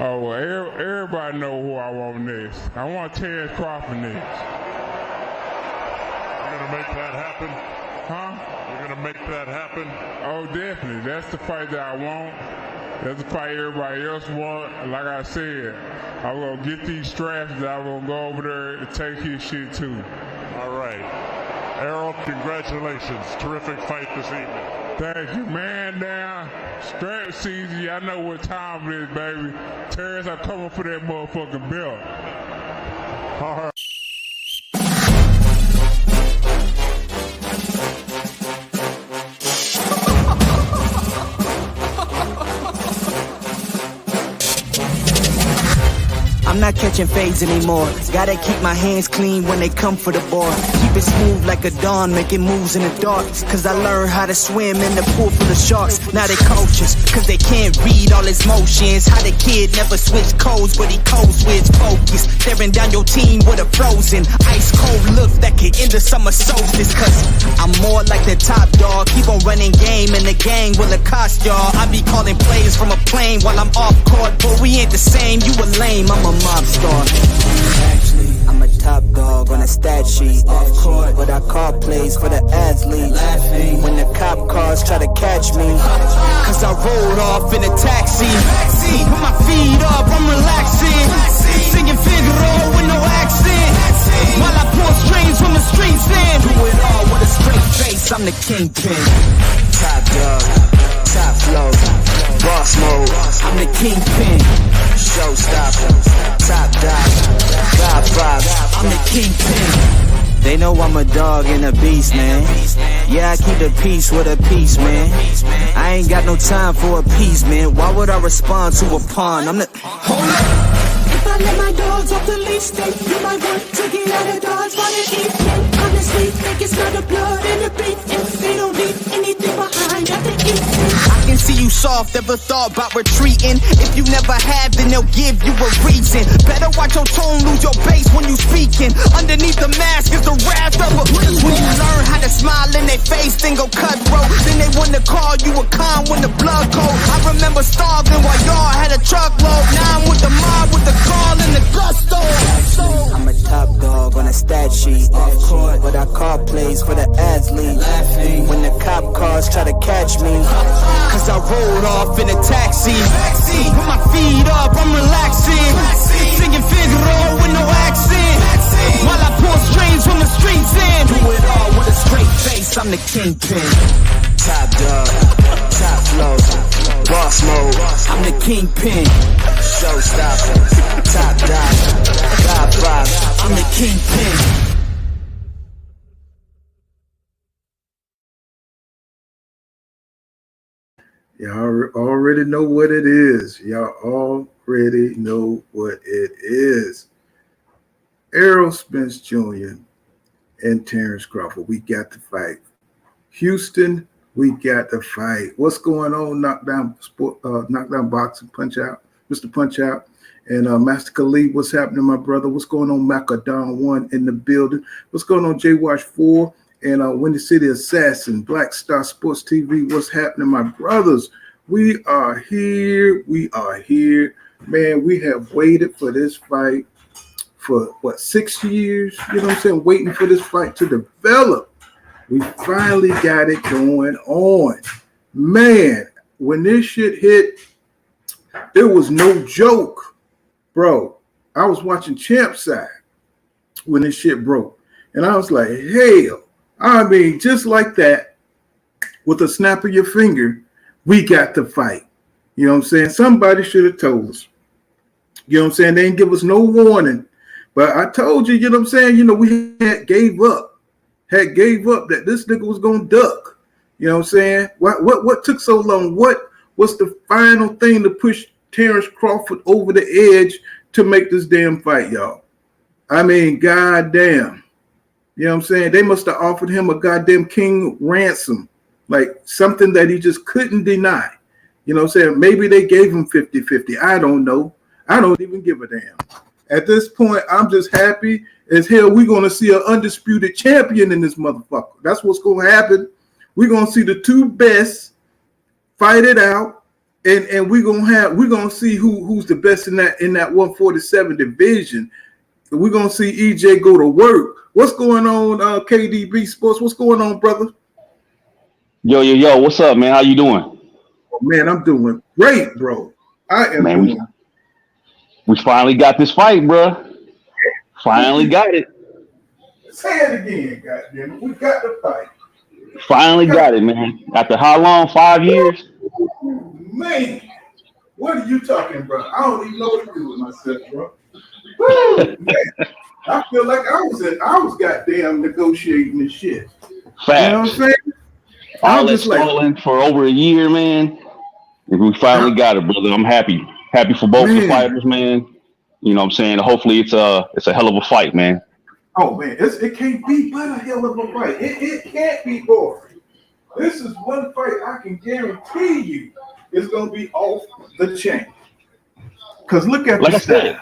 Oh, well, everybody know who I want next. I want Terrence Crawford next. You're going to make that happen? Huh? You're going to make that happen? Oh, definitely. That's the fight that I want. That's the fight everybody else want. Like I said, I'm going to get these straps that I'm going to go over there and take his shit too. All right. Errol, congratulations. Terrific fight this evening. Thank you, man. Down. Strap season. I know what time it is, baby. Terrence, I'm coming for that motherfucking belt. All right. I'm not catching fades anymore. Gotta keep my hands clean when they come for the board. Keep it smooth like a dawn, making moves in the dark. Cause I learned how to swim in the pool full of sharks. Now they coaches, cause they can't read all his motions. How the kid never switched codes, but he codes with focus. Staring down your team with a frozen, ice cold look that could end the summer solstice. Cause I'm more like the top dog. Keep on running game and the gang will accost y'all. I be calling plays from a plane while I'm off court. But we ain't the same, you a lame, I'm a mob star. Actually, I'm a top dog on a stat sheet. Off court, but I call plays for the athletes. Laughing when the cop cars try to catch me. Cause I rolled off in a taxi. Put my feet up, I'm relaxing. Singing Figaro with no accent. While I pour strings from the streets in. Do it all with a straight face, I'm the kingpin. Top dog, top flow, boss mode. I'm the kingpin. Showstopper, top dog, God vibes. I'm the kingpin. They know I'm a dog and a beast, man. Yeah, I keep the peace with a piece, man. I ain't got no time for a piece, man. Why would I respond to a pawn? I'm the... Hold up! If I let my dogs off the leash, then you might want to get out of Dodge by the evening. Honestly, think it's not the blood and the beat. If they don't leave anything behind at the evening. I can see you soft, ever thought about retreating. If you never have, then they'll give you a reason. Better watch your tone, lose your bass when you speaking. Underneath the mask is the wrath of a... When you learn how to smile in their face, then go cutthroat. Then they wanna call you a con when the blood cold. I remember starving while y'all had a truckload. Now I'm with the mob with the call and the gusto. I'm a top dog on a stat sheet. Off court, but I call plays for the athletes. Laughing when the cop cars try to catch me. Cause I rolled off in a taxi. Put my feet up, I'm relaxing. Singing Figaro with no accent. While I pour strings from the streets in. Do it all with a straight face, I'm the kingpin. Top dog, top flow, boss mode. I'm the kingpin. Showstopper, top dog, God vibes. I'm the kingpin. Y'all already know what it is. Y'all already know what it is. Errol Spence Jr. and Terrence Crawford. We got to fight. Houston, we got to fight. What's going on? Knockdown boxing, punch out, Mr. Punch Out. And Master Khalid, what's happening, my brother? What's going on, Macadon 1 in the building? What's going on, J Wash 4? And Windy City Assassin, Black Star Sports TV. What's happening, my brothers? We are here. We are here. Man, we have waited for this fight for, 6 years? You know what I'm saying? Waiting for this fight to develop. We finally got it going on. Man, when this shit hit, there was no joke. Bro, I was watching Champ Side when this shit broke. And I was like, hell. I mean, just like that, with a snap of your finger, we got to fight. You know what I'm saying? Somebody should have told us. You know what I'm saying? They didn't give us no warning. But I told you, you know what I'm saying? You know, we had gave up that this nigga was going to duck. You know what I'm saying? What took so long? What was the final thing to push Terrence Crawford over the edge to make this damn fight, y'all? I mean, goddamn. You know what I'm saying? They must have offered him a goddamn king ransom, like something that he just couldn't deny. You know what I'm saying? Maybe they gave him 50-50. I don't know. I don't even give a damn. At this point, I'm just happy as hell we're going to see an undisputed champion in this motherfucker. That's what's going to happen. We're going to see the two best fight it out. and we're gonna see who's the best in that 147 division. We're gonna see EJ go to work. What's going on, KDB Sports? What's going on, brother? Yo, what's up, man? How you doing? Oh, man, I'm doing great, bro. I am. Man, we finally got this fight, bro. Finally got it. Say it again, goddamn. We got the fight. Finally got it, man. After how long? 5 years? Man, what are you talking about? I don't even know what to do with myself, bro. Woo, man. I feel like I was goddamn negotiating this shit. Facts. You know what I'm saying? All that stalling for over a year, man. And we finally got it, brother. I'm happy. Happy for both the fighters, man. You know what I'm saying? Hopefully it's a hell of a fight, man. Oh man, it can't be but a hell of a fight. It can't be boring. This is one fight I can guarantee you it's gonna be off the chain. Cause look at like I said.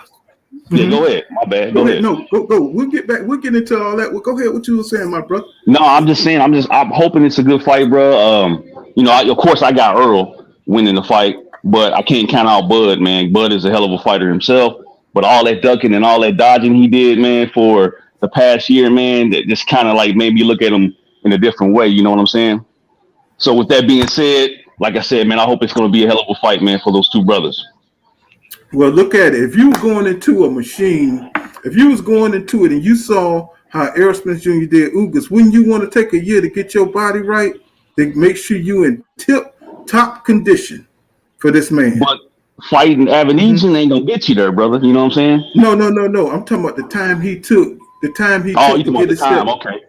Yeah, go ahead. My bad. Go ahead. No, go. We'll get back. We'll get into all that. Well, go ahead. What you were saying, my brother? No, I'm just saying. I'm hoping it's a good fight, bro. You know, of course, I got Earl winning the fight, but I can't count out Bud, man. Bud is a hell of a fighter himself. But all that ducking and all that dodging he did, man, for the past year, man, that just kind of like made me look at him in a different way. You know what I'm saying? So with that being said, like I said, man, I hope it's going to be a hell of a fight, man, for those two brothers. Well, look at it. If you were going into a machine, if you was going into it and you saw how Errol Spence Jr. did Ugas, wouldn't you want to take a year to get your body right, to make sure you in tip-top condition for this man? But fighting Avenesian ain't going to get you there, brother. You know what I'm saying? No. I'm talking about the time he took. The time he took to get his time. Okay.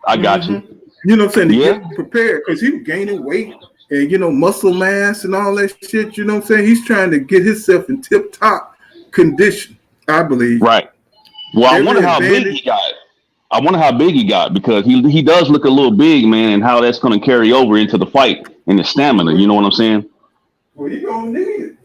I got you. You know what I'm saying? To get prepared, because he was gaining weight and, you know, muscle mass and all that shit. You know what I'm saying? He's trying to get himself in tip-top condition, I believe. Right. Well, I wonder how big he got. I wonder how big he got, because he does look a little big, man, and how that's going to carry over into the fight and the stamina. You know what I'm saying? Well, he's going to need it.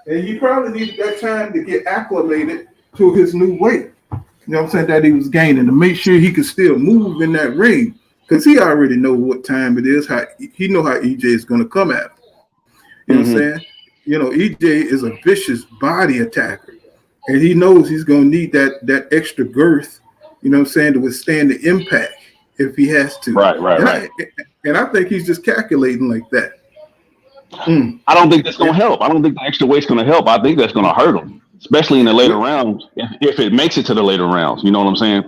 And he probably needed that time to get acclimated to his new weight. You know what I'm saying? That he was gaining, to make sure he could still move in that ring. Because he already know what time it is. He know how EJ is going to come at him. You know what I'm saying? You know, EJ is a vicious body attacker. And he knows he's going to need that extra girth, you know what I'm saying, to withstand the impact if he has to. Right. And I think he's just calculating like that. I don't think that's going to help. I don't think the extra weight's going to help. I think that's going to hurt him, especially in the later rounds, if it makes it to the later rounds. You know what I'm saying?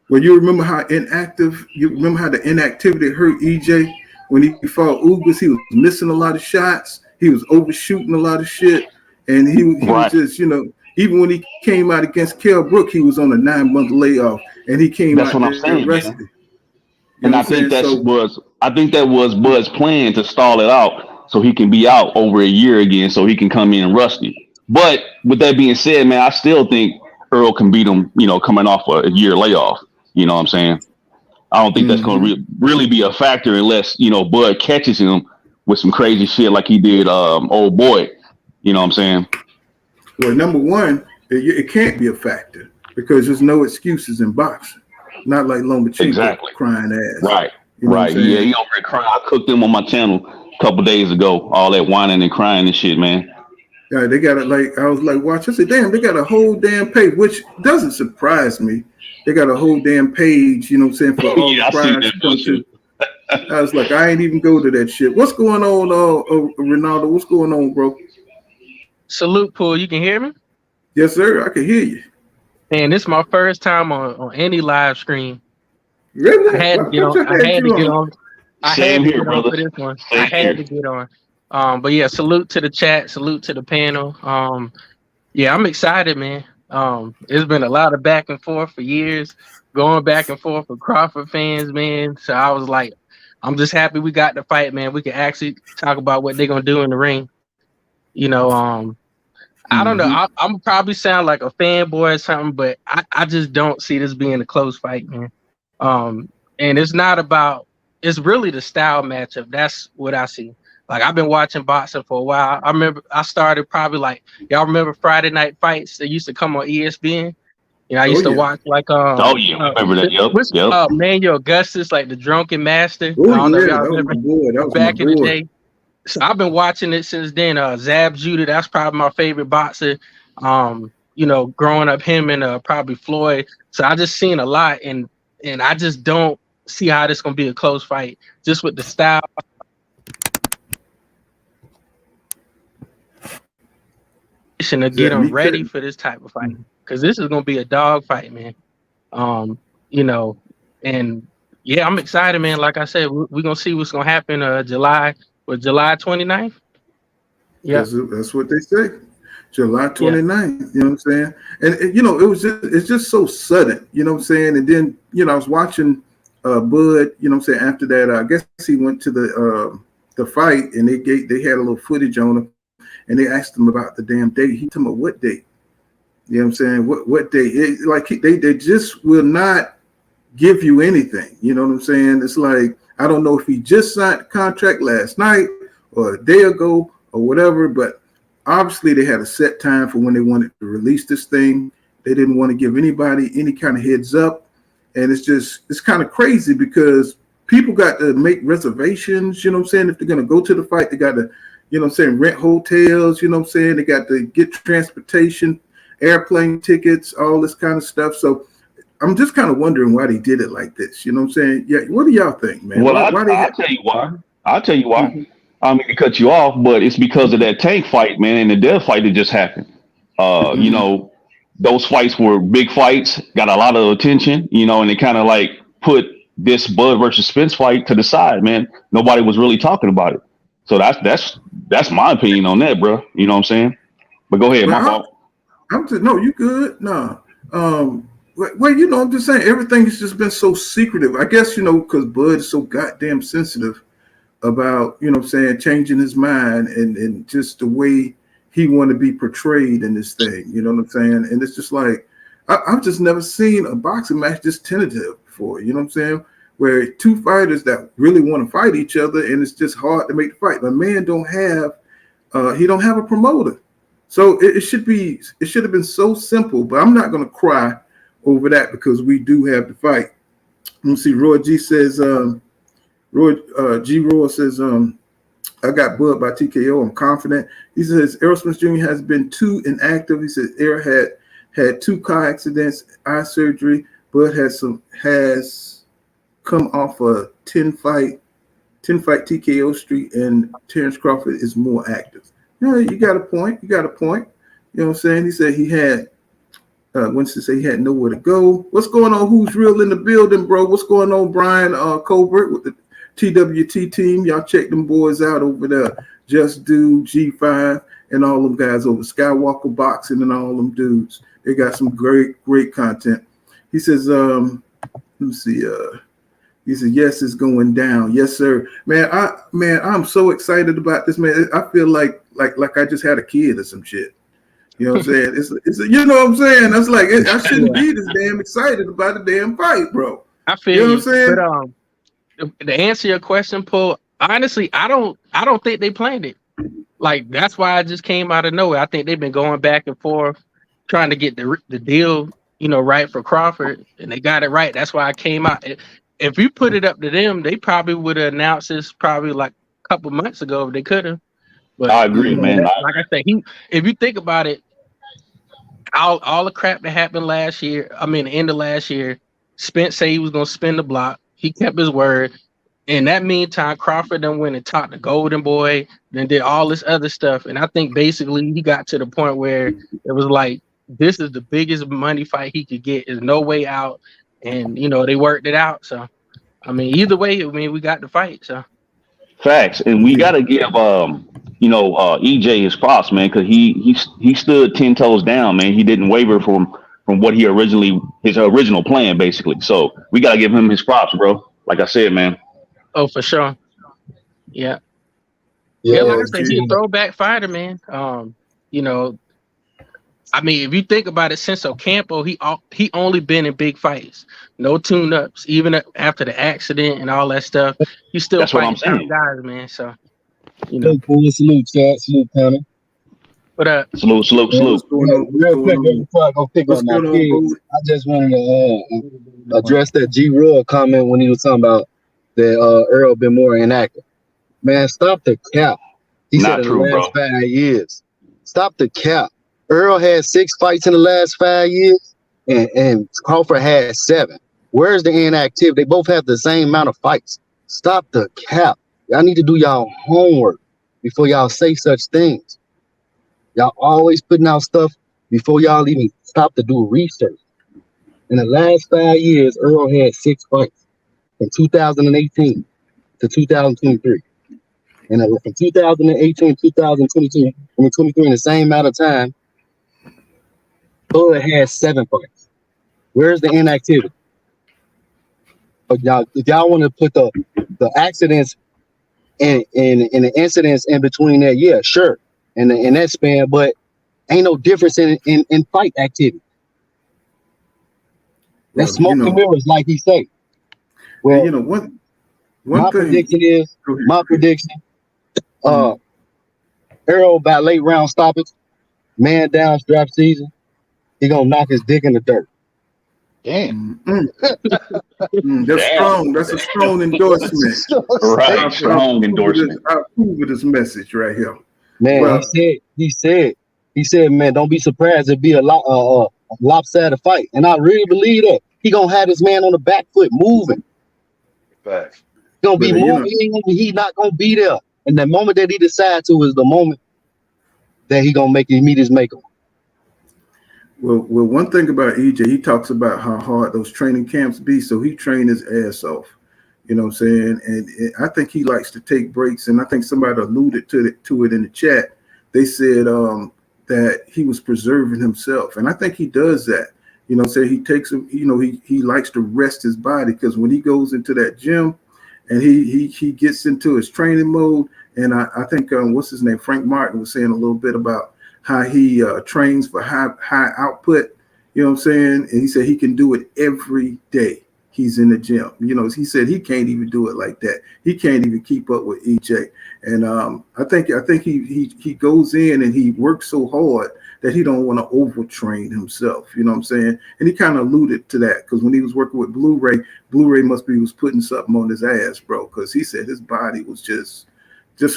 Well, you remember how the inactivity hurt EJ when he fought Ugas? He was missing a lot of shots. He was overshooting a lot of shit. And he was just, you know, even when he came out against Kell Brook, he was on a 9-month layoff. And he came out arrested. And I think that was Bud's plan, to stall it out so he can be out over a year again, so he can come in rusty. But with that being said, man, I still think Earl can beat him, you know, coming off a year layoff. You know what I'm saying? I don't think that's going to really be a factor unless, you know, Bud catches him with some crazy shit like he did old boy. You know what I'm saying? Well, number one, it can't be a factor because there's no excuses in boxing. Not like Lomachenko crying ass. Right. You know Yeah, he over here crying. I cooked him on my channel a couple days ago. All that whining and crying and shit, man. Yeah, they got it. Like, I was like, watch. I said, damn, they got a whole damn page, which doesn't surprise me. They got a whole damn page, you know what I'm saying, for all the prize. I was like, I ain't even go to that shit. What's going on, Ronaldo? What's going on, bro? Salute, Pool. You can hear me? Yes, sir. I can hear you. Man, this is my first time on any live stream. Really? I had to get on. I had to get on. I had to get on for this one. I had to get on. But yeah, salute to the chat. Salute to the panel. Yeah, I'm excited, man. It's been a lot of back and forth for years, going back and forth with Crawford fans, man. So I was like, I'm just happy we got the fight, man. We can actually talk about what they're gonna do in the ring. You know, I don't know. I'm probably sound like a fanboy or something, but I just don't see this being a close fight, man. And it's not about. It's really the style matchup. That's what I see. Like, I've been watching boxing for a while. I remember I started probably like, y'all remember Friday Night Fights that used to come on ESPN? You know, I used to watch like remember that? Yep. Manuel Augustus, like the Drunken Master. I don't know if y'all remember. Back in the day. So I've been watching it since then. Zab Judah, that's probably my favorite boxer. Growing up, him and probably Floyd. So I just seen a lot, and I just don't see how this gonna be a close fight, just with the style. To get them ready for this type of fight, because this is gonna be a dog fight, man. And yeah, I'm excited, man. Like I said, we're gonna see what's gonna happen. July 29th. Yeah, that's what they say. July 29th. Yeah. You know what I'm saying? And it's just so sudden. You know what I'm saying? And then I was watching Bud. You know what I'm saying? After that, I guess he went to the fight, and they had a little footage on him. And they asked him about the damn date. He told me what date. You know what I'm saying? What date? They just will not give you anything. You know what I'm saying? It's like, I don't know if he just signed the contract last night or a day ago or whatever, but obviously they had a set time for when they wanted to release this thing. They didn't want to give anybody any kind of heads up. And it's kind of crazy because people got to make reservations. You know what I'm saying? If they're going to go to the fight, they got to, you know what I'm saying, rent hotels, you know what I'm saying? They got to get transportation, airplane tickets, all this kind of stuff. So I'm just kind of wondering why they did it like this. You know what I'm saying? Yeah. What do y'all think, man? Well, I'll tell you why. I'll tell you why. Mm-hmm. I mean to cut you off, but it's because of that Tank fight, man, and the Dev fight that just happened. Those fights were big fights, got a lot of attention, and they kind of like put this Bud versus Spence fight to the side, man. Nobody was really talking about it. So that's my opinion on that, bro. You know what I'm saying? But go ahead, my fault. No, you good. No. I'm just saying everything has just been so secretive. I guess, because Bud is so goddamn sensitive about, you know what I'm saying, changing his mind and just the way he want to be portrayed in this thing. You know what I'm saying? And it's just like, I've just never seen a boxing match this tentative before. You know what I'm saying? Where two fighters that really want to fight each other, and it's just hard to make the fight. The man don't have a promoter, so it should have been so simple. But I'm not gonna cry over that because we do have the fight. Let's see. Roy G says, Roy says, I got Bud by TKO. I'm confident. He says Errol Spence Jr. has been too inactive. He says Errol had 2 car accidents, eye surgery. Bud has come off a 10 fight TKO streak, and Terrence Crawford is more active. You got a point. You know what I'm saying? He said he had Winston said he had nowhere to go. What's going on? Who's real in the building, bro? What's going on, Brian Colbert with the TWT team? Y'all check them boys out over there. Just Do, G5, and all them guys over Skywalker Boxing and all them dudes. They got some great content. He says, let me see. He said, yes, it's going down. Yes, sir. Man, I'm so excited about this, man. I feel like I just had a kid or some shit. You know what I'm saying? It's you know what I'm saying? That's like, I shouldn't be this damn excited about a damn fight, bro. I feel you know what I'm saying? But to answer your question, Paul, honestly, I don't think they planned it. Like, that's why I just came out of nowhere. I think they've been going back and forth trying to get the deal, right for Crawford, and they got it right. That's why I came out. If you put it up to them, they probably would have announced this probably like a couple months ago if they could have. But I agree, man. Like I said, if you think about it, all the crap that happened last year, the end of last year, Spence said he was going to spin the block. He kept his word. In that meantime, Crawford then went and talked to Golden Boy, then did all this other stuff. And I think basically he got to the point where it was like, this is the biggest money fight he could get. There's no way out. And, they worked it out. So, either way, we got the fight. So, facts. And we got to give, EJ his props, man, because he stood 10 toes down, man. He didn't waver from what his original plan, basically. So we got to give him his props, bro. Like I said, man. Oh, for sure. Yeah. Yeah, like I said, he's a throwback fighter, man. If you think about it, since Ocampo, he only been in big fights, no tune-ups. Even after the accident and all that stuff, he's still fighting top guys, man. So, Salute, chat. Salute, panel. What up? Salute. Real quick, before I go pick up my kids, I just wanted to address that G-Rug comment when he was talking about that Errol been more inactive. Man, stop the cap. He Not said in true, the last bro. 5 years. Stop the cap. Earl had 6 fights in the last 5 years, and Crawford had 7. Where's the inactivity? They both have the same amount of fights. Stop the cap. Y'all need to do y'all homework before y'all say such things. Y'all always putting out stuff before y'all even stop to do research. In the last 5 years, Earl had 6 fights from 2018 to 2023. And from 2018 to 2022, 23 in the same amount of time, Bud had 7 fights. Where's the inactivity? But y'all, if y'all want to put the accidents and the incidents in between that, yeah, sure, in that span, but ain't no difference in fight activity. That's smoke and mirrors, like he say. Well, my prediction is Errol by late round stoppage, man down, strap season, he gonna knock his dick in the dirt. Damn. That's strong. That's a strong endorsement. Right, strong endorsement. I approve of this message right here. Man, well, he said, man, don't be surprised if it be a lopsided fight. And I really believe that. He gonna have his man on the back foot moving. Facts. He gonna be moving. He not gonna be there. And the moment that he decides to is the moment that he gonna meet his maker. Well, one thing about EJ, he talks about how hard those training camps be, so he trained his ass off. You know what I'm saying? And I think he likes to take breaks, and I think somebody alluded to it in the chat. They said that he was preserving himself, and I think he does that. You know, say he takes, he likes to rest his body, because when he goes into that gym and he gets into his training mode, and I think what's his name, Frank Martin, was saying a little bit about how he trains for high output, you know what I'm saying? And he said he can do it every day he's in the gym. You know, he said he can't even do it like that. He can't even keep up with EJ. And I think he goes in and he works so hard that he don't want to overtrain himself. You know what I'm saying? And he kind of alluded to that, because when he was working with Blu-ray was putting something on his ass, bro, because he said his body was just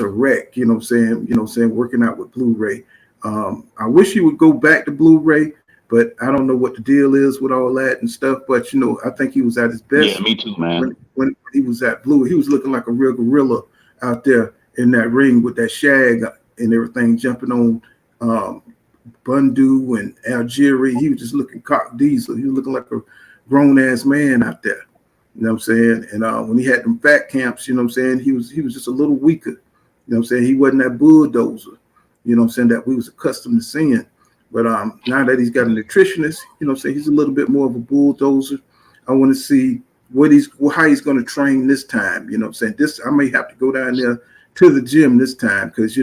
a wreck. You know what I'm saying? Working out with Blu-ray. I wish he would go back to Blu-ray, but I don't know what the deal is with all that and stuff. But I think he was at his best. Yeah, me too, man. When he was at Blue, he was looking like a real gorilla out there in that ring with that shag and everything, jumping on Bundu and Algeria. He was just looking cock diesel. He was looking like a grown ass man out there. You know what I'm saying? And when he had them fat camps, you know what I'm saying, he was just a little weaker. You know what I'm saying? He wasn't that bulldozer, you know what I'm saying, that we was accustomed to seeing. But now that he's got a nutritionist, you know what I'm saying, he's a little bit more of a bulldozer. I want to see how he's going to train this time. You know what I'm saying? I may have to go down there to the gym this time, because,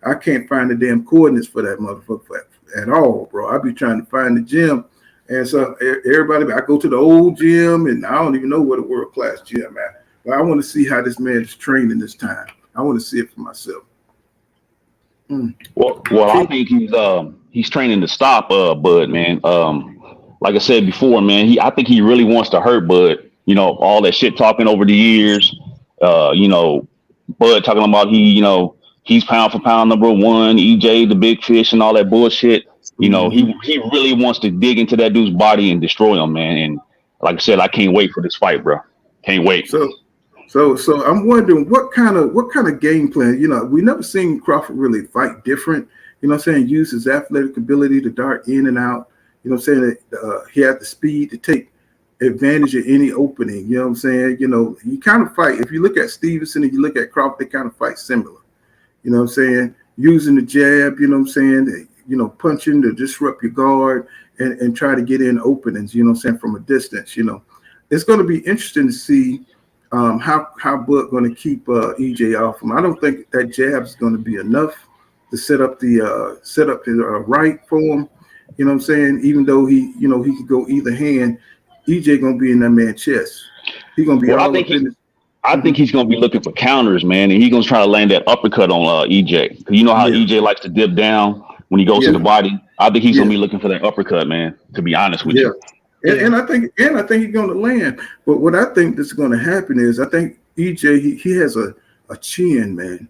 I can't find the damn coordinates for that motherfucker at all, bro. I be trying to find the gym. And so everybody, I go to the old gym, and I don't even know what a world-class gym at. But I want to see how this man is training this time. I want to see it for myself. Well, I think he's training to stop Bud, man. Like I said before, man, I think he really wants to hurt Bud. All that shit talking over the years. Bud talking about he's pound for pound #1, EJ the big fish, and all that bullshit. He really wants to dig into that dude's body and destroy him, man. And like I said, I can't wait for this fight, bro. Can't wait. So I'm wondering what kind of game plan. We never seen Crawford really fight different. You know what I'm saying? Use his athletic ability to dart in and out. You know what I'm saying? He had the speed to take advantage of any opening. You know what I'm saying? You kind of fight. If you look at Stevenson and you look at Crawford, they kind of fight similar. You know what I'm saying? Using the jab, you know what I'm saying? Punching to disrupt your guard and try to get in openings, you know what I'm saying, from a distance. It's going to be interesting to see how Bud going to keep EJ off him. I don't think that jab is going to be enough to set up his right for him. You know what I'm saying? Even though he could go either hand, EJ going to be in that man's chest. He's going to be all up in his. I think he's going to be looking for counters, man, and he's going to try to land that uppercut on EJ. Because you know how EJ likes to dip down when he goes to the body. I think he's going to be looking for that uppercut, man, to be honest with you. And I think he's going to land. But what I think that's going to happen is I think EJ, he has a chin, man.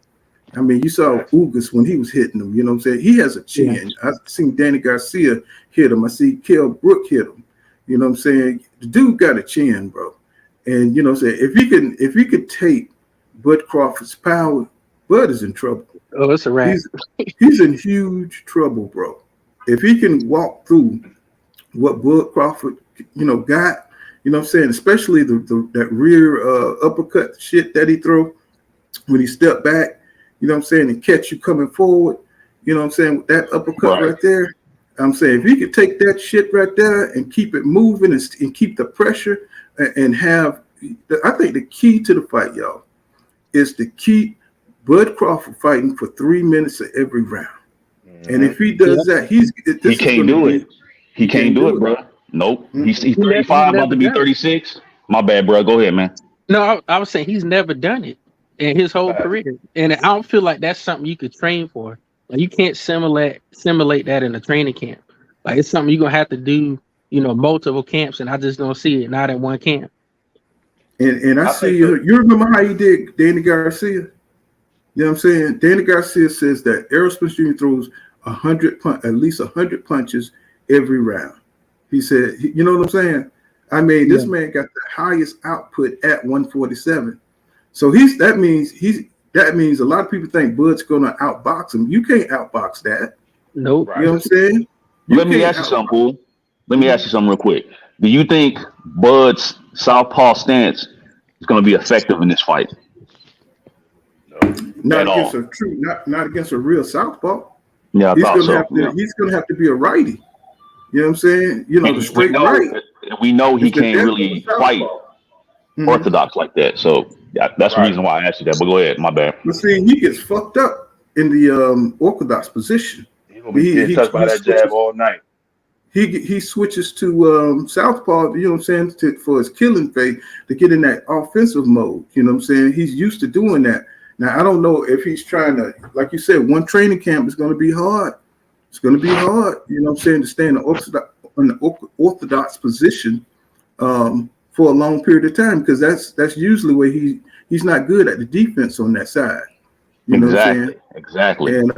I mean, you saw Ugas when he was hitting him. You know what I'm saying? He has a chin. Yeah. I've seen Danny Garcia hit him. I see Kell Brook hit him. You know what I'm saying? The dude got a chin, bro. And you know what I'm saying? If he could take Bud Crawford's power, Bud is in trouble. Oh, it's a wrap. He's in huge trouble, bro. If he can walk through what Bud Crawford, got, you know what I'm saying, especially that rear uppercut shit that he throw when he stepped back, you know what I'm saying, and catch you coming forward, you know what I'm saying, with that uppercut right there. I'm saying if he could take that shit right there and keep it moving and keep the pressure and have, I think the key to the fight, y'all, is to keep Bud Crawford fighting for 3 minutes of every round. And if he does that, he can't do it. He can't do it, bro. Nope. He's 35, about to be 36. My bad, bro. Go ahead, man. No, I was saying he's never done it in his whole career. And I don't feel like that's something you could train for. Like, you can't simulate that in a training camp. Like, it's something you're going to have to do, multiple camps, and I just don't see it, not in one camp. And I see you remember how he did Danny Garcia? You know what I'm saying? Danny Garcia says that Errol Spence Jr. throws at least 100 punches every round. He said, you know what I'm saying? I mean, this man got the highest output at 147. So that means a lot of people think Bud's gonna outbox him. You can't outbox that. Nope. You know what I'm saying? Let me ask you something, Poole. Let me ask you something real quick. Do you think Bud's southpaw stance is gonna be effective in this fight? Not against a real southpaw. Yeah, he's gonna have to be a righty. You know what I'm saying? The straight right. We know he can't really fight orthodox like that. So that's the reason why I asked you that. But go ahead, my bad. But see, he gets fucked up in the orthodox position. He's gonna be getting touched by that jab all night. He switches to southpaw. You know what I'm saying? For his killing phase to get in that offensive mode. You know what I'm saying? He's used to doing that. Now I don't know if he's trying to, like you said, one training camp is going to be hard. It's going to be hard, you know what I'm saying, to stay in the orthodox position for a long period of time, because that's usually where he's not good at the defense on that side. You know what I'm saying? Exactly. And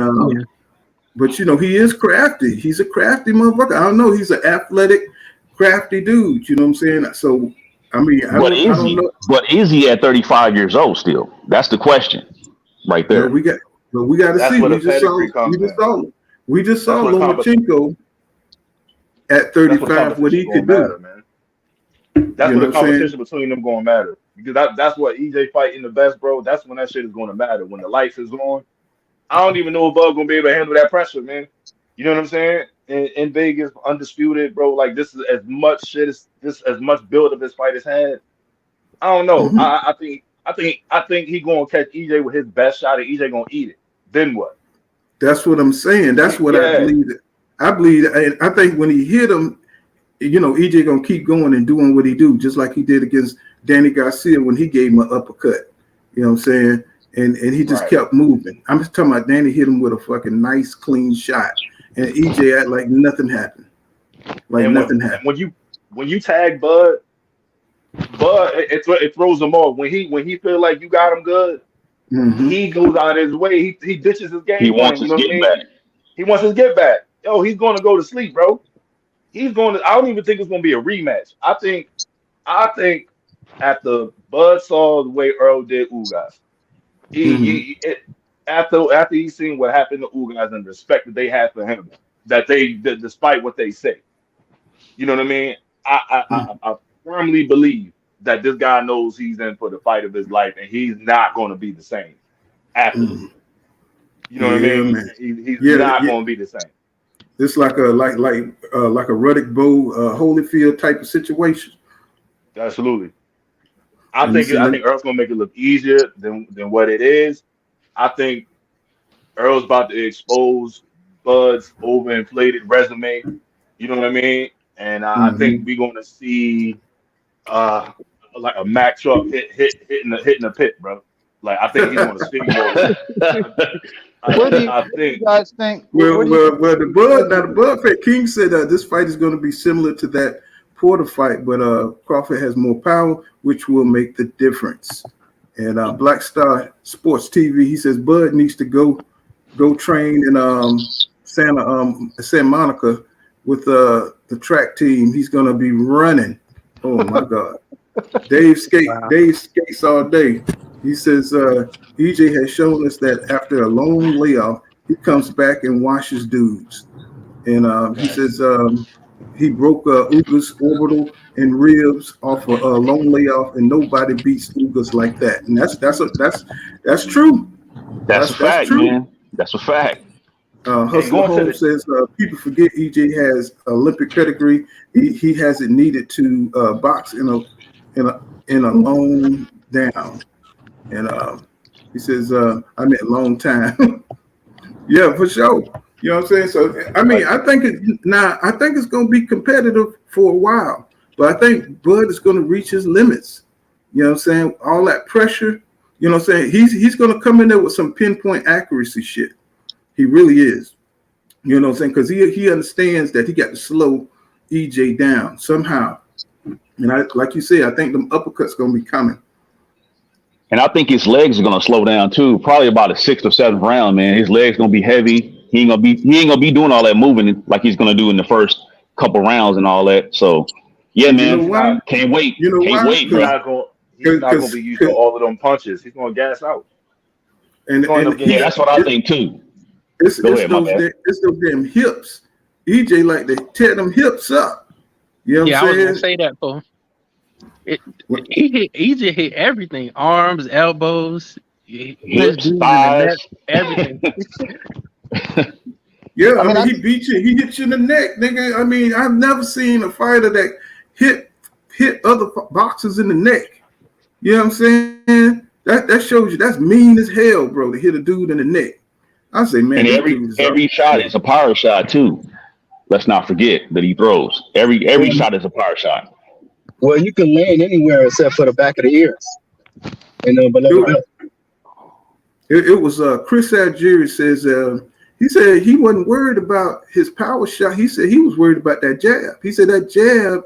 but he is crafty. He's a crafty motherfucker. I don't know. He's an athletic, crafty dude. You know what I'm saying? So I mean, I don't know. But is he at 35 years old still? That's the question, right there. We got to see. We just saw Lomachenko at 35 what he could do. Man. That's when the competition between them going to matter, because that's what EJ fighting the best, bro. That's when that shit is going to matter. When the lights is on, I don't even know if Bud gonna be able to handle that pressure, man. You know what I'm saying? In Vegas, undisputed, bro. Like, this is as much shit as build up this fight has had. I don't know. I think he gonna catch EJ with his best shot, and EJ gonna eat it. Then what? That's what I'm saying. That's what I believe. I think when he hit him, EJ gonna keep going and doing what he do, just like he did against Danny Garcia when he gave him an uppercut. You know what I'm saying? And he just kept moving. I'm just talking about Danny hit him with a fucking nice, clean shot, and EJ act like nothing happened. Happened. When you tag Bud, it throws him off. When he feel like you got him good, he goes out of his way. He ditches his game. He wants his get back. He wants his get back. Yo, he's going to go to sleep, bro. I don't even think it's going to be a rematch. I think after Bud saw the way Earl did Ugas, after he's seen what happened to Ugas and the respect that they have for him, that despite what they say, you know what I mean? I firmly believe that this guy knows he's in for the fight of his life, and he's not going to be the same after. You know what I mean? Man. He's not going to be the same. It's like a Ruddock Bowe Holyfield type of situation. Absolutely. I think Earl's gonna make it look easier than what it is. I think Earl's about to expose Bud's overinflated resume. You know what I mean? And I think we're gonna see like a Mack truck hitting the pit, bro. Like, I think he's gonna steamroll. What do you guys think? The Bud fight, King said this fight is going to be similar to that Porter fight, but Crawford has more power, which will make the difference. And Black Star Sports TV, he says Bud needs to go train in Santa Monica with the track team. He's gonna be running. Oh my God. Dave skates all day. He says EJ has shown us that after a long layoff, he comes back and washes dudes. And he says he broke Uga's orbital and ribs off a long layoff, and nobody beats Ugas like that. And that's true. That's a fact, true. Man. That's a fact. Hustler Holmes says people forget EJ has Olympic pedigree. He hasn't needed to box in a long down. And he says I meant long time. Yeah, for sure. You know what I'm saying? So I mean, I think it's going to be competitive for a while, but I think Bud is going to reach his limits. You know what I'm saying? All that pressure. You know what I'm saying? He's going to come in there with some pinpoint accuracy shit. He really is. You know what I'm saying? Because he understands that he got to slow EJ down somehow. And like you said, I think them uppercuts going to be coming. And I think his legs are going to slow down too. Probably about the 6th or 7th round, man. His legs going to be heavy. He ain't gonna be doing all that moving like he's gonna do in the first couple rounds and all that. So yeah, man, can't wait. Can't wait, bro. He's not gonna be used to all of them punches. He's gonna gas out. And that's what I think too. It's those damn hips. EJ like to tear them hips up. You know what I'm saying? I was gonna say that, Paul. EJ hit everything: arms, elbows, hips, thighs, everything. Yeah, I mean, he beat you. He hit you in the neck, nigga. I mean, I've never seen a fighter that hit other boxers in the neck. You know what I'm saying? That shows you that's mean as hell, bro, to hit a dude in the neck. I say, man. And every shot is a power shot too. Let's not forget that he throws. Every shot is a power shot. Well, you can land anywhere except for the back of the ears. But it was Chris Algieri says. He said he wasn't worried about his power shot. He said he was worried about that jab. He said that jab,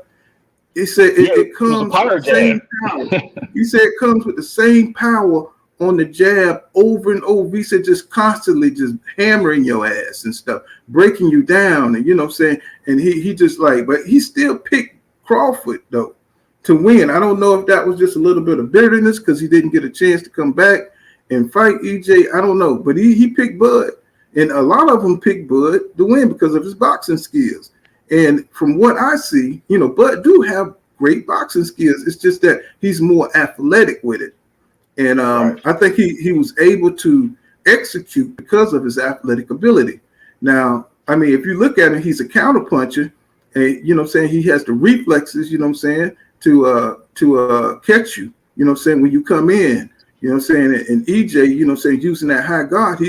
it comes with the same power. He said it comes with the same power on the jab over and over. He said just constantly just hammering your ass and stuff, breaking you down. And you know what I'm saying? And he just but he still picked Crawford though to win. I don't know if that was just a little bit of bitterness because he didn't get a chance to come back and fight EJ. I don't know. But he picked Bud. And a lot of them pick Bud to win because of his boxing skills. And from what I see, Bud do have great boxing skills. It's just that he's more athletic with it. And I think he was able to execute because of his athletic ability. Now, I mean, if you look at him, he's a counterpuncher. And, you know what I'm saying, he has the reflexes, you know what I'm saying, to catch you, you know what I'm saying, when you come in. You know what I'm saying? And EJ, you know what I'm saying, using that high guard,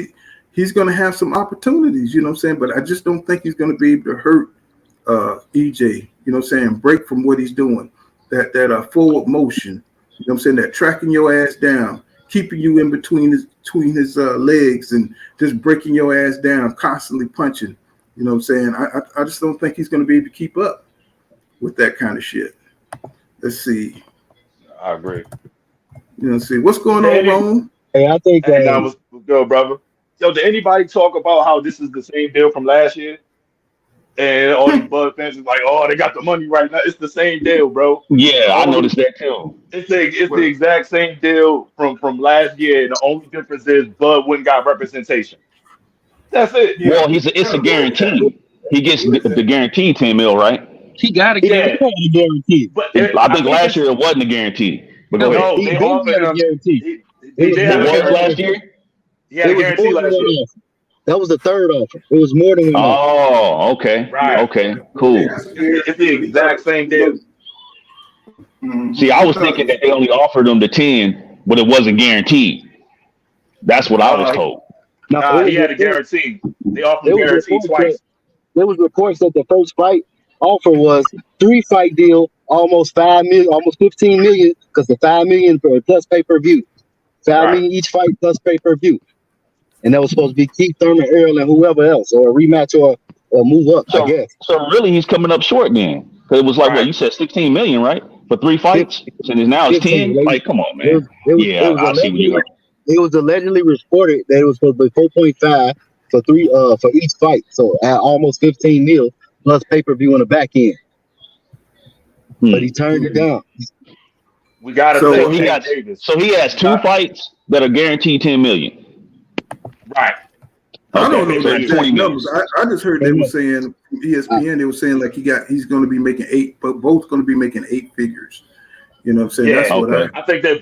he's going to have some opportunities, you know what I'm saying? But I just don't think he's going to be able to hurt EJ, you know what I'm saying? Break from what he's doing. That forward motion, you know what I'm saying? That tracking your ass down, keeping you in between his legs and just breaking your ass down, constantly punching. You know what I'm saying? I just don't think he's going to be able to keep up with that kind of shit. Let's see. I agree. You know, see what's going on, Ron? Hey, I think that was good, brother. Yo, did anybody talk about how this is the same deal from last year? And all these Bud fans is like, oh, they got the money right now. It's the same deal, bro. Yeah, I noticed that too. It's the exact same deal from last year. And the only difference is Bud wouldn't got representation. That's it. Well, it's a guarantee. He gets the guaranteed 10 mil, right? He got a guarantee. But I think last year it wasn't a guarantee. But go ahead. They offered him. Guarantee. It was last year? Yeah, guarantee last year. That was the third offer. It was more than one. Oh, okay. Right. Okay, cool. It's the exact same deal. See, I was thinking that they only offered him the 10, but it wasn't guaranteed. That's what I was told. He had a guarantee. They offered him guarantee twice. There was reports that the first fight offer was 3-fight deal, almost 5 million, almost 15 million, because the 5 million plus pay-per-view. 5 million each fight plus pay-per-view. And that was supposed to be Keith Thurman, Errol, and whoever else, or a rematch or move up, I guess. So really, he's coming up short then. Because it was like, what, you said 16 million, right? for 3 fights, and now it's 10. Like, come on, man. I see what you are. It was allegedly reported that it was supposed to be 4.5 for for each fight, so at almost 15 mil plus pay-per-view on the back end. But he turned it down. We got to so he has 2 fights that are guaranteed 10 million. Right. I don't know the exact numbers. I just heard they were saying from ESPN. They were saying like he's going to be making 8, but both going to be making 8 figures. You know what I'm saying? Yeah, that's what I think they're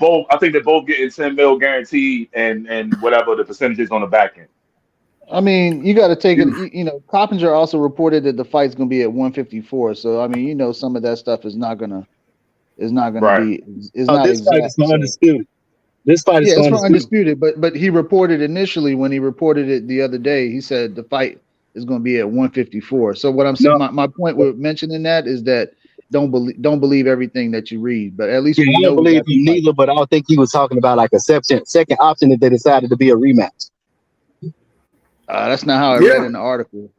both getting 10 mil guaranteed and whatever the percentage is on the back end. I mean, you got to take it. You know, Coppinger also reported that the fight's going to be at 154. So I mean, you know, some of that stuff is not gonna be. It's not this fight is not undisputed. This fight is it's not undisputed. But he reported initially when he reported it the other day. He said the fight is going to be at 154. So what I'm saying, my point with mentioning that is that don't believe everything that you read. But at least I don't believe him neither. But I don't think he was talking about like a second option if they decided to be a rematch. That's not how I read in the article.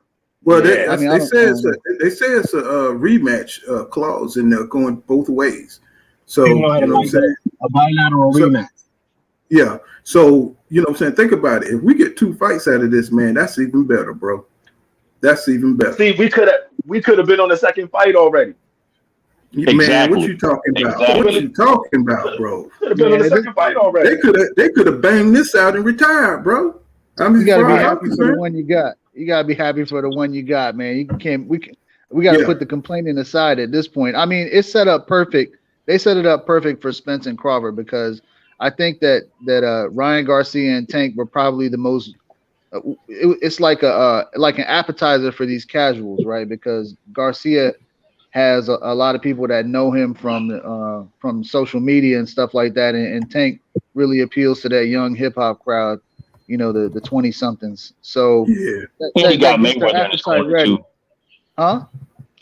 Well, they say it's a rematch clause in there going both ways. So you know what I'm saying? A bilateral rematch. Yeah. So you know what I'm saying? Think about it. If we get 2 fights out of this, man, that's even better, bro. That's even better. See, we could have been on the second fight already. Man, what you talking about? What you talking about, bro? Could have been on the second fight already. They could have banged this out and retired, bro. You gotta be happy for the one you got. You gotta be happy for the one you got, man. We gotta put the complaining aside at this point. I mean, it's set up perfect. They set it up perfect for Spence and Crawford because I think that Ryan Garcia and Tank were probably the most. It's like an appetizer for these casuals, right? Because Garcia has a lot of people that know him from social media and stuff like that, and Tank really appeals to that young hip hop crowd. You know, the 20 somethings. So he got Mayweather in his corner too. Huh?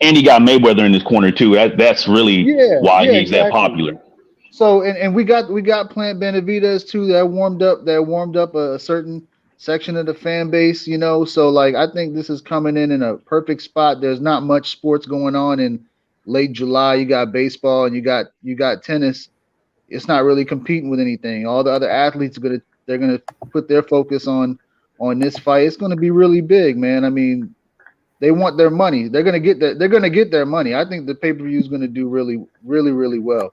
And he got Mayweather in his corner too. That's really why he's that popular. So and we got Plant Benavidez too that warmed up a certain section of the fan base, you know. So like I think this is coming in a perfect spot. There's not much sports going on in late July. You got baseball and you got tennis. It's not really competing with anything. All the other athletes they're gonna put their focus on this fight. It's gonna be really big, man. I mean, they want their money. They're gonna get their money. I think the pay-per-view is gonna do really, really, really well.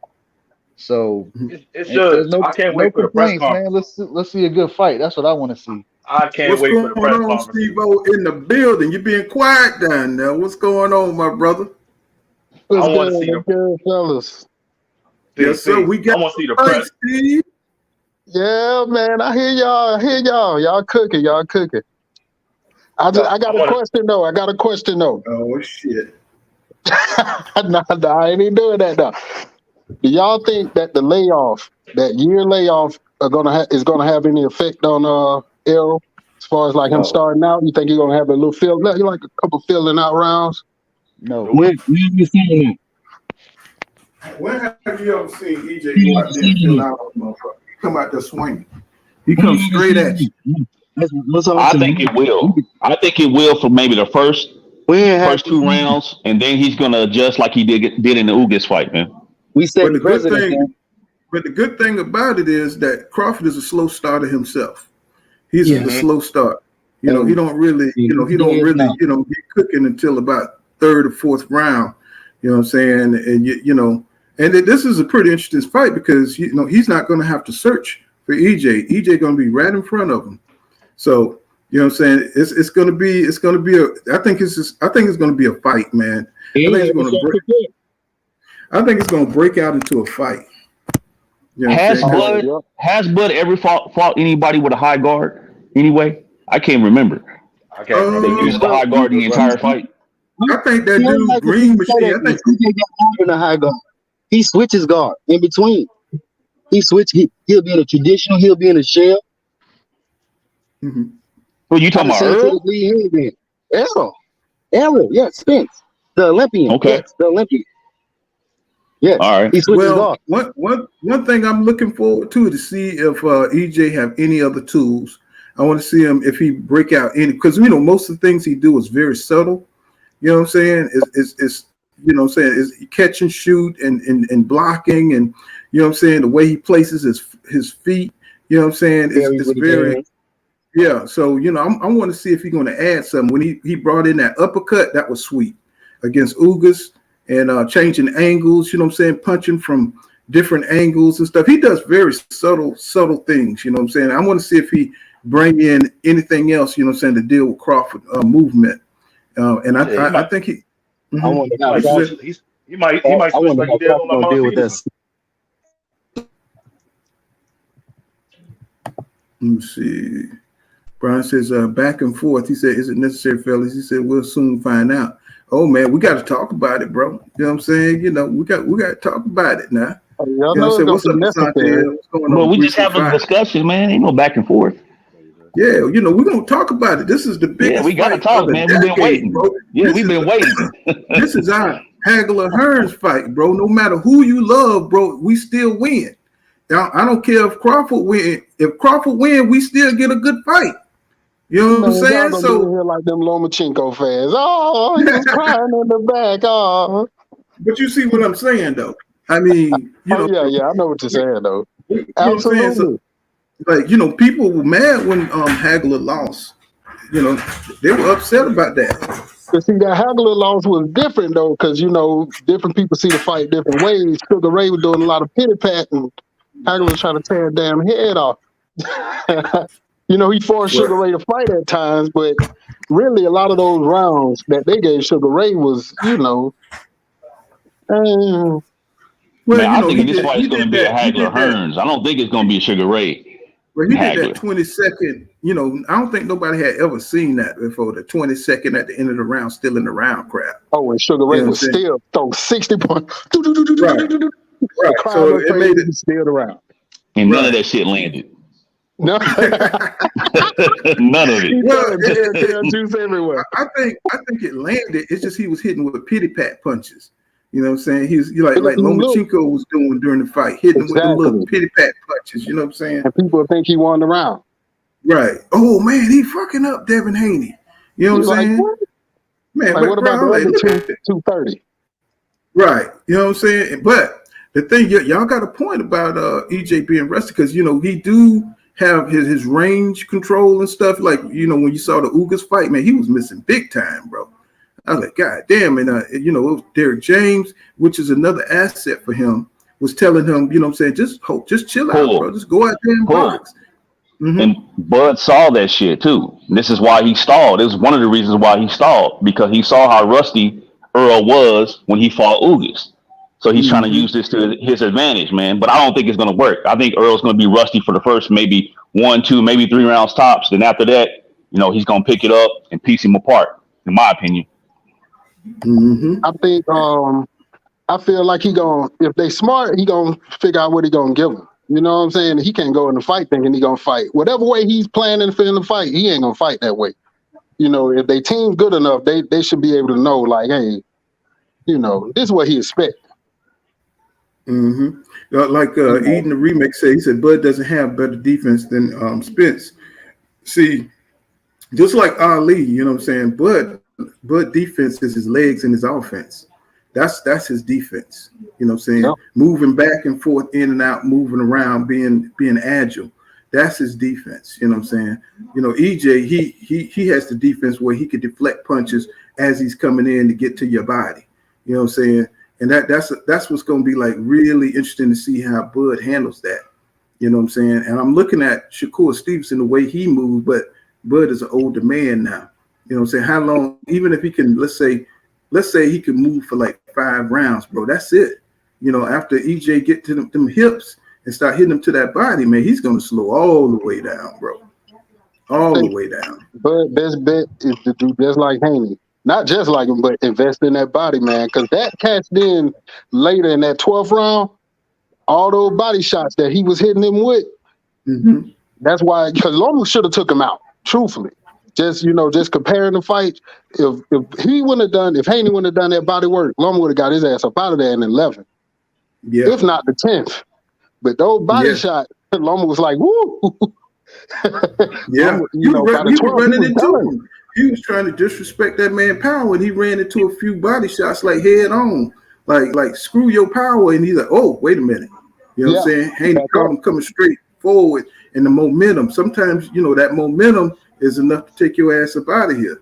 So it should. I can't wait for the press conference, man. Let's see a good fight. That's what I want to see. I can't wait for the press conference. What's going on, Steve-O, in the building? You're being quiet down there. What's going on, my brother? I want to see the fellas. Yes, sir. We got. I want to see the press. Steve. Yeah, man. I hear y'all. Y'all cooking. I got a question though. Oh shit. Nah, I ain't even doing that though. Do y'all think that that year layoff is gonna have any effect on Errol as far as like him starting out? You think he's gonna have a little like a couple filling out rounds? No. When you seen that? When have you ever seen EJ go out there and fill out a motherfucker? He come out there swinging. He comes straight at you. I think it will. I think it will for maybe the first 2 rounds, and then he's gonna adjust like he did in the Ugas fight, man. We said but the good thing about it is that Crawford is a slow starter himself. He's a slow start. You know, he don't really get cooking until about 3rd or 4th round. You know what I'm saying? And you know, and this is a pretty interesting fight because you know he's not going to have to search for EJ. EJ going to be right in front of him. So you know what I'm saying? It's going to be I think it's going to be a fight, man. I think it's going to break out into a fight. You know has Bud ever fought anybody with a high guard anyway? I can't remember. I can't remember. They used the high guard the entire fight. I think that dude Green Machine. I think he got more than a high guard. He switches guard in between. He'll be in a traditional. He'll be in a shell. Mm-hmm. Who you talking about? Errol, yeah, Spence, the Olympian. Okay, yes, the Olympian. Yeah, all right. Well, one thing I'm looking forward to see if EJ have any other tools. I want to see him if he break out any because you know most of the things he do is very subtle. You know what I'm saying? It's you know what I'm saying, is catch and shoot and blocking, and you know what I'm saying, the way he places his feet, you know what I'm saying, it's very, yeah. So, you know, I want to see if he's going to add something. When he brought in that uppercut, that was sweet against Ugas, and changing angles, you know what I'm saying, punching from different angles and stuff. He does very subtle things, you know what I'm saying. I want to see if he bring in anything else, you know what I'm saying, to deal with Crawford movement. And I think he. I wonder how he might switch like he did on Lamar deal with this. Let me see. Brian says, back and forth. He said, is it necessary, fellas? He said, we'll soon find out. Oh man, we got to talk about it, bro. You know what I'm saying? You know, we got to talk about it now. You know what I'm saying? What's up, Asante? What's going on? Well, we just have a discussion, man. Ain't no back and forth. Yeah, you know, we're gonna talk about it. This is the biggest. Yeah, we gotta talk, man. We've been waiting, bro. Yeah, we've been waiting. This is our Hagler Hearns fight, bro. No matter who you love, bro, we still win. I don't care if Crawford win. If Crawford win, we still get a good fight. You know what I'm saying? So here like them Lomachenko fans. Oh, he was crying in the back. Oh, but you see what I'm saying, though. I mean, you know. Yeah, I know what you're saying, though. You know Absolutely. So, like, you know, people were mad when Hagler lost. You know, they were upset about that. But see, that Hagler loss was different though, because you know, different people see the fight different ways. Sugar Ray was doing a lot of pity pat, and Hagler was trying to tear a damn head off. You know, he forced Sugar Ray to fight at times, but really, a lot of those rounds that they gave Sugar Ray was, you know. Well, man, I think this fight is going to be a Hagler Hearns. I don't think it's going to be a Sugar Ray. Well, he did that 20-second, you know, I don't think nobody had ever seen that before, the 20-second at the end of the round, still in the round crap. Oh, and Sugar Ray was still throw 60 points. Right. So it made it still around. And none of that shit landed. No. None of it. Well, juice everywhere. I think it landed. It's just he was hitting with pity pat punches. You know what I'm saying? He's like Lomachenko was doing during the fight, hitting him with the little pity pat punches. You know what I'm saying? And people think he won the round. Right. Oh man, he fucking up Devin Haney. You know what I'm saying? What? Man, like, what about the other 230? Right. You know what I'm saying? But the thing, y'all got a point about EJ being rested, because you know he do have his range control and stuff. Like, you know, when you saw the Ugas fight, man, he was missing big time, bro. I was like, God damn. And, you know, it was Derek James, which is another asset for him, was telling him, you know what I'm saying, just chill out, bro. Just go out there and box. Mm-hmm. And Bud saw that shit, too. And this is why he stalled. It was one of the reasons why he stalled, because he saw how rusty Earl was when he fought Ugas. So he's trying to use this to his advantage, man. But I don't think it's going to work. I think Earl's going to be rusty for the first maybe 1, 2, maybe 3 rounds tops. Then after that, you know, he's going to pick it up and piece him apart, in my opinion. I think I feel like if they smart, he gonna figure out what he gonna give him. You know what I'm saying? He can't go in the fight thinking he gonna fight. Whatever way he's planning for in the fight, he ain't gonna fight that way. You know, if they team good enough, they should be able to know, like, hey, you know, this is what he expects. Like Eden the remake said, he said Bud doesn't have better defense than Spence. See, just like Ali, you know what I'm saying? Bud defense is his legs and his offense. That's his defense. You know what I'm saying? Yep. Moving back and forth, in and out, moving around, being agile. That's his defense. You know what I'm saying? You know, EJ, he has the defense where he can deflect punches as he's coming in to get to your body. You know what I'm saying? And that's what's going to be like really interesting to see how Bud handles that. You know what I'm saying? And I'm looking at Shakur Stevenson, the way he moves, but Bud is an older man now. You know what I'm saying? How long, even if he can, let's say he can move for like 5 rounds, bro, that's it. You know, after EJ get to them hips and start hitting him to that body, man, he's going to slow all the way down, bro. All the way down. But best bet is to do just like Haney. Not just like him, but invest in that body, man. Because that cashed in later in that 12th round, all those body shots that he was hitting him with, that's why, because Loma should have took him out, truthfully. Just, you know, just comparing the fight. If Haney wouldn't have done that body work, Loma would have got his ass up out of there in 11th. Yeah. If not the 10th. But those body shots, Loma was like, woo. Yeah. Loma, he was running into him. he was trying to disrespect that man power, and he ran into a few body shots like head on, like screw your power, and he's like, oh, wait a minute, you know what I'm saying? Haney caught him coming straight forward, and the momentum. Sometimes that momentum is enough to take your ass up out of here,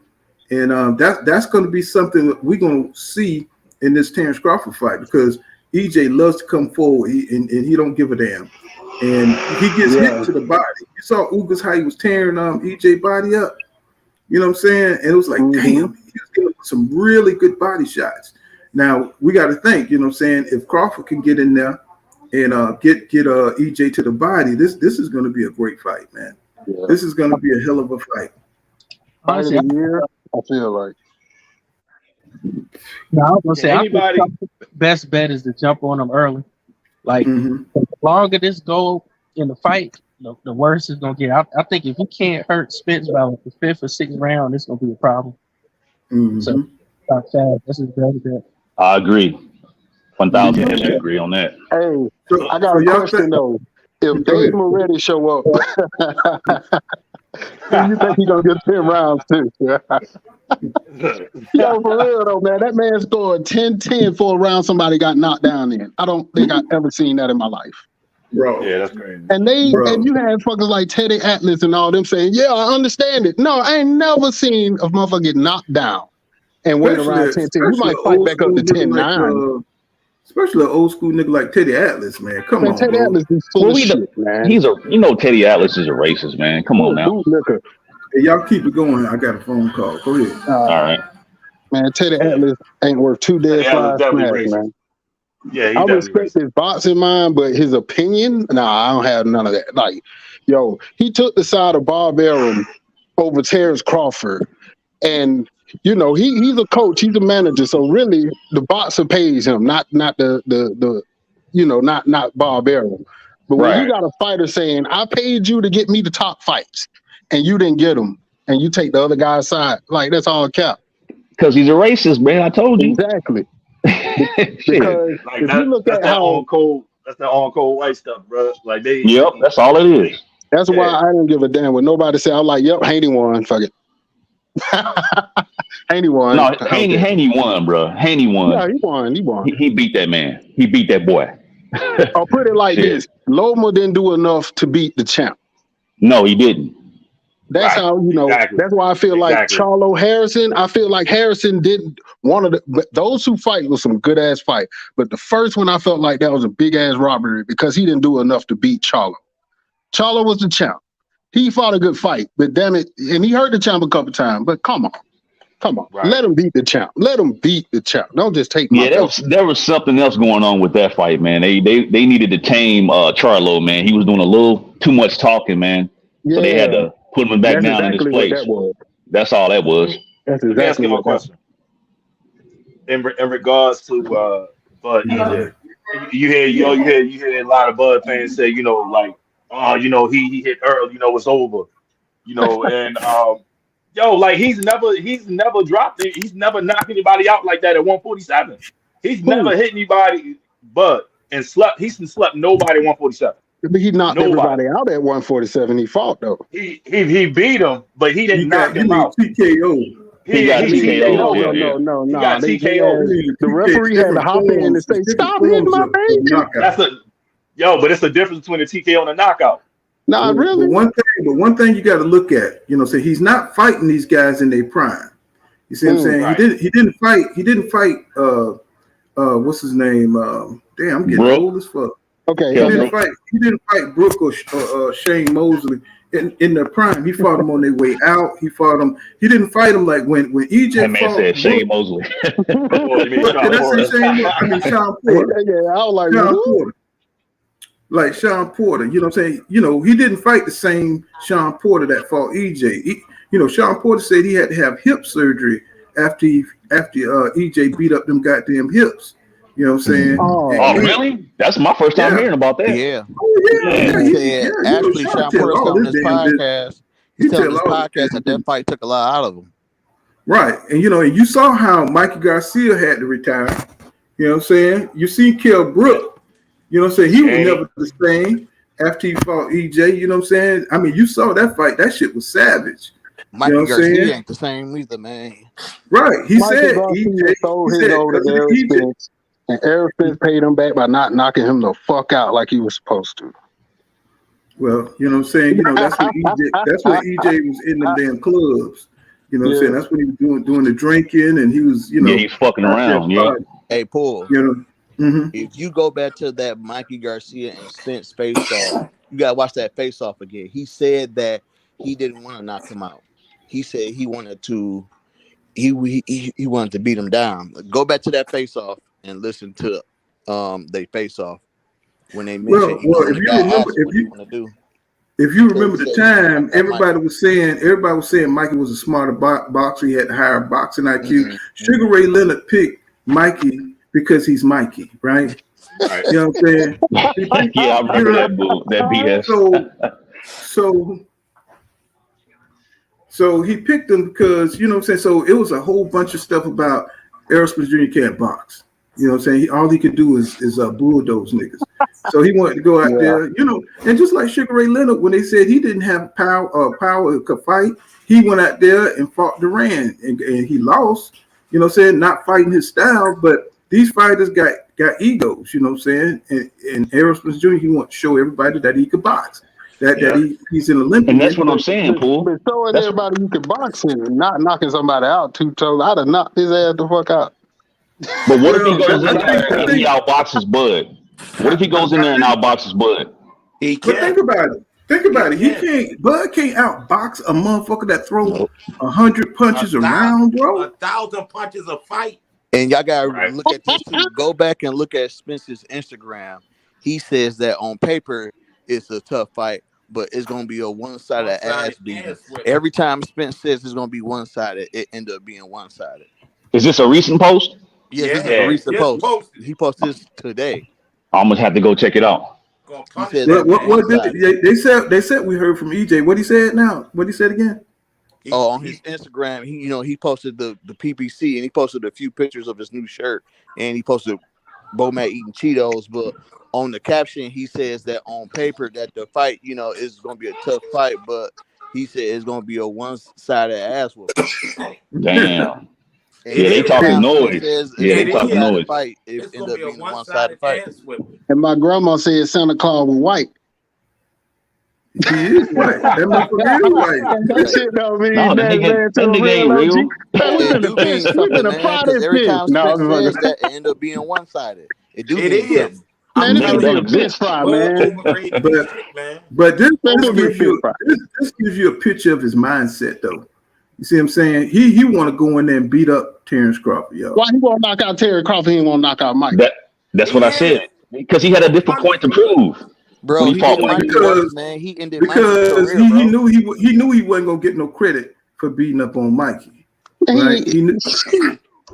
and that's going to be something that we're going to see in this Terrence Crawford fight, because EJ loves to come forward, and he don't give a damn. And he gets hit to the body. You saw Ugas how he was tearing EJ body up. You know what I'm saying? And it was like, damn, he was giving some really good body shots. Now we got to think, you know what I'm saying? If Crawford can get in there and get EJ to the body, this is going to be a great fight, man. Yeah. This is going to be a hell of a fight. Honestly, I feel like. No, I was gonna say, anybody best bet is to jump on them early. Like the longer this go in the fight, the worse it's gonna get. I think if you can't hurt Spence by like the 5th or 6th round, it's gonna be a problem. So this is better bet. I agree. 1,000% agree on that. Hey, I got a question though. If Dave Moretti show up, you think he's gonna get 10 rounds too? Yo, for real though, man. That man scored 10-10 for a round somebody got knocked down in. I don't think I've ever seen that in my life. Bro. Yeah, that's crazy. And you had fuckers like Teddy Atlas and all them saying, yeah, I understand it. No, I ain't never seen a motherfucker get knocked down and win around 10-10. You might fight back up to 10-9. Especially an old school nigga like Teddy Atlas, man. Come on, Teddy Atlas is full of shit, man. Teddy Atlas is a racist, man. Come on now. Hey, y'all keep it going. I got a phone call. Go ahead. All right. Man, Teddy Atlas ain't worth 2 dead flies, man. Yeah, I respect his boxing mind, but his opinion, I don't have none of that. Like, yo, he took the side of Bob Arum over Terrence Crawford, and he's a coach, he's a manager, so really the boxer pays him, not Bob Arum. But when you got a fighter saying, I paid you to get me the top fights, and you didn't get them, and you take the other guy's side, like that's all cap. Because he's a racist, man. I told you. Exactly. Because like if you look at how that's the on cold white stuff, bro. Like Yep, that's all it is. That's why I didn't give a damn when nobody said. I'm like, yep, Haney won. Fuck it. Haney won. No, Haney won, bro. Haney won. Yeah, he won. He beat that man. He beat that boy. I'll put it like this: Loma didn't do enough to beat the champ. No, he didn't. That's how Exactly. That's why I feel like Charlo Harrison. I feel like Harrison didn't but those who fight was some good ass fight. But the first one, I felt like that was a big ass robbery because he didn't do enough to beat Charlo. Charlo was the champ. He fought a good fight, but damn it, and he hurt the champ a couple times. But come on, right. Let him beat the champ. Let him beat the champ. Don't just take. There was something else going on with that fight, man. They needed to tame Charlo, man. He was doing a little too much talking, man. Yeah. So they had to put him back down in his place. That's all that was. That's exactly my question. In regards to Bud, you hear a lot of Bud fans say, like, oh, he hit Earl, it's over, and like he's never dropped it. He's never knocked anybody out like that at 147. He's never hit anybody, Bud, and he's slept nobody at 147. But he knocked everybody out at 147. He fought though. He beat him, but he didn't knock him out. TKO. He got TKO. No. He got TKO. The referee had to hop in and say, "Stop hitting my baby." But it's the difference between a TKO and a knockout. Nah, really. But one thing you got to look at, say he's not fighting these guys in their prime. You see what I'm saying? Right. He didn't fight. What's his name? Damn, I'm getting old as fuck. Okay. He didn't fight Brooke or Shane Mosley in their prime. He fought them on their way out. He didn't fight them like when EJ that man fought said Shane Mosley. Did I say Shane? I mean Sean Porter. Yeah, I was like Sean Porter. Like Sean Porter, you know what I'm saying? He didn't fight the same Sean Porter that fought EJ. Sean Porter said he had to have hip surgery after EJ beat up them goddamn hips. You know what I'm saying? Oh, really? That's my first time hearing about that. Yeah. Yeah. Actually, Sean Porter said on this podcast, he said on this podcast that fight took a lot out of him. Right. And, and you saw how Mikey Garcia had to retire. You know what I'm saying? You see Kell Brook, you know what I'm saying? He was never the same after he fought EJ. You know what I'm saying? I mean, you saw that fight. That shit was savage. Mikey Garcia ain't the same either, man. Right. He said EJ sold his over to Errol Spence, and Errol Spence paid him back by not knocking him the fuck out like he was supposed to. Well, you know what I'm saying? You know, that's when EJ was in them damn clubs. You know what I'm saying? That's when he was doing the drinking, and he was, you know. Yeah, he's fucking around, Hey, Paul. You know, if you go back to that Mikey Garcia and Spence face-off, you gotta watch that face-off again. He said that he didn't want to knock him out. He said he wanted to he wanted to beat him down. Go back to that face-off and listen to they face-off when they mentioned if you remember the time, everybody was saying Mikey was a smarter boxer. He had a higher boxing IQ. Sugar Ray Leonard picked Mikey because he's Mikey, right? You know what I'm saying? Yeah, I remember that BS. So he picked him because, you know what I'm saying? So it was a whole bunch of stuff about Errol Spence Jr. can't box. You know what I'm saying? All he could do is bulldoze niggas. So he wanted to go out there, you know, and just like Sugar Ray Leonard, when they said he didn't have power to fight, he went out there and fought Duran and he lost, you know what I'm saying? Not fighting his style, but these fighters got egos, you know what I'm saying? And Errol Spence Jr., he wanted to show everybody that he could box. That he's an Olympian. And that's what I'm saying, Paul. But showing everybody you can box and not knocking somebody out 2 toes, I'd have knocked his ass the fuck out. But what if he goes in there and he outboxes Bud? What if he goes in there and outboxes Bud? He can't. But think about it. Bud can't outbox a motherfucker that throws 100 punches around, bro. 1,000 punches a fight. And y'all gotta look at this too. Go back and look at Spence's Instagram. He says that on paper it's a tough fight, but it's gonna be a one-sided ass beating. Every time Spence says it's gonna be one-sided, it end up being one-sided. Is this a recent post? Yeah, this is a recent post. He posted this today. I'm gonna have to go check it out. What did they said we heard from EJ. What he said now? What he said again? On his Instagram, he posted the PBC and he posted a few pictures of his new shirt and he posted Bomac eating Cheetos, but on the caption he says that on paper that the fight, is gonna be a tough fight, but he said it's gonna be a one-sided ass whooping. Damn. Yeah, they talking noise. They talking noise. Fight, it ended up being a one-sided fight. And my grandma said Santa Claus was white. He is white. That motherfucker is white. That shit don't mean that ain't real. We've been a part of this. Every time Spence says that, it end up being one-sided. It is. Man, this is a bitch fry, man. But this gives you a picture of his mindset, though. You see what I'm saying? He want to go in there and beat up Terrence Crawford, yo. Why he won't knock out Terry Crawford? He ain't want to knock out Mike. That's what I said. Because he had a different point to prove. Bro, he fought Mike because he ended career, he knew he wasn't gonna get no credit for beating up on Mikey. Right? He knew.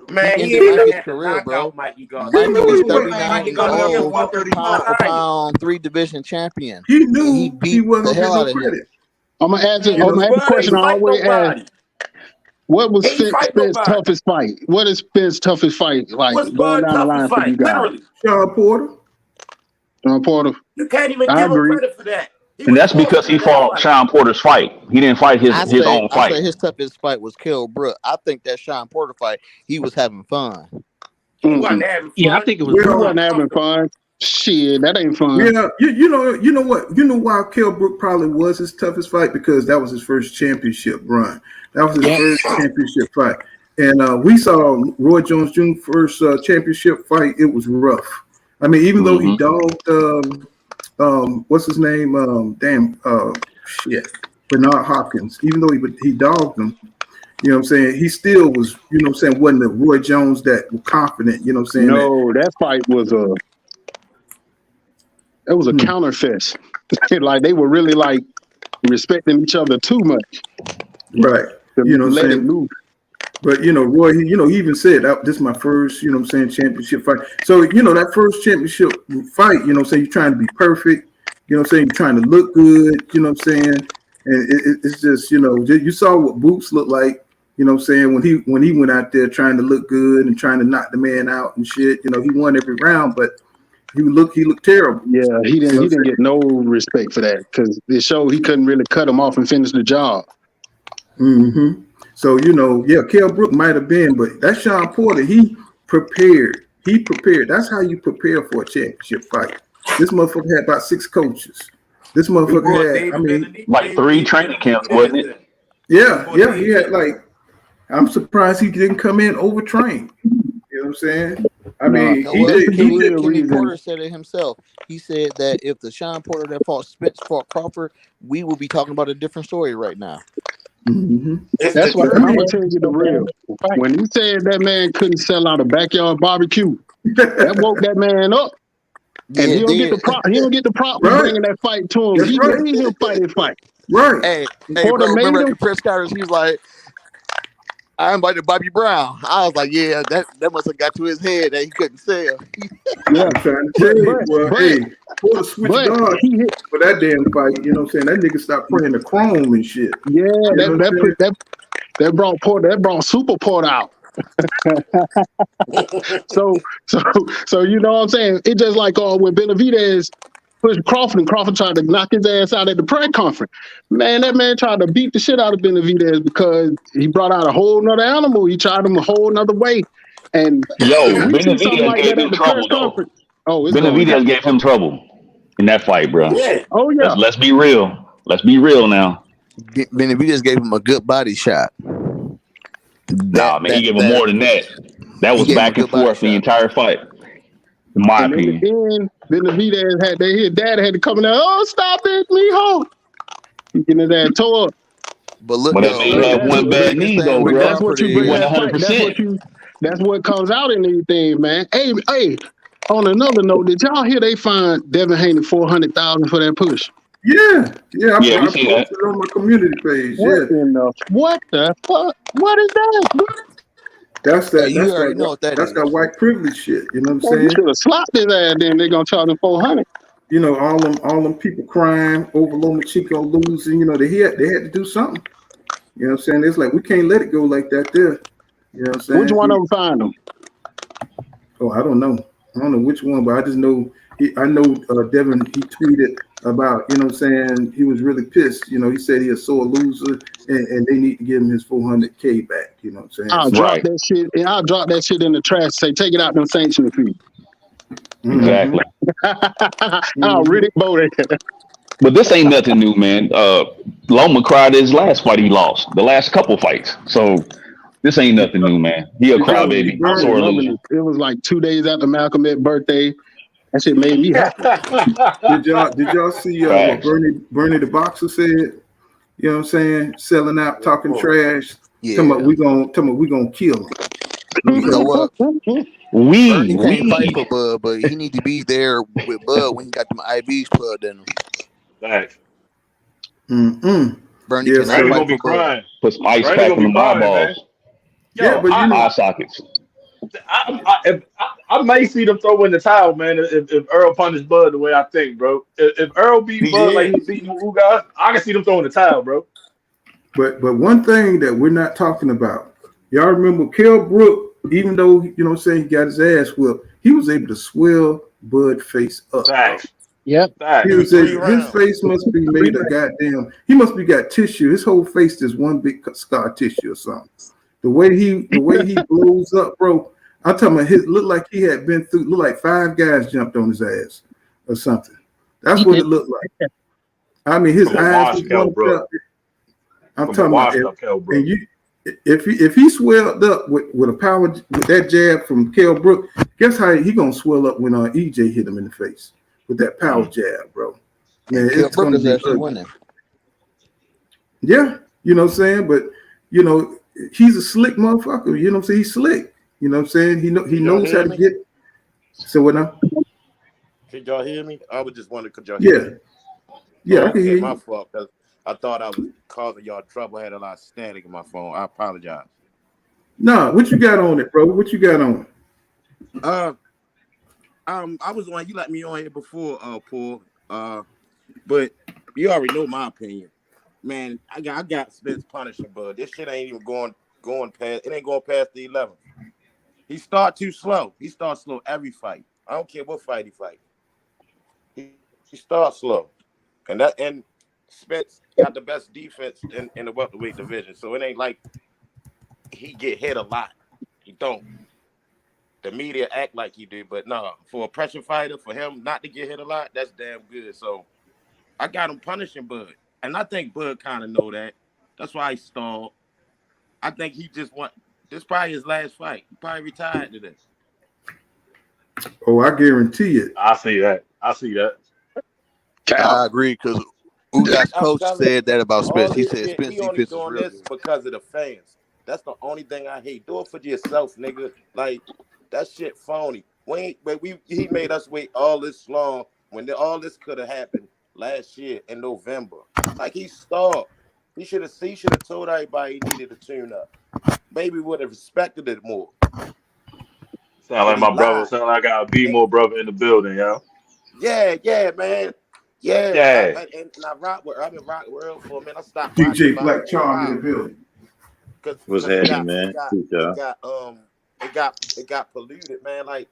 Man, he ended Mikey's career, bro. Mikey was 39 pound 3-division champion. He knew he beat the hell out of him. I'm gonna ask a question I always ask. What was Spence's toughest fight? What is Spence's toughest fight like? What's going down the line for you guys? Sean Porter. You can't even give him credit for that. And that's because he fought Sean Porter's fight. He didn't fight his own fight. I say his toughest fight was Kell Brook. I think that Sean Porter fight, he was having fun. Yeah, I think it was. He wasn't having fun. Shit, that ain't fun. Yeah, you know what? You know why Kell Brook probably was his toughest fight? Because that was his first championship run. That was his first championship fight. And we saw Roy Jones Jr. first championship fight. It was rough. I mean, even though he dogged what's his name? Bernard Hopkins. Even though he dogged him, you know what I'm saying? He still was, you know what I'm saying, wasn't the Roy Jones that was confident, you know what I'm saying? No, that fight was a counterfeit. Like they were really like respecting each other too much. Right. You know what I'm saying? But Roy, he even said this is my first, you know what I'm saying, championship fight. So, that first championship fight, you know what I'm saying, you're trying to be perfect, you know what I'm saying, you're trying to look good, you know what I'm saying? And it's just, you saw what Boots looked like, you know what I'm saying, when he went out there trying to look good and trying to knock the man out and shit, he won every round, but he looked terrible. Yeah, he didn't get no respect for that because it showed he couldn't really cut him off and finish the job. Mm-hmm. So Kell Brook might have been, but that Sean Porter, he prepared. That's how you prepare for a championship fight. This motherfucker had about 6 coaches. This motherfucker had, like 3 training camps, wasn't it? Yeah, he had I'm surprised he didn't come in overtrained. You know what I'm saying? I mean, Kenny Porter said it himself. He said that if the Sean Porter that fought Spence fought Crawford, we will be talking about a different story right now. Mm-hmm. That's what I'm gonna tell you the real. When he said that man couldn't sell out a backyard barbecue, that woke that man up. And he don't get the prop. He don't get the prop for bringing that fight to him. He made him fight. Right. Hey, bro, remember at the press conference, he was like, I invited Bobby Brown. I was like, yeah, that must have got to his head that he couldn't sell. Yeah, I'm trying to tell you, Porter switched guards for that damn fight. You know what I'm saying? That nigga stopped playing the chrome and shit. Yeah, that brought Super Porter out. so you know what I'm saying? It's just like when Benavidez pushed Crawford and Crawford tried to knock his ass out at the press conference. Man, that man tried to beat the shit out of Benavidez because he brought out a whole nother animal. He tried him a whole nother way. And Benavidez gave him trouble though. Benavidez gave him trouble in that fight, bro. Yeah. Oh yeah. Let's be real. Let's be real now. Benavidez gave him a good body shot. He gave him more than that. That was back and forth the entire fight. In my opinion. Then Benavidez his dad had to come in there. Oh, stop it, mijo. He getting his ass tore up. But look, that man had one bad knee though, bro. That's what you bring that 100%. That's what comes out in anything, man. Hey. On another note, did y'all hear they fined Devin Haney $400,000 for that push? Yeah. I posted it on my community page. What the fuck? What is that? That's that. You already know what that is. That's that white privilege shit. You know what I'm You saying? should have slapped his ass. Then they're gonna charge him $400. You know, all them people crying over Lomachenko losing. You know, they had to do something. You know what I'm saying? It's like we can't let it go like that. There. You know what I'm saying? Which one of them fined him? Oh, I don't know. I don't know which one, but I just know Devin, he tweeted about, you know what I'm saying, he was really pissed. You know, he said he a sore loser and they need to give him his $400K back. You know what I'm saying? I'll drop that shit. And I'll drop that shit in the trash. Say, take it out them sanction fees. Exactly. I'll really vote it. But this ain't nothing new, man. Loma cried his last fight he lost, the last couple fights. So this ain't nothing new, man. He a crybaby. Sore loser. It was like 2 days after Malcolm X's birthday. That shit made me happy. Did y'all see what Bernie the boxer said? You know what I'm saying? Selling out, talking trash. Yeah. Talking about we gonna kill him. You know what? Bernie can't fight for Bud, but he need to be there with Bud when he got them IVs plugged in him. Thanks. Bernie yes, Bernie gonna be crying. Put some ice pack on the eyeballs. Yeah, but eye sockets. I may see them throw in the towel, man. If Earl punished Bud the way I think, bro. If Earl beat Bud like he beat you guys, I can see them throwing the towel, bro. But one thing that we're not talking about, y'all remember Kell Brook, even though you know what I'm saying he got his ass whipped, he was able to swell Bud face up. Facts. Yep. His face must be made of goddamn. He must be got tissue. His whole face is one big scar tissue or something. The way he blows up, bro. I'm talking about look like he had been through. Look like 5 guys jumped on his ass or something. That's what it looked like. I mean, his eyes. I'm talking about. If he swelled up with a power with that jab from Kell Brook, guess how he gonna swell up when EJ hit him in the face with that power jab, bro. Man, it's gonna be ugly. Yeah, you know what I'm saying, but you know he's a slick motherfucker. You know what I'm saying? He's slick. You know what I'm saying? He knows how to get. So what now? Can y'all hear me? I was just wondering, could y'all hear me? Yeah, I can hear you. My fault, because I thought I was causing y'all trouble. I had a lot of static in my phone. I apologize. Nah, what you got on it, bro? What you got on it? I was on. You let me on here before, Paul. But you already know my opinion, man. I got Spence punishing, but this shit ain't even going past. It ain't going past the 11th. He start too slow. He starts slow every fight. I don't care what fight he fight. He starts slow, and Spence got the best defense in the welterweight division, so it ain't like he get hit a lot. He don't. The media act like he do, but no, for a pressure fighter, for him not to get hit a lot, that's damn good. So I got him punishing Bud, and I think Bud kind of know that. That's why he stalled. I think he just want. This probably his last fight. He probably retired to this. Oh, I guarantee it. I see that. I agree because Ugas coach said that about Spence. He said Spence he only defense is doing real this good. because of the fans. That's the only thing I hate. Do it for yourself, nigga. Like that shit phony. He made us wait all this long when all this could have happened last year in November. Like he stalled. He should have told everybody he needed to tune up. Maybe would have respected it more. Sound like my brother. Sound like I got a BMO brother in the building, yo. Yeah, man. Yeah. And I rock with. I've been rocking with Earl for a minute. I stopped. DJ Black Charm in the building. What's happening, man? It got polluted, man. Like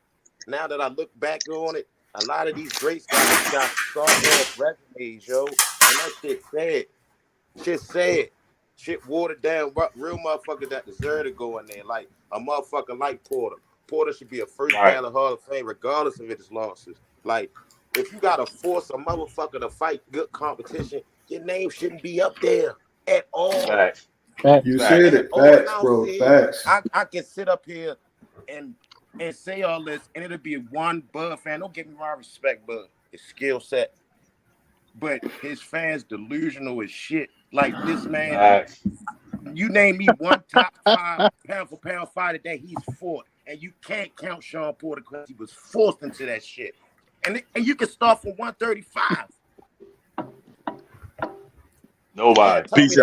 now that I look back on it, a lot of these greats got strong ass resumes, yo. And that shit sad. Shit watered down. Real motherfuckers that deserve to go in there. Like a motherfucker like Porter. Porter should be a first ballot Hall of Fame, regardless of its losses. Like, if you gotta force a motherfucker to fight good competition, your name shouldn't be up there at all. Facts. You said it. Facts, bro. Facts. I can sit up here and say all this, and it'll be one Bud fan. Don't give me my respect, Bud. His skill set. But his fans delusional as shit. Like this man, you name me one top 5 pound for pound fighter that he's fought, and you can't count Sean Porter because he was forced into that shit. And you can start from 135. Nobody. Peace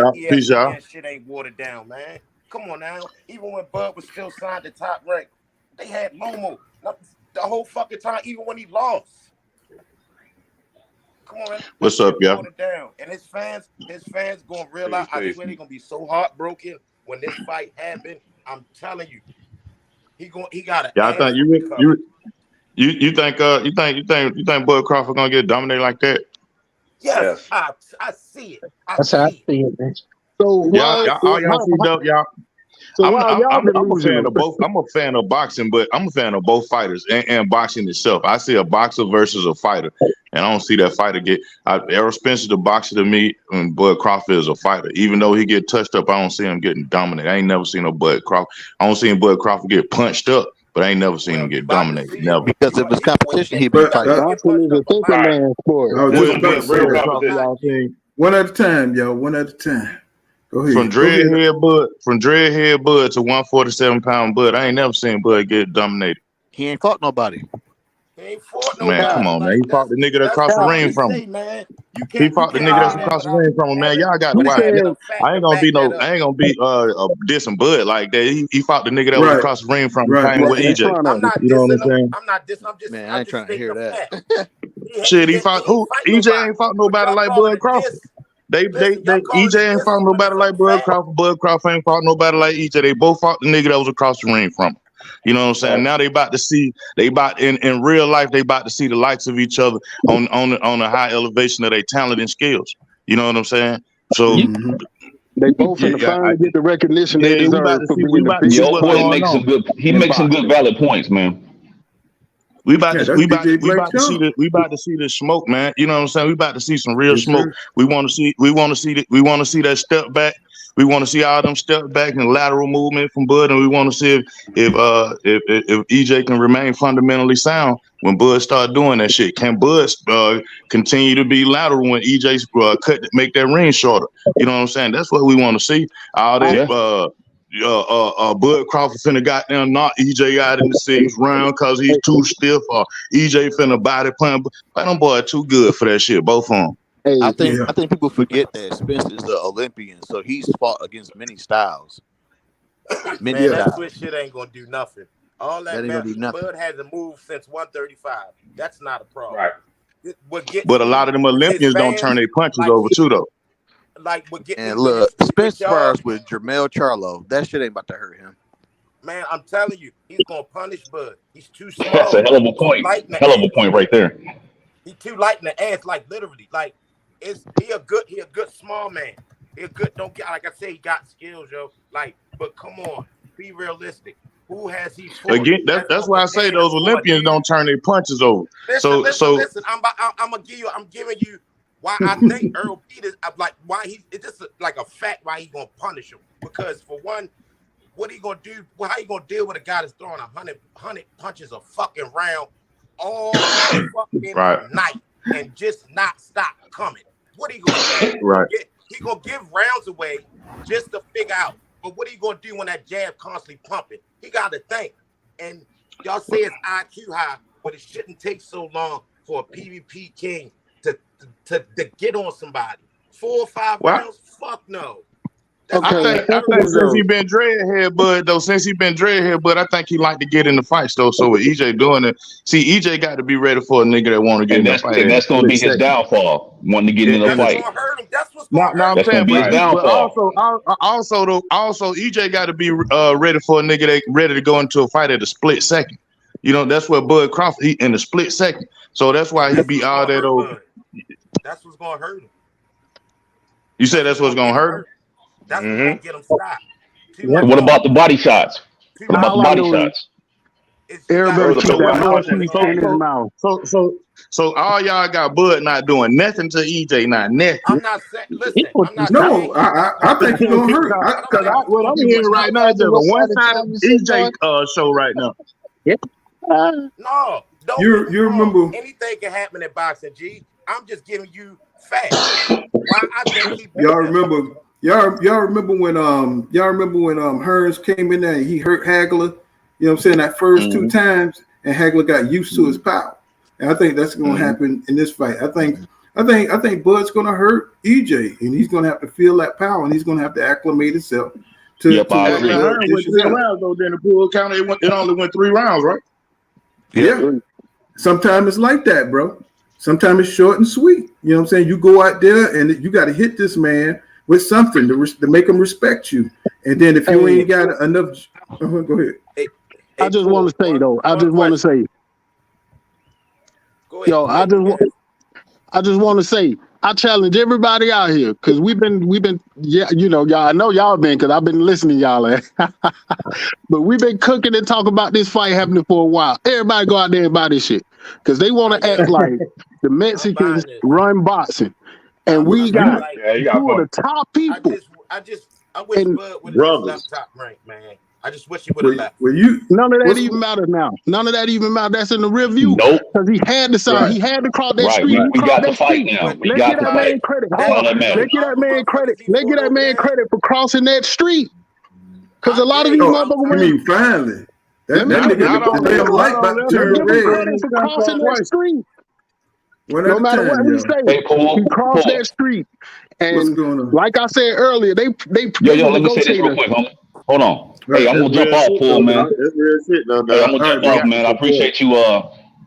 out. Shit ain't watered down, man. Come on now. Even when Bud was still signed to Top Rank, they had Lomo the whole fucking time, even when he lost. Come on, man. What's up, y'all? And his fans gonna realize. I swear they're gonna be so heartbroken when this fight happened. I'm telling you, he got it. Yeah, I think you think Bud Crawford gonna get dominated like that? Yes. I see it. That's how I see it, man. So y'all see dope, y'all. So I'm a fan delusional? of both. I'm a fan of boxing, but I'm a fan of both fighters and boxing itself. I see a boxer versus a fighter, and I don't see that fighter get. Errol Spence is the boxer to me, and Bud Crawford is a fighter. Even though he get touched up, I don't see him getting dominated. I ain't never seen no Bud Crawford. I don't see Bud Crawford get punched up, but I ain't never seen him get dominated. Never. Because if it's competition, he'd be fighting. Boxing is a thinking man's sport. One at a time, yo. One at a time. Go ahead. From dreadhead Bud to 147-pound Bud, I ain't never seen Bud get dominated. He ain't fought nobody. He ain't fought nobody. Man, come on, man. He fought the nigga that crossed the ring from him. He fought the nigga that's across the ring from him, man. Y'all got to watch it. I ain't gonna be dissing Bud like that. He fought the nigga that was across the ring from him with EJ. You know what I'm saying? I'm not dissing. I'm just. Man, I ain't trying to hear that. Shit, he fought who? EJ ain't fought nobody like Bud Crawford. EJ ain't fought nobody like Bud Crawford. Bud Crawford ain't fought nobody like EJ. They both fought the nigga that was across the ring from him. You know what I'm saying? Now in real life, they about to see the likes of each other on a high elevation of their talent and skills. You know what I'm saying? So they both in the finals get the recognition they deserve for being the best. He makes some good valid points, man. We about to see the smoke, man. You know what I'm saying? We about to see some real smoke. We want to see that step back. We want to see all them step back and lateral movement from Bud, and we want to see if EJ can remain fundamentally sound when Bud start doing that shit. Can Bud continue to be lateral when EJ make that ring shorter? You know what I'm saying? That's what we want to see. All that Bud Crawford finna goddamn knock EJ out in the 6th round because he's too stiff, or EJ finna body plan. But them boy too good for that shit, both of them. Hey, I think people forget that Spence is the Olympian, so he's fought against many styles. That switch shit ain't gonna do nothing. All that Bud hasn't moved since 135. That's not a problem. Right. But a lot of them Olympians don't turn their punches over too, though. And look, Spence spars with Jermell Charlo. That shit ain't about to hurt him. Man, I'm telling you, he's gonna punish Bud. He's too small. That's a hell of a point. Hell of a point right there. He's too light in the ass, like literally. Like he a good small man. He a good, don't get, like I say, he got skills, yo. Like, but come on, be realistic. Who has he fought? Again, that's why I say those Olympians don't turn their punches over. Listen. I'm giving you why I think Earl Peters, like why it's just like a fact why he gonna punish him. Because for one, what he gonna do? How you gonna deal with a guy that's throwing 100 punches a fucking round all fucking night and just not stop coming? What are you gonna do? Right. He gonna give rounds away just to figure out. But what are you gonna do when that jab constantly pumping? He got to think. And y'all say it's IQ high, but it shouldn't take so long for a PvP king to get on somebody. 4 or 5 rounds? Fuck no. I think since he been dreadhead, Bud, though, I think he like to get in the fights, though. So with EJ doing it, see, EJ got to be ready for a nigga that want to get in the fight. And that's going to be his downfall, wanting to get in the fight. I'm saying, but also, EJ got to be ready for a nigga that ready to go into a fight at a split second. You know, that's what Bud Crawford in a split second. So that's why he be all that old. That's what's going to hurt him. You said that's what's going to hurt him? That's what's going to get him stopped. What about the body shots? What about the body shots? Everybody keep that mouthpiece in his mouth. So all y'all got Bud not doing nothing to EJ, not nothing. I'm not saying. Listen, I think he's gonna hurt. Because what I'm hearing right now is just a one-sided EJ show right now. Yeah. No. You remember? Anything can happen in boxing, G. I'm just giving you facts. Why I think y'all remember when Hearns came in there and he hurt Hagler. You know what I'm saying? That first 2 times, and Hagler got used to his power. And I think that's going to happen in this fight. I think Bud's going to hurt EJ, and he's going to have to feel that power, and he's going to have to acclimate himself to. Hearns went 3 rounds though. Then the pool count it only went 3 rounds, right? Yeah. Sometimes it's like that, bro. Sometimes it's short and sweet. You know what I'm saying? You go out there and you got to hit this man with something to make him respect you. And then if you ain't got enough, go ahead. I just want to say though. I just want to say, yo, I just want to say, I challenge everybody out here because we've been, yeah, you know, y'all. I know y'all been because I've been listening to y'all. But we've been cooking and talking about this fight happening for a while. Everybody go out there and buy this shit because they want to act like the Mexicans run boxing, and we got 2 of the top people. I wish Bud would have left Top Rank, man. I just wish he would have left. None of that even matters now. None of that even matters. That's in the review. Nope. Because he had to sign. Right. He had to cross that street. We got the fight now. Let's get that man credit. Hold on. Let's get that man credit. Let's get that man credit for crossing that street. Because a lot of these motherfuckers. I mean, finally. That nigga light about to turn red. For crossing that street. No matter what we say, he crossed that street. And like I said earlier, they yo, let me say this real quick, homie. Hold on. Hey, I'm gonna jump off, Paul, man. That's real shit, though. Hey, I'm gonna jump off, man. I appreciate you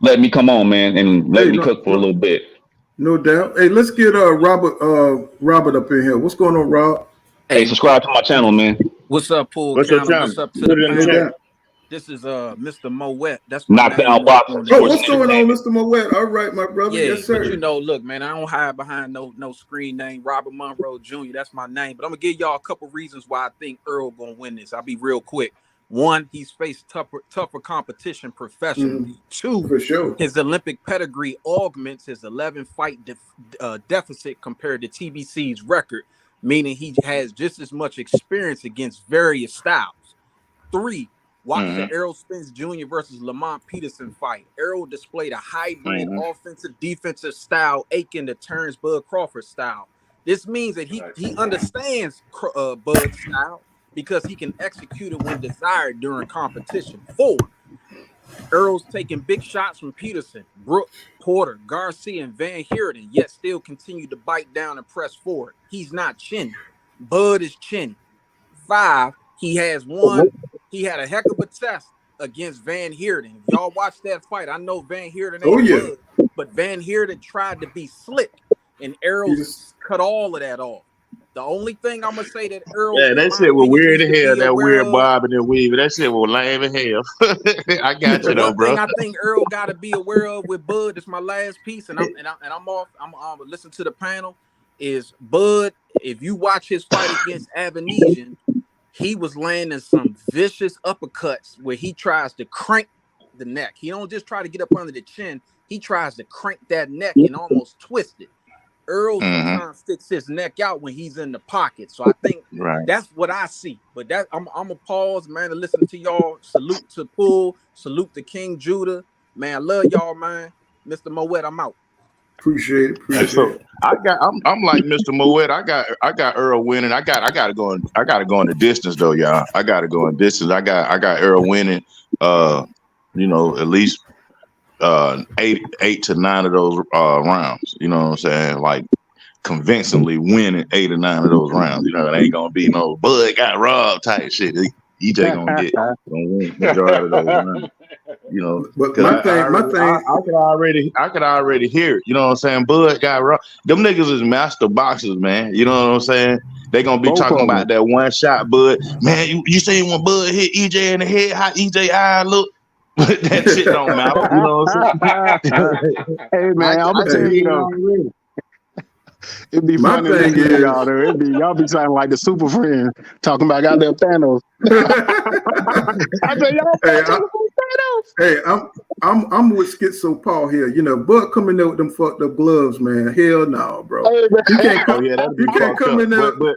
letting me come on, man, and let me cook for a little bit. No doubt. Hey, let's get Robert up in here. What's going on, Rob? Hey, subscribe to my channel, man. What's up, Paul? What's your channel? What's up to the channel? This is Mr. Moet. That's Knockdown boxing. Oh, what's going on, Mr. Moet? All right, my brother. Yeah, yes, sir. But you know, look, man, I don't hide behind no screen name. Robert Monroe Jr. That's my name. But I'm gonna give y'all a couple reasons why I think Earl gonna win this. I'll be real quick. 1, he's faced tougher competition professionally. 2, for sure, his Olympic pedigree augments his 11-fight deficit compared to TBC's record, meaning he has just as much experience against various styles. 3, watch the Errol Spence Jr. versus Lamont Peterson fight. Errol displayed a hybrid offensive-defensive style akin to Terrence Bud Crawford style. This means that he understands Bud's style because he can execute it when desired during competition. 4, Errol's taking big shots from Peterson, Brooke, Porter, Garcia, and Van Heerden, yet still continue to bite down and press forward. He's not chinny. Bud is chinny. 5, he had a heck of a test against Van Heerden. If y'all watch that fight, I know Van Heerden ain't good, but Van Heerden tried to be slick, and Errol cut all of that off. The only thing I'm gonna say that Errol, that shit was weird as hell. That weird bob and that weave. That shit was lame as hell. I got you though, bro. Thing I think Errol got to be aware of with Bud. It's my last piece, and I'm off. I'm listen to the panel. is Bud. If you watch his fight against Avanesian, he was landing some vicious uppercuts where he tries to crank the neck. He don't just try to get up under the chin. He tries to crank that neck and almost twist it. Earl sometimes sticks his neck out when he's in the pocket. So I think that's what I see. But that I'm gonna pause, man, to listen to y'all. Salute to Pool. Salute to King Judah. Man, I love y'all, man. Mr. Moet, I'm out. Appreciate it. So I'm like Mr. Moet. I got Earl winning. I gotta go in the distance though, y'all. I gotta go in distance. I got Earl winning. At least 8 to 9 of those rounds. You know what I'm saying? Like convincingly winning 8 or 9 of those rounds. You know, it ain't gonna be no Bud got robbed type shit. EJ gonna win majority of those rounds. You know, but I could already hear it. You know what I'm saying? Bud got robbed. Them niggas is master boxers, man. You know what I'm saying? They gonna be talking about that one shot, Bud. Man, you seen when Bud hit EJ in the head, how EJ eye look? That shit don't matter. You know what I'm saying? Hey man, I'm gonna tell you though. It'd be funny to hear y'all though. Y'all be sounding like the Super Friends talking about goddamn Thanos. I say y'all Hey, I'm with Schizo Paul here. You know, Bud coming there with them fucked up gloves, man. Hell no, bro. Hey, you can't come in there with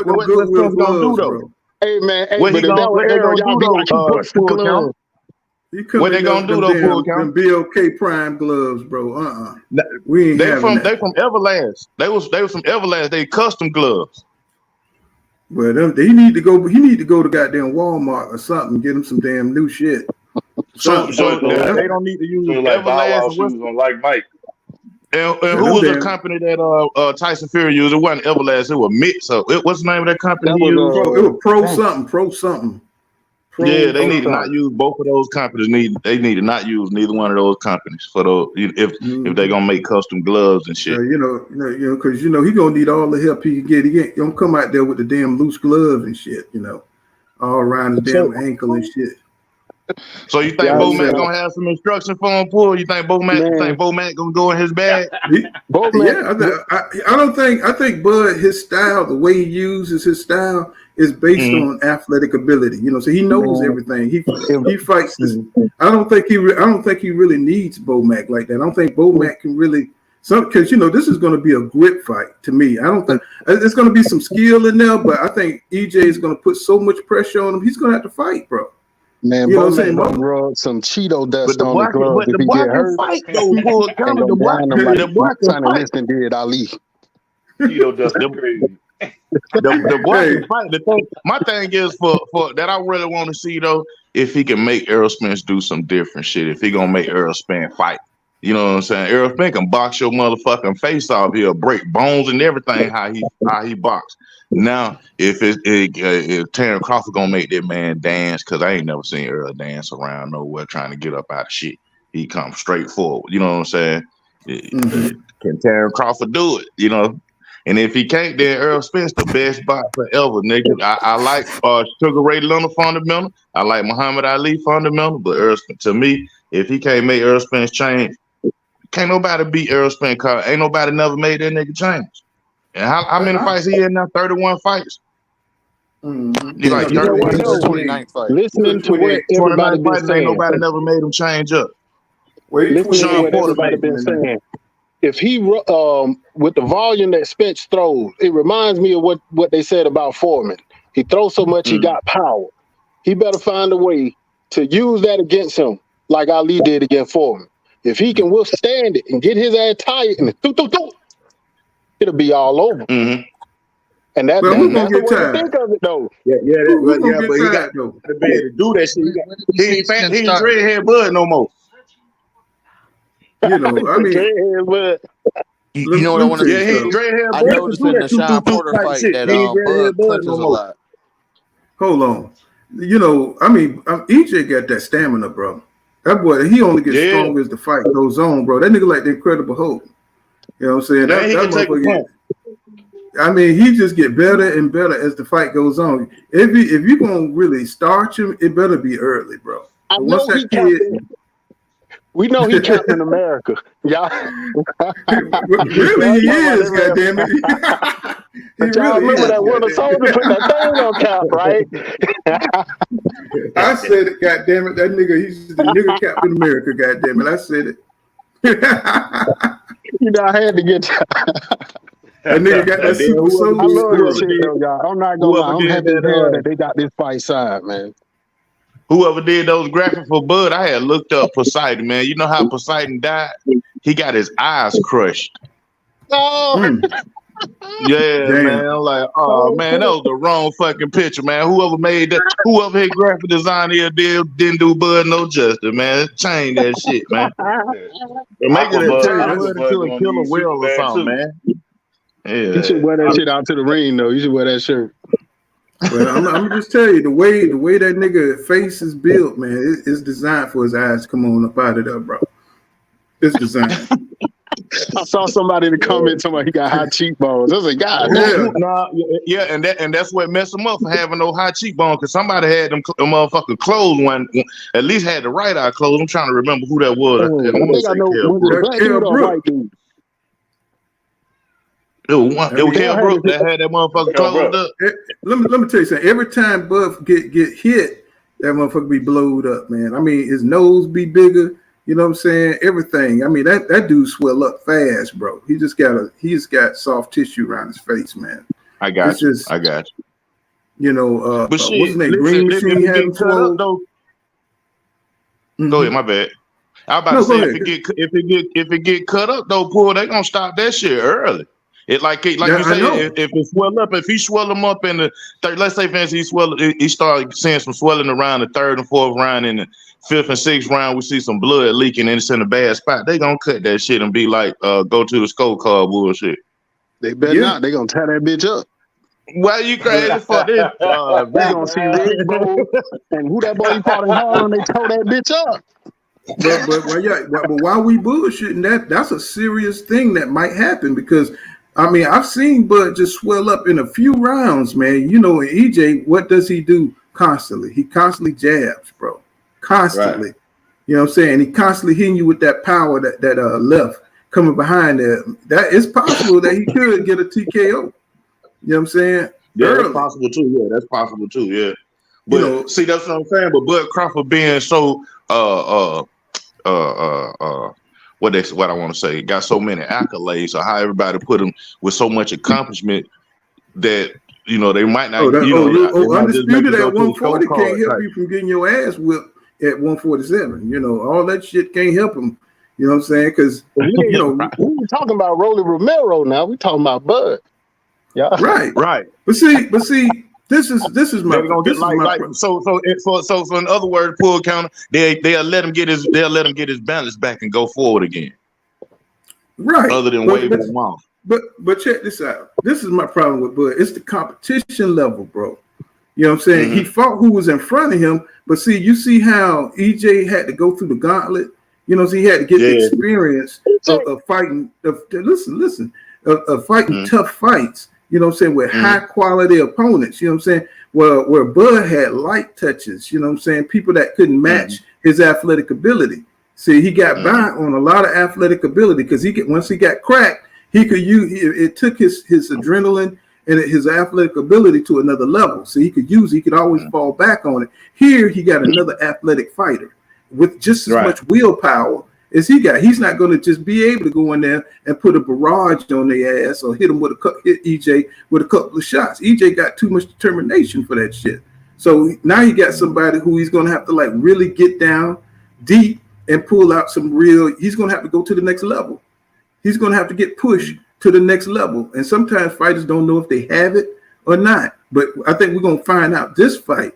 them Goodwill gloves, bro. Hey man, but if that was Errol, y'all be like, bust the glove. What they gonna do though? Them BLK Prime gloves, bro. We ain't they from Everlast. They was from Everlast. They custom gloves. Well, he need to go to goddamn Walmart or something. Get him some damn new shit. So they don't need to use Everlast shoes on like Mike. And who was the company that Tyson Fury used? It wasn't Everlast. It was Mix. So what's the name of that company? It was Pro something. Yeah, they need to not use both of those companies. They need to not use neither one of those companies for those if they're gonna make custom gloves and shit. Because he gonna need all the help he can get. He don't come out there with the damn loose gloves and shit. All around the damn ankle and shit. So you think Bo Mac gonna have some instruction for him, Paul? You think Bo Mac gonna go in his bag? I think Bud, his style, the way he uses his style is based on athletic ability. So he knows everything. He fights this. I don't think he really needs Bo Mac like that. I don't think Bo Mac can really because this is going to be a grip fight to me. I don't think it's going to be some skill in there, but I think EJ is going to put so much pressure on him. He's going to have to fight, bro. Man, Bo Mac rub some Cheeto dust on the gloves if he get hurt. The boy can fight. Listen, did Ali. Cheeto dust crazy. The boy can fight. My thing is for that I really want to see though, if he can make Errol Spence do some different shit. If he gonna make Errol Spence fight. You know what I'm saying? Errol Spence can box your motherfucking face off. He'll break bones and everything. How he box. Now, if Terrence Crawford gonna make that man dance, because I ain't never seen Earl dance around nowhere trying to get up out of shit. He comes straight forward. You know what I'm saying? Can Terrence Crawford do it? And if he can't, then Errol Spence the best boxer ever, nigga. I like Sugar Ray Leonard fundamental. I like Muhammad Ali fundamental. But Errol Spence, to me, if he can't make Errol Spence change, can't nobody beat Errol Spence. Cause ain't nobody never made that nigga change. And how many fights he in now? 31 fights. He's like 29th fight. Listening to what everybody been saying, nobody never made him change up. Listening to what everybody been saying. If he with the volume that Spence throws, it reminds me of what they said about Foreman. He throws so much, he got power. He better find a way to use that against him, like Ali did against Foreman. If he can withstand it and get his ass tired and it'll be all over. And that's the way to think of it, though. But he got to be able to do that shit. He ain't dreadhead Bud no more. You know what I want to say? I noticed in the Sean Porter fight that Bud punches a lot. Hold on. EJ got that stamina, bro. That boy, he only gets stronger as the fight goes on, bro. That nigga like the Incredible Hulk. You know what I'm saying? That motherfucker. He just get better and better as the fight goes on. If you gonna really start him, it better be early, bro. I know he We know he Captain America. Y'all. Really, he is, goddammit. But y'all really remember is, that Winter Soldier put that thing on Cap, right? I said it, goddammit. That nigga, he's the nigga Captain America, goddammit. I said it. You know, I had to get that nigga got that super soldier. I love this shit, though, y'all. I'm not gonna lie. I'm happy that they got this fight side, man. Whoever did those graphics for Bud, I had looked up Poseidon, man. You know how Poseidon died? He got his eyes crushed. Oh, yeah, Damn. man. I'm like, oh man, that was the wrong fucking picture, man. Whoever made that, whoever his graphic design here didn't do Bud no justice, man. Change that shit, man. Make it into a killer whale or something, man. Yeah. You should wear that shit out to the ring, though. You should wear that shirt. Well, I'm gonna just tell you the way that nigga face is built, man. It's designed for his eyes to come on up out of there, bro. It's designed. I saw somebody in the comments talking about he got high cheekbones. I was like, God, yeah, and that's what messed him up for having no high cheekbones, because somebody had them motherfucking clothes one, at least had the right eye closed. I'm trying to remember who that was. I think I know. Was it a black dude or a white dude? It was Kel Brooks that had that motherfucker closed up. Let me tell you something. Every time Buff get hit, that motherfucker be blowed up, man. I mean, his nose be bigger. You know what I'm saying? Everything. I mean, that dude swell up fast, bro. He's got soft tissue around his face, man. I got you. You know, but shit, what's his name? Green Machine had him swole. Go ahead, my bad. I was about to say if it get cut up though, Paul, they gonna stop that shit early. It like you say, if it swell up, if he swell them up in the third, let's say, for instance, he started seeing some swelling around the third and fourth round, in the fifth and sixth round, we see some blood leaking and it's in a bad spot. They gonna cut that shit and be like, go to the scorecard bullshit. They better not. They gonna tie that bitch up. Why you crazy for this? We gonna see Red Bull and who that boy he fought in Harlem. They tore that bitch up. But while we bullshitting, that's a serious thing that might happen, because I mean, I've seen Bud just swell up in a few rounds, man. You know, and EJ, what does he do constantly? He constantly jabs, bro. Constantly. Right. You know what I'm saying? He constantly hitting you with that power that left coming behind there. That is possible that he could get a TKO. You know what I'm saying? Yeah, that's possible too. Yeah, that's possible too. Yeah. But see, that's what I'm saying. But Bud Crawford being so what I want to say, got so many accolades, or how everybody put him with so much accomplishment that they might not. Undisputed at 140 can't help you from getting your ass whipped at 147. All that shit can't help him. You know what I'm saying? Because we ain't talking about Rolly Romero now. We talking about Bud. Yeah. Right. But see. This is my. So in other words, pull counter. They'll let him get his balance back and go forward again. Right. Other than waving him off. But check this out. This is my problem with Bud. It's the competition level, bro. You know what I'm saying? Mm-hmm. He fought who was in front of him, but you see how EJ had to go through the gauntlet. So he had to get the experience of fighting. Of fighting tough fights. You know what I'm saying, with high quality opponents, you know what I'm saying, where Bud had light touches, you know what I'm saying, people that couldn't match his athletic ability. See, he got by on a lot of athletic ability, because once he got cracked, he could use it. Took his adrenaline and his athletic ability to another level. So he could always fall back on it. Here he got another athletic fighter with just as much willpower as he got. He's not going to just be able to go in there and put a barrage on their ass or hit EJ with a couple of shots. EJ got too much determination for that shit. So now you got somebody who he's going to have to really get down deep and pull out some real. He's going to have to go to the next level. He's going to have to get pushed to the next level. And sometimes fighters don't know if they have it or not. But I think we're going to find out this fight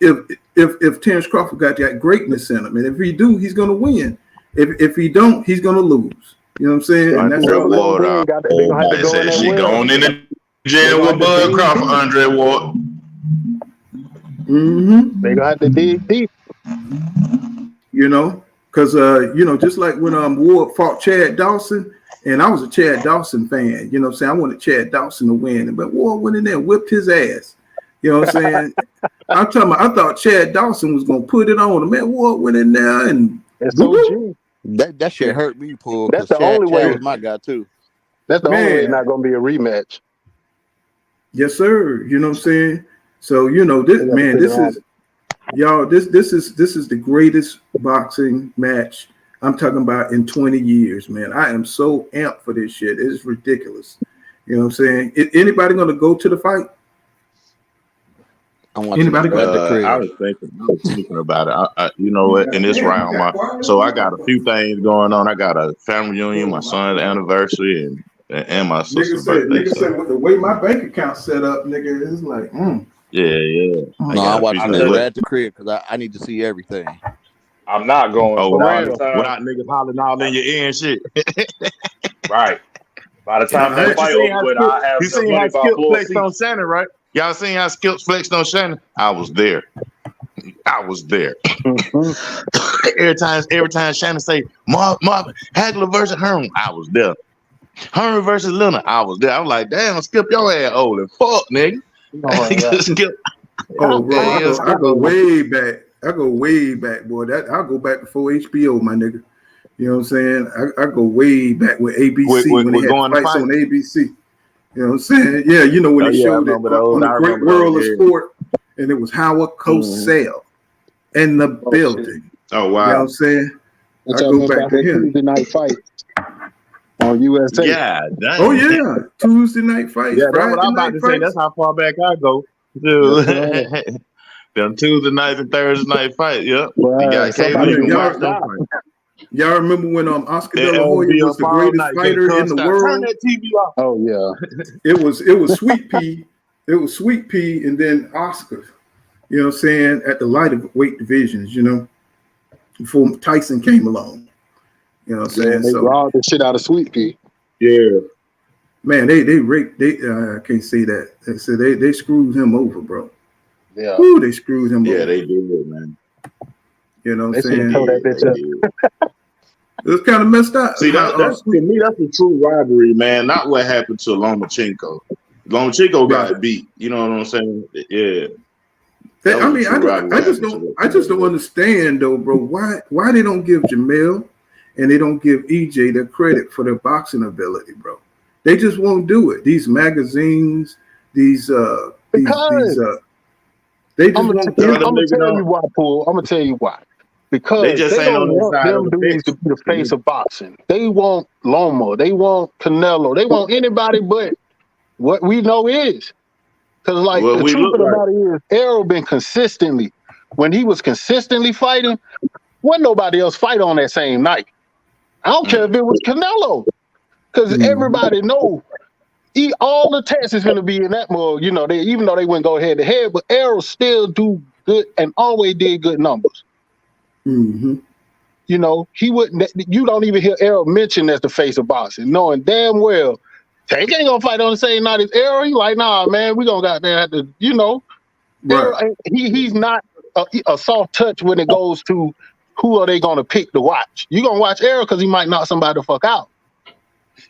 if Terrence Crawford got that greatness in him. And if he do, he's going to win. If he don't, he's gonna lose. You know what I'm saying? And that's they said she going in the jail with Bud Crawford, Andre Ward. They gonna have to dig deep. Because just like when Ward fought Chad Dawson, and I was a Chad Dawson fan. You know what I'm saying? I wanted Chad Dawson to win, but Ward went in there and whipped his ass. You know what I'm saying? I thought Chad Dawson was gonna put it on him. Man, Ward went in there and That shit hurt me, Paul. That's the only way. Was my guy too. That's the only way it's not gonna be a rematch. Yes, sir. You know what I'm saying? So this man, this is y'all. This is the greatest boxing match I'm talking about in 20 years, man. I am so amped for this shit. It's ridiculous. You know what I'm saying? Anybody gonna go to the fight? Anybody got the crib? I was thinking about it. You know what? In this round, so I got a few things going on. I got a family reunion, my son's anniversary, and my sister's birthday. Nigga said, with the way my bank account set up, nigga, it's like, Yeah. No, I'm watching it at the crib because I need to see everything. I'm not going. Without niggas hollering all in your ear and shit. Right. By the time that fight over with, I have you seen how Skip flexed on Shannon, right? Y'all seen how Skip flexed on Shannon? I was there. every time Shannon say Marvin Hagler versus Herman, I was there. Herman versus Leonard, I was there. I was like, damn, Skip your ass old and fuck, nigga. Skip. Oh, bro, I go way back. Boy. I'll go back before HBO, my nigga. You know what I'm saying? I go way back with ABC when they had fights on ABC. You know what I'm saying? Yeah, when they showed it on the Great World of Sport, and it was Howard Cosell in the building. Oh, wow. You know what I'm saying? I go back to him. Tuesday night fight on USA. Yeah. Dang. Oh, yeah. Tuesday night fight. Yeah, that's what I'm about to say. That's how far back I go. Them Tuesday night and Thursday night fight. Yep. Right. Y'all remember when Oscar De La Hoya was the greatest fighter in the world? Turn that TV off. Oh yeah. It was Sweet Pea. It was Sweet Pea and then Oscar. You know what I'm saying? At the lightweight divisions, before Tyson came along. You know what I'm saying? They robbed the shit out of Sweet Pea. Yeah. Man, they raped. I can't say that. They said they screwed him over, bro. Yeah. Ooh, they screwed him over. Yeah, they did, man. You know what I'm saying? That it was kind of messed up. See, that's to me, that's a true rivalry, man. Not what happened to Lomachenko. Lomachenko got beat. You know what I'm saying? Yeah. I just don't understand though, bro. Why they don't give Jamel and they don't give EJ their credit for their boxing ability, bro? They just won't do it. These magazines, they just I'm gonna tell you why, Paul. I'm gonna tell you why. Because they don't want them dudes to be the face of boxing. They want Loma. They want Canelo. They want anybody but what we know is. Because, the truth of the matter is, Errol been consistently, when he was consistently fighting, wasn't nobody else fight on that same night. I don't care if it was Canelo. Because everybody know all the tests is going to be in that mode. Even though they wouldn't go head to head, but Errol still do good and always did good numbers. Mm-hmm. He wouldn't. You don't even hear Errol mentioned as the face of boxing, knowing damn well Tank ain't gonna fight on the same night as Errol. He like, nah, man, we gonna goddamn have to, Errol, he's not a soft touch when it goes to who are they gonna pick to watch. You gonna watch Errol because he might knock somebody the fuck out.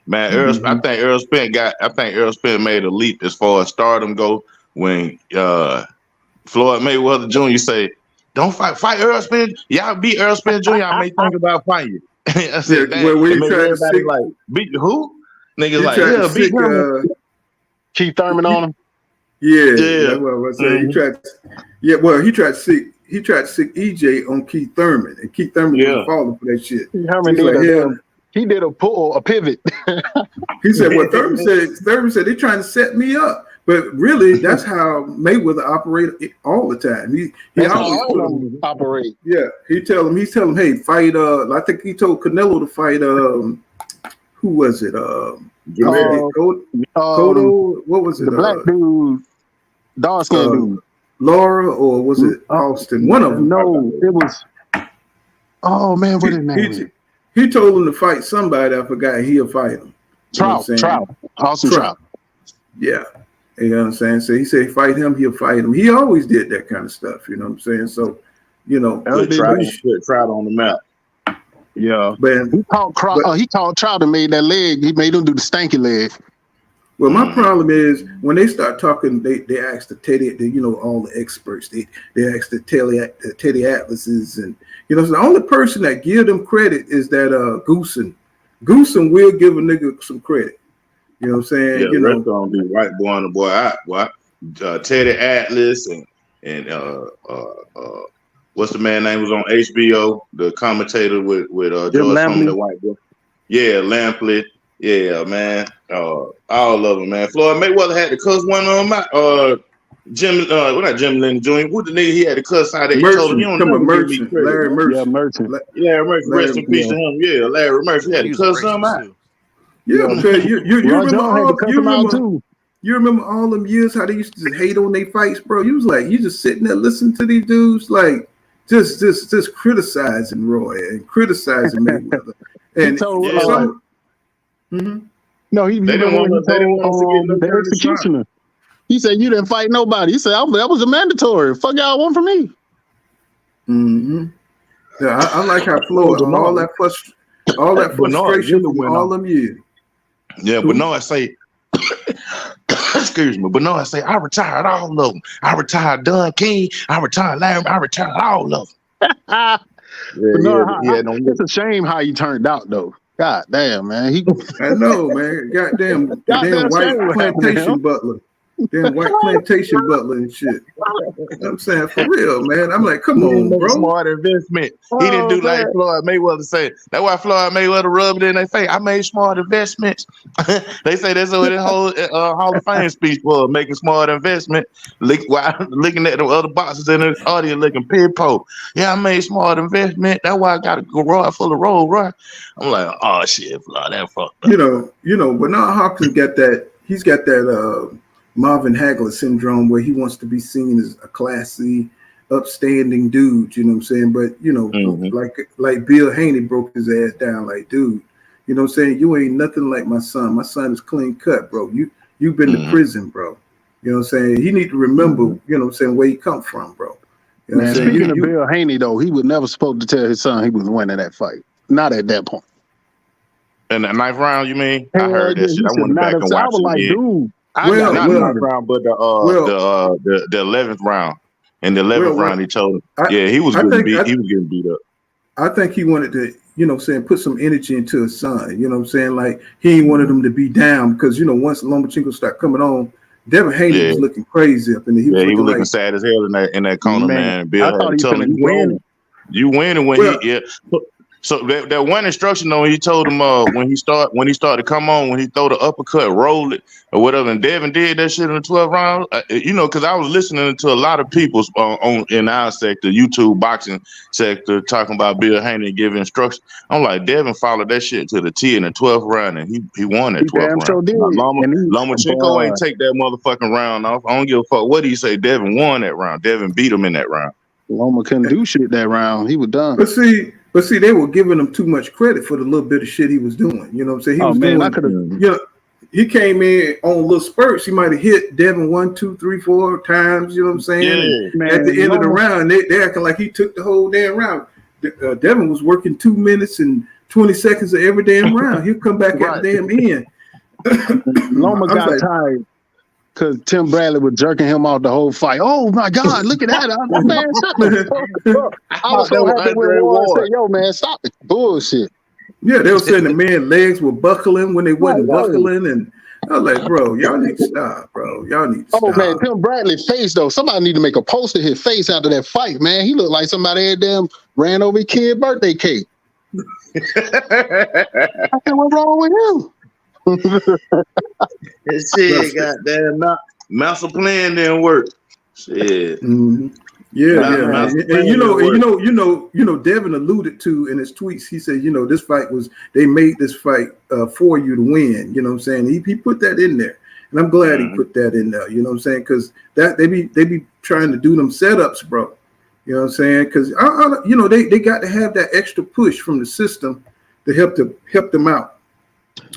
Man, I think Errol Spence made a leap as far as stardom go when Floyd Mayweather Jr. say, "Don't fight Errol Spence. Y'all beat Errol Spence Jr. I may think about fighting you." I said, "Damn." Beat who? Niggas beat him. Keith Thurman on him. Yeah. That's what I was saying. He tried to sick EJ on Keith Thurman, and Keith Thurman was falling for that shit. He did a pivot. He said, "What Thurman said? Thurman said they're trying to set me up." But really, that's how Mayweather operated all the time. He always operate. Yeah, he's telling him, "Hey, fight." I think he told Canelo to fight. Who was it? Cotto. What was it? The black dude, dark skin dude. Laura, or was it Austin? One of them. No, it was. Oh man, what his name? He told him to fight somebody. I forgot. He'll fight him. Trout. Austin Trout. Yeah. You know what I'm saying? So he said, fight him, he'll fight him. He always did that kind of stuff. You know what I'm saying? So, put Trout on the map. Yeah. But he called Trout and made that leg. He made him do the stanky leg. Well, my problem is when they start talking, they ask the Teddy, all the experts. They ask the Teddy Atlases, and so the only person that give them credit is that Goosen. Goosen will give a nigga some credit. You know what I'm saying? Yeah, the rest gonna be white boy on the boy out. What? Teddy Atlas and what's the man name was on HBO? The commentator with George Foreman, the white boy. Yeah, Lampley. Yeah, man. All of them, man. Floyd Mayweather had to cuss one on my not Jim Lennon Jr. What the nigga he had to cuss out of? He told him you don't never give me credit. Larry Merchant. Yeah, Merchant. Larry Merchant. Rest in peace to him. Yeah, Larry Merchant. He had to cuss some out. Yeah, because you remember all them years how they used to hate on their fights, bro. You was like, you just sitting there listening to these dudes, like just criticizing Roy and criticizing Mayweather. And no, they didn't want to the executioner. He said, "You didn't fight nobody." He said, "That was a mandatory. Fuck y'all want from me." Mm-hmm. Yeah, I like how Floyd all that frustration from all them years. Yeah, but no, I say, excuse me, but no, I say I retired all of them. I retired Don King. I retired Larry. I retired all of them. It's a shame how he turned out, though. God damn, man. I know, man. Goddamn white plantation butler. Damn white plantation butler and shit. I'm saying for real, man. I'm like, come on, bro. Smart investment. He didn't do like Floyd Mayweather said. That's why Floyd Mayweather rubbed it in their face. I made smart investments. They say that's what the whole Hall of Fame speech was, making smart investment. While looking at the other boxes in the audience looking pig-po. Yeah, I made smart investment. That's why I got a garage full of roll, right? I'm like, oh shit, Floyd, that fucked up. Bernard Hopkins got that. He's got that. Marvin Hagler syndrome, where he wants to be seen as a classy, upstanding dude, you know what I'm saying? But like Bill Haney broke his ass down, like, dude, you know what I'm saying? You ain't nothing like my son. My son is clean cut, bro. You've been to prison, bro. You know what I'm saying? He need to remember, you know what I'm saying, where he come from, bro. You know Man, speaking of Bill Haney, though, he was never supposed to tell his son he was winning that fight. Not at that point. In the 9th round, you mean? I heard that shit. I went back and watched it. Like, dude. Not the 9th round, but the 11th round. In the 11th round, he told him, he was getting beat up. I think he wanted to, you know what I'm saying, put some energy into his son. You know what I'm saying? Like, he wanted him to be down because, once Lomachenko started coming on, Devin Haney was looking crazy up in there. He was looking sad as hell in that corner, man. Bill had to tell him, you winning when So that one instruction though, he told him when he started to come on, when he throw the uppercut, roll it or whatever, and Devin did that shit in the 12th round. Because I was listening to a lot of people in our sector, YouTube boxing sector, talking about Bill Haney giving instructions. I'm like, Devin followed that shit to the T in the 12th round, and he won that 12th round. So did. Lomachenko ain't take that motherfucking round off. I don't give a fuck what he say. Devin won that round. Devin beat him in that round. Loma couldn't do shit that round. He was done. But see, they were giving him too much credit for the little bit of shit he was doing. You know what I'm saying? He came in on little spurts. He might have hit Devin 1, 2, 3, 4 times. You know what I'm saying? At the end of the round, they acting like he took the whole damn round. Devin was working 2 minutes and 20 seconds of every damn round. He'll come back at the damn end. Loma got tired because Tim Bradley was jerking him off the whole fight. Oh my God, look at that. I was so happy when Ward said, yo, man, stop the bullshit. Yeah, they were saying the man's legs were buckling when they wasn't buckling. And I was like, bro, y'all need to stop, bro. Y'all need to stop. Man, Tim Bradley's face, though. Somebody need to make a post of his face after that fight, man. He looked like somebody had damn ran over his kid's birthday cake. I said, what's wrong with him? Shit, goddamn, mouse of plan didn't work. Shit. Mm-hmm. Yeah. And Devin alluded to in his tweets. He said, this fight they made this fight for you to win. You know what I'm saying? He put that in there, and I'm glad he put that in there. You know what I'm saying? Because that they be trying to do them setups, bro. You know what I'm saying? Because they got to have that extra push from the system to help them out.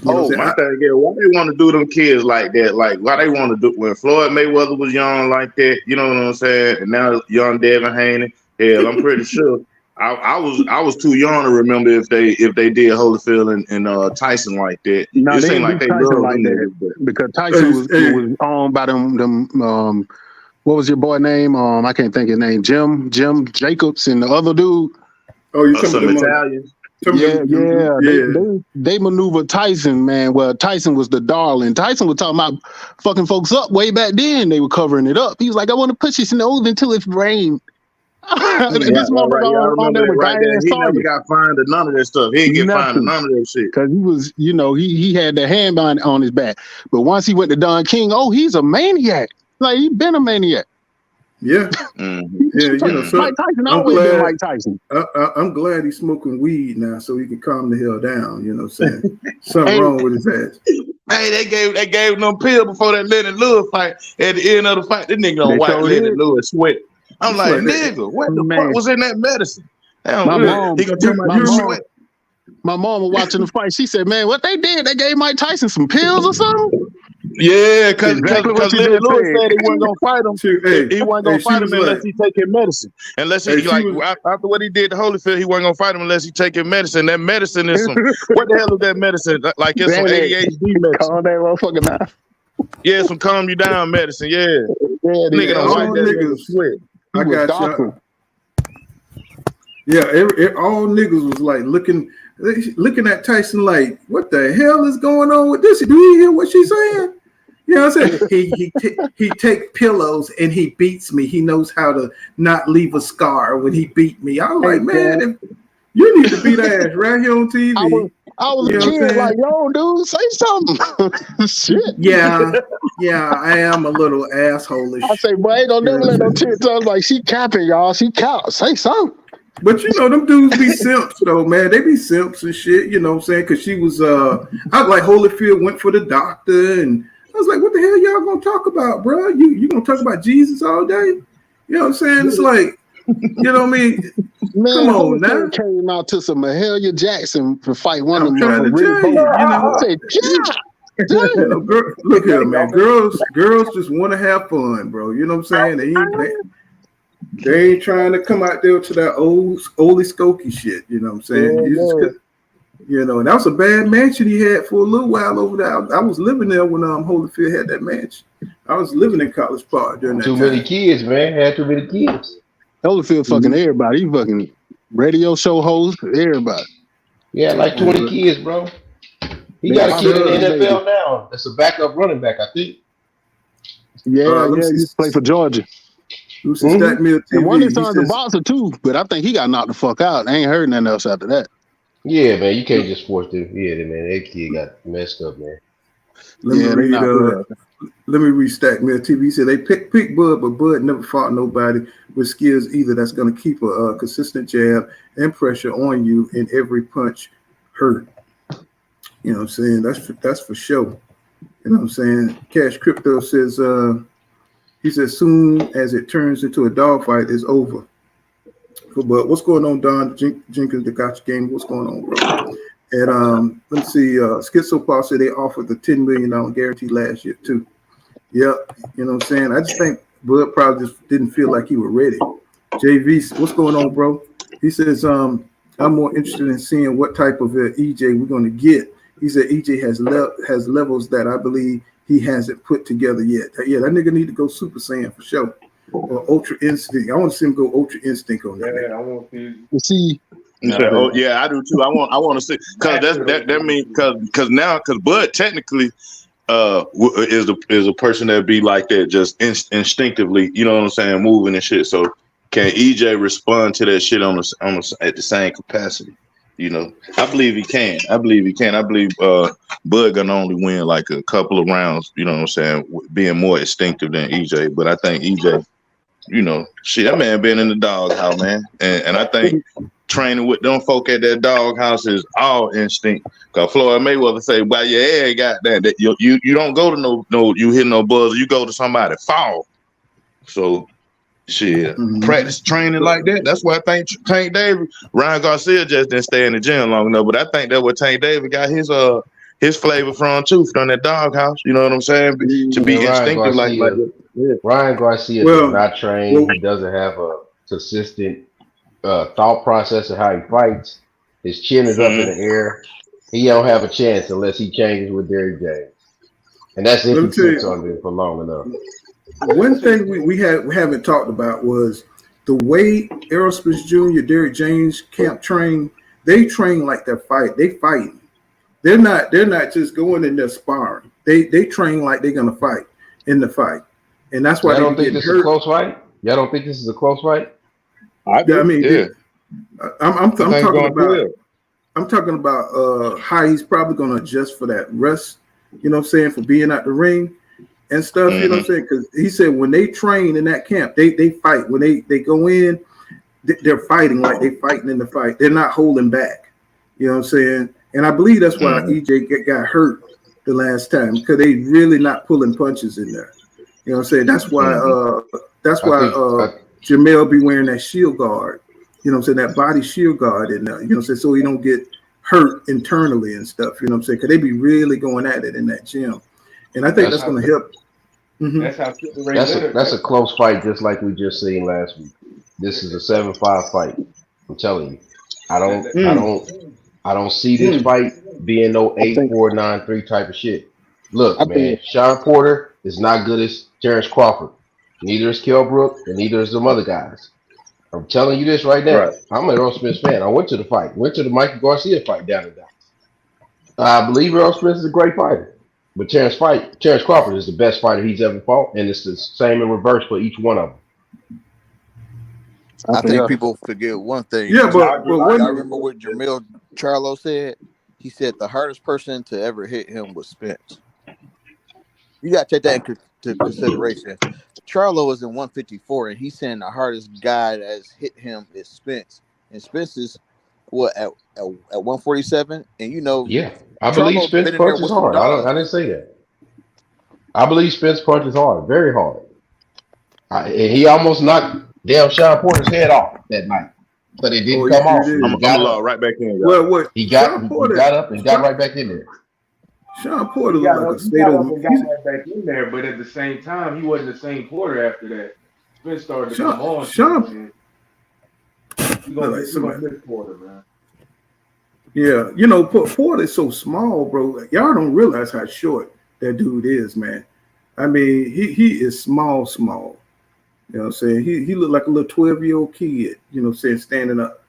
My thing again, why they want to do them kids like that? Like, why they want to do when Floyd Mayweather was young like that? You know what I'm saying? And now young Devin Haney. Hell, I'm pretty sure I was too young to remember if they did Holyfield and Tyson like that. No, It they seemed didn't like do they Tyson loved like them that niggas, because Tyson was owned by them what was your boy name? I can't think his name. Jim Jacobs and the other dude. Oh, you talking some about Italians? Yeah. They maneuvered Tyson, man. Well, Tyson was the darling. Tyson was talking about fucking folks up way back then. They were covering it up. He was like, I want to push his nose until it's rain. This motherfucker Yeah, I on remember there that with right there. Diane He never Sawyer. got fined or none of that stuff. He didn't get fined or none of that shit. Because he was, he had the handband on his back. But once he went to Don King, he's a maniac. Like, he been a maniac. Yeah. Yeah, so Mike Tyson always been Mike Tyson. I'm glad he's smoking weed now so he can calm the hell down. You know what I'm saying? Something wrong with his ass. Hey, they gave no pill before that Lenny Lewis fight. At the end of the fight, this nigga on white Lenny Lewis sweat. I'm like, nigga, what the fuck was in that medicine? My mom was watching the fight. She said, man, what they did, they gave Mike Tyson some pills or something? Yeah, because exactly Lenny Lewis said he wasn't gonna fight him. He wasn't gonna fight him unless he take his medicine. Unless he after what he did to Holyfield, he wasn't gonna fight him unless he take his medicine. That medicine is some what the hell is that medicine? Like it's some ADHD medicine. Calm that motherfucking mouth. Yeah, some calm you down medicine. Yeah, nigga don't like that nigga sweat. I got you. Yeah, all niggas was like looking at Tyson like, what the hell is going on with this? Do you hear what she's saying? You know what I'm saying? he take pillows and he beats me. He knows how to not leave a scar when he beat me. I'm like, man, you need to beat ass right here on TV. I was a kid like, yo, dude, say something. Shit. Yeah, I am a little asshole. I say, boy, ain't gonna never let no chick tell like she capping, y'all. She cap. Say something. But them dudes be simps though, man. They be simps and shit, you know what I'm saying? Because she was, I was like, Holyfield went for the doctor, and I was like, what the hell y'all gonna talk about, bro? You gonna talk about Jesus all day? You know what I'm saying? It's like, you know what I mean? Man, come on now. Came out to some Mahalia Jackson to fight one of them. Trying to tell you, look here, man. Girls just want to have fun, bro. You know what I'm saying? They ain't trying to come out there to that oldie skokie shit. You know what I'm saying? And that was a bad mansion he had for a little while over there. I was living there when Holyfield had that mansion. I was living in College Park during that time. Too many kids, man. Had too many kids. Holyfield fucking everybody. He fucking radio show host, everybody. Yeah, like 20 kids, bro. He got a kid in the NFL now. That's a backup running back, I think. Yeah, he used to play for Georgia. Stack me a TV. And one of his sons a boxer too, but I think he got knocked the fuck out. I ain't heard nothing else after that. Yeah, man, you can't just force them. Yeah, man, that kid got messed up, man. Let me read Stack Mill TV. He said they pick Bud, but Bud never fought nobody with skills either. That's going to keep a consistent jab and pressure on you, and every punch hurt. You know what I'm saying? That's for sure. You know what I'm saying? Cash Crypto says he says soon as it turns into a dogfight, it's over. But what's going on, Don Jenkins, the Gotcha Game? What's going on, bro? And let's see, Schizopaw said they offered the $10 million guarantee last year too. Yep, you know what I'm saying? I just think Bud probably just didn't feel like he was ready. JV, what's going on, bro? He says, I'm more interested in seeing what type of EJ we're going to get. He said EJ has levels that I believe he hasn't put together yet. Yeah, that nigga need to go Super Saiyan for sure. Or Ultra Instinct. I want to see him go Ultra Instinct on that. Yeah, I want to see. Yeah, I do too. I want to see because that means because Bud technically is a person that be like that just instinctively, you know what I'm saying, moving and shit. So can EJ respond to that shit on at the same capacity? You know, I believe he can. I believe Bud gonna only win like a couple of rounds. You know what I'm saying, being more instinctive than EJ. But I think EJ, you know, shit, that man been in the doghouse, man, and I think training with them folk at that doghouse is all instinct. Cause Floyd Mayweather say, "Well, your head got that you don't go to no you hit no buzzer, you go to somebody fall." So. Shit, practice training like that. That's why I think Tank David, Ryan Garcia just didn't stay in the gym long enough. But I think that's what Tank David got his flavor from too, from that doghouse. You know what I'm saying? To be instinctive like that. Ryan Garcia does not train. He doesn't have a consistent thought process of how he fights. His chin is up in the air. He don't have a chance unless he changes with Derrick James, and that's if he sits on there for long enough. One thing we haven't talked about was the way Errol Spence Jr., Derrick James camp train. They train like they're fight. They fighting. They're not just going in there sparring. They train like they're gonna fight in the fight, and that's why I don't think this is a close fight. Y'all don't think this is a close fight? I mean, I'm talking about how he's probably gonna adjust for that rest. You know what I'm saying, for being out the ring and stuff. You know what I'm saying, because he said when they train in that camp, they fight. When they go in, they're fighting like they fighting in the fight. They're not holding back. You know what I'm saying? And I believe that's why EJ got hurt the last time, because they really not pulling punches in there. You know what I'm saying? That's why Jamel be wearing that shield guard. You know what I'm saying? That body shield guard in there. You know what I'm saying? So he don't get hurt internally and stuff. You know what I'm saying? Because they be really going at it in that gym. And I think that's going to help. That's a close fight, just like we just seen last week. This is a 7-5 fight. I'm telling you, I don't see this fight being no 8-4, 9-3 type of shit. Look, man, Sean Porter is not good as Terrence Crawford. Neither is Kell Brook, and neither is some other guys. I'm telling you this right now. Right. I'm an Errol Spence fan. I went to the fight. Went to the Mikey Garcia fight down in Dallas. I believe Errol Spence is a great fighter. But Terrence Crawford is the best fighter he's ever fought, and it's the same in reverse for each one of them. I think people forget one thing. Yeah, but I remember what Jamil Charlo said. He said the hardest person to ever hit him was Spence. You got to take that into consideration. Charlo is in 154, and he's saying the hardest guy that's hit him is Spence. And Spence is at 147, and you know. Yeah, I believe Spence punches hard. I didn't say that. I believe Spence punches hard, very hard. And he almost knocked damn Sean Porter's head off that night, but it didn't come off. I'm gonna right back in. Well, he got up and got right back in there. Sean Porter got looked like a state of right back in there, but at the same time, he wasn't the same Porter after that. Spence started to come on. Sean, Porter, man. Yeah, you know, Porter is so small, bro. Y'all don't realize how short that dude is, man. I mean, he is small. You know what I'm saying? He looked like a little 12-year-old kid, you know what I'm saying, standing up.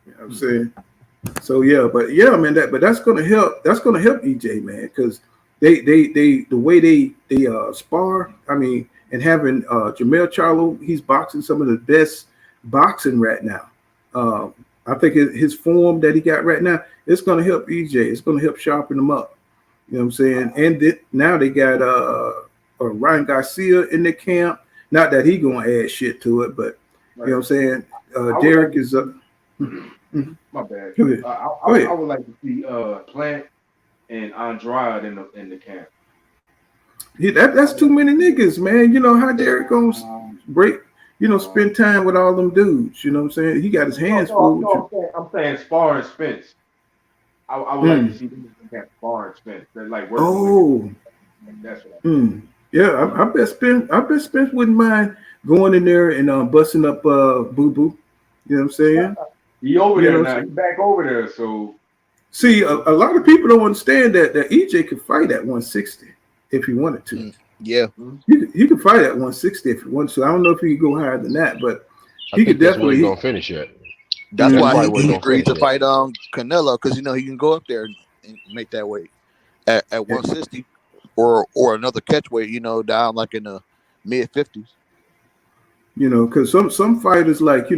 You know what I'm saying? So yeah, man, that's gonna help. That's gonna help EJ, man, because they the way they spar, I mean, and having Jamel Charlo, he's boxing some of the best boxing right now. I think his form that he got right now, it's gonna help EJ. It's gonna help sharpen him up. You know what I'm saying? And now they got Ryan Garcia in the camp. Not that he gonna add shit to it, but you know what I'm saying. Derek is up. My bad. Go ahead. I would like to see Plant and Andrade in the camp. Yeah, that's too many niggas, man. You know how Derek gonna spend time with all them dudes. You know what I'm saying? He got his hands full. I'm saying sparring Spence. I would like to see them in the camp sparring Spence. They're like working. Oh, that's what yeah. I bet Spence wouldn't mind going in there and busting up Boo Boo. You know what I'm saying? He over there now. He's back over there. So see, a lot of people don't understand that EJ could fight at 160 if he wanted to. Yeah, he could fight at 160 if he wanted to. I don't know if he could go higher than that, but he could definitely. Gonna finish it. That's why he agreed to fight Canelo, because you know he can go up there and make that weight at 160 or another catch weight. You know, down like in the mid 50s. You know, because some fighters like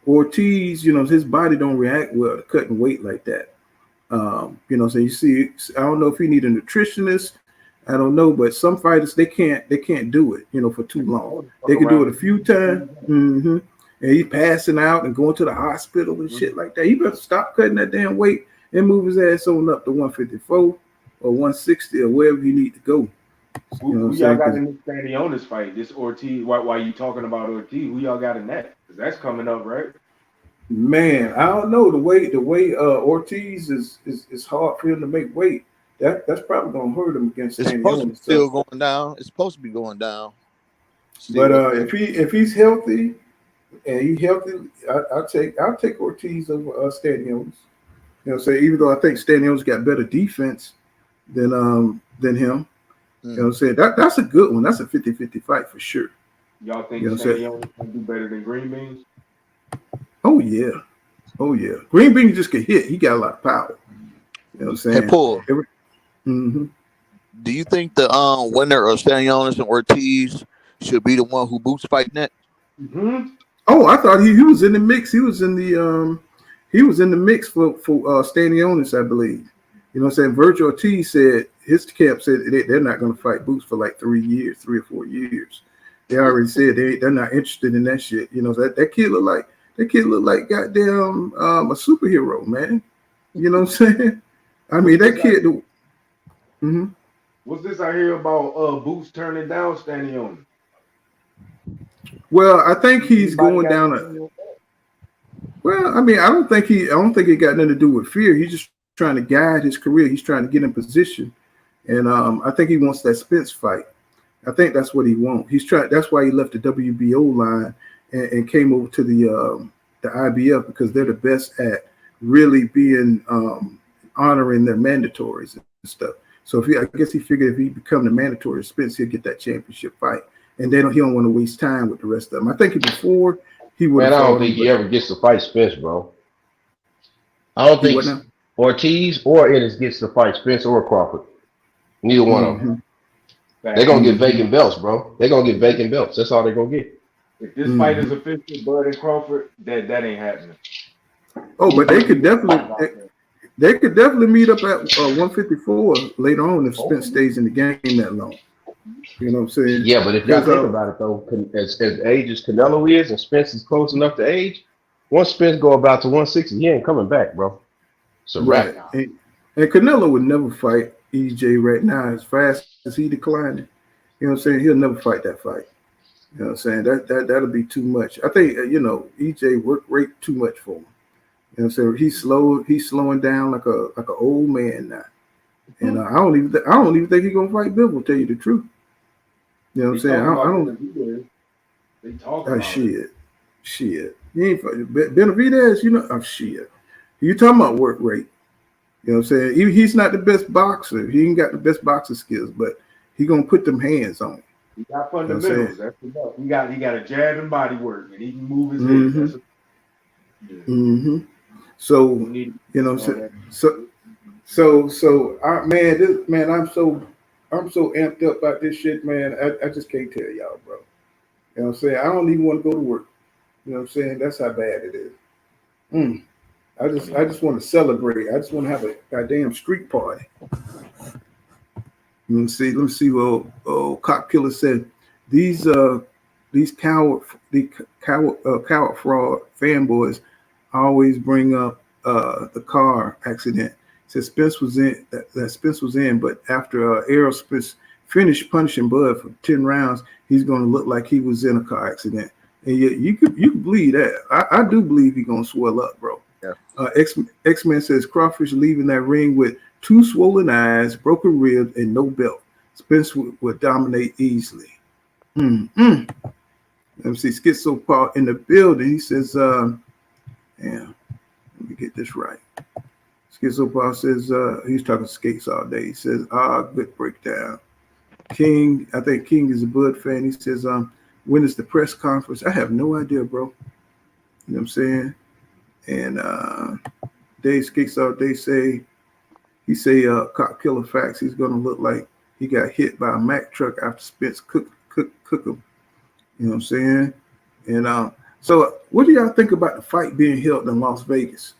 Ortiz, his body don't react well to cutting weight like that. So you see, I don't know if he need a nutritionist. I don't know, but some fighters they can't do it, for too long. They can do it a few times, and he's passing out and going to the hospital and shit like that. He better stop cutting that damn weight and move his ass on up to 154 or 160 or wherever you need to go. Who y'all got in this standing on this fight? This Ortiz? Why you talking about Ortiz? Who y'all got in that? Because that's coming up, right? Man, I don't know. The way Ortiz is hard for him to make weight. That's probably gonna hurt him against. It's supposed to be still going down. It's supposed to be going down. But if he's healthy and he healthy. I'll take Ortiz over Stanionis. You know, even though I think Stanionis got better defense than him. You know what I'm saying? That's a good one. That's a 50-50 fight for sure. Y'all think Stanionis can do better than Green Beans? Oh yeah. Green Bean just get hit. He got a lot of power. You know what I'm saying? Hey, Paul. Mm-hmm. Do you think the winner of Stanionis and Ortiz should be the one who Boots fight next? Mm-hmm. Oh, I thought he was in the mix. He was in the mix for Stanionis, I believe. You know what I'm saying? Virgil Ortiz said his camp said they're not going to fight Boots for like 3 or 4 years. They already said they're not interested in that shit. You know, that kid look like goddamn a superhero, man. You know what I'm saying? I mean, that kid. Mm-hmm. What's this I hear about Boots turning down Stanionis? Well, I think he's going down well, I mean, I don't think it got nothing to do with fear. He's just trying to guide his career. He's trying to get in position. And I think he wants that Spence fight. I think that's what he wants. That's why he left the WBO line and came over to the IBF, because they're the best at really being honoring their mandatories and stuff. So I guess he figured if he become the mandatory Spence, he'll get that championship fight. And he don't want to waste time with the rest of them. I think before he would. Man, I don't think he ever gets to fight Spence, bro. I don't think Ortiz or Ennis gets to fight Spence or Crawford. Neither one of them. They're gonna get vacant belts, bro. They're gonna get vacant belts. That's all they're gonna get. If this fight is official, Bud and Crawford, that ain't happening. Oh, but they could definitely meet up at 154 later on if Spence stays in the game that long. You know what I'm saying? Yeah, but if y'all think about it though, as age as Canelo is and Spence is close enough to age, once Spence go about to 160, he ain't coming back, bro. So right. And Canelo would never fight EJ right now as fast as he declining. You know what I'm saying? He'll never fight that fight. You know what I'm saying? That'll be too much. I think EJ work rate too much for him. You know what I'm saying? He's slowing down like an old man now. And I don't even think he's gonna fight Bivol, tell you the truth. You know what I'm saying? I don't. They talk about shit. You ain't fighting Benavidez. You know, shit. You talking about work rate? You know what I'm saying? He's not the best boxer. He ain't got the best boxing skills, but he gonna put them hands on him. He got fundamentals. That's enough. He got a jab and body work, and he can move his head. Mm-hmm. So you know, man, I'm so amped up about this shit, man. I just can't tell y'all, bro. You know what I'm saying? I don't even want to go to work. You know what I'm saying? That's how bad it is. I just want to celebrate. I just want to have a goddamn street party. Let me see what Cop Killer said. These coward fraud fanboys always bring up the car accident. Said Spence was in that Spence was in, but after Errol Spence finished punishing Bud for 10 rounds, he's going to look like he was in a car accident. And you could believe that. I do believe he's going to swell up, bro. Yeah. X-Men says Crawford's leaving that ring with 2 swollen eyes, broken ribs, and no belt. Spence would dominate easily. Let me see. Schizo Paul in the building. He says, let me get this right. Schizo Paul says, he's talking skates all day. He says, good breakdown. King, I think King is a Bud fan. He says, when is the press conference? I have no idea, bro. You know what I'm saying? And Dave Skates all day Cop Killer facts. He's gonna look like he got hit by a Mack truck after Spence cook him. You know what I'm saying? And so what do y'all think about the fight being held in Las Vegas?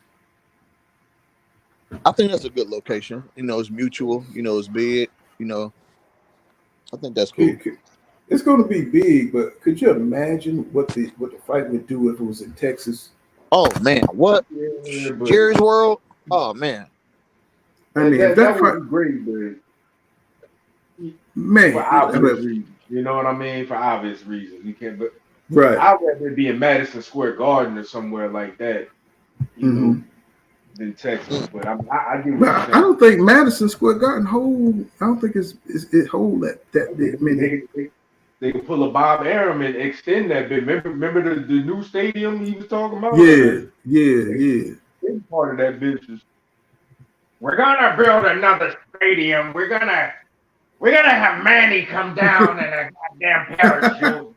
I think that's a good location. You know, it's mutual. You know, it's big. You know, I think that's cool. It's going to be big, but could you imagine what the fight would do if it was in Texas? Oh man, what? Jerry's World? Oh man. I mean, that would be great, but man, for obvious reasons. You know what I mean? For obvious reasons, you can't. But right, I'd rather it be in Madison Square Garden or somewhere like that. You know, than Texas. But I do. I don't think Madison Square Garden hold. I don't think it hold that many. they could pull a Bob Arum and extend that bit. Remember the new stadium he was talking about? Yeah. Part of that business. We're gonna build another stadium. We're gonna have Manny come down in a goddamn parachute,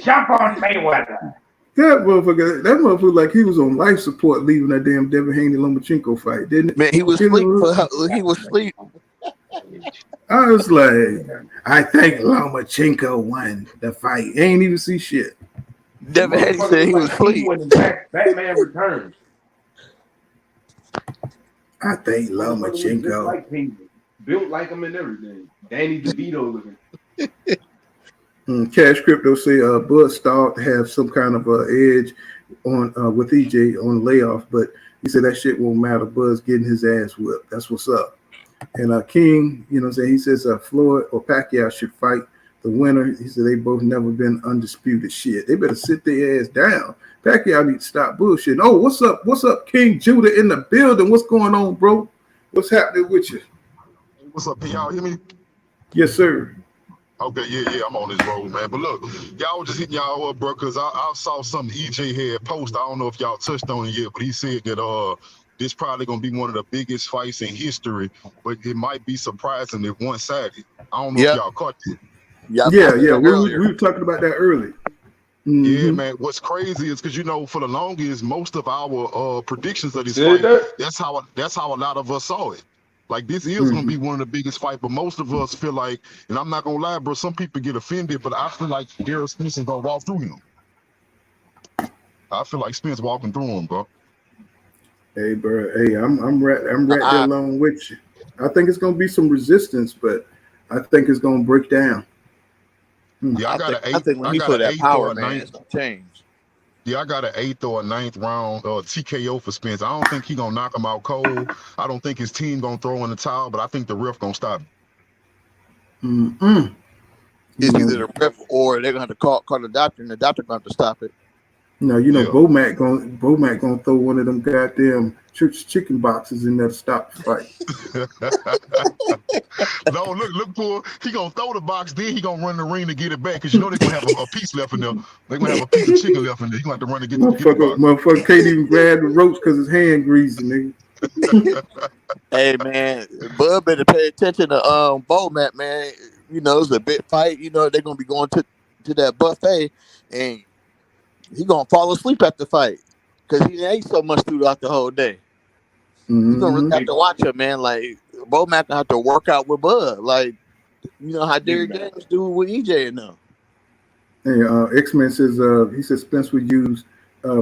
jump on Mayweather. That motherfucker, like he was on life support leaving that damn Devin Haney-Lomachenko fight, didn't it? Man, he was asleep. I was like, I think Lomachenko won the fight. Ain't even see shit. Devin Haney said he was asleep. Batman Returns. I think Lomachenko. Like built like him and everything. Danny DeVito looking. Cash Crypto say Bud stalled to have some kind of edge on with EJ on layoff, but he said that shit won't matter. Bud's getting his ass whipped. That's what's up. And King, you know what I'm saying, he says Floyd or Pacquiao should fight the winner. He said they both never been undisputed. Shit, they better sit their ass down. Pacquiao need to stop bullshit. Oh, what's up? What's up, King Judah in the building? What's going on, bro? What's happening with you? What's up? Can y'all hear me? Yes, sir. Okay, yeah, I'm on this road, man. But look, y'all was just hitting y'all up, bro, because I saw something EJ had posted. I don't know if y'all touched on it yet, but he said that this probably gonna be one of the biggest fights in history, but it might be surprising if one-sided. I don't know if y'all caught it. Yeah. We were talking about that earlier. Mm-hmm. Yeah, man. What's crazy is because for the longest, most of our predictions of this fight, that's how a lot of us saw it. Like this is gonna be one of the biggest fights, but most of us feel like, and I'm not gonna lie, bro. Some people get offended, but I feel like Errol Spence is gonna walk through him. I feel like Spence walking through him, bro. Hey, bro. Hey, I'm right there along with you. I think it's gonna be some resistance, but I think it's gonna break down. Yeah, I think when he put that power, man, it's gonna change. Yeah, I got an 8th or a 9th round TKO for Spence. I don't think he gonna knock him out cold. I don't think his team gonna throw in the towel, but I think the ref gonna stop him. It's either the ref or they're gonna have to call the doctor, and the doctor gonna have to stop it. Bomac gonna throw one of them goddamn church chicken boxes in there to stop the fight. No, look, Paul. He gonna throw the box, then he gonna run the ring to get it back, because they're gonna have a piece left in there. They're gonna have a piece of chicken left in there. He gonna have to run to get the box. Motherfucker can't even grab the ropes because his hand greasy, nigga. Hey, man, Bud better pay attention to Bomac, man. It's a big fight. They're gonna be going to that buffet, and he gonna fall asleep at the fight because he ate so much throughout the whole day. You're gonna really have to watch him, man. Like Bomac gonna have to work out with Bud, like how Derrick James do with EJ and them. Hey, X-Men says he says Spence would use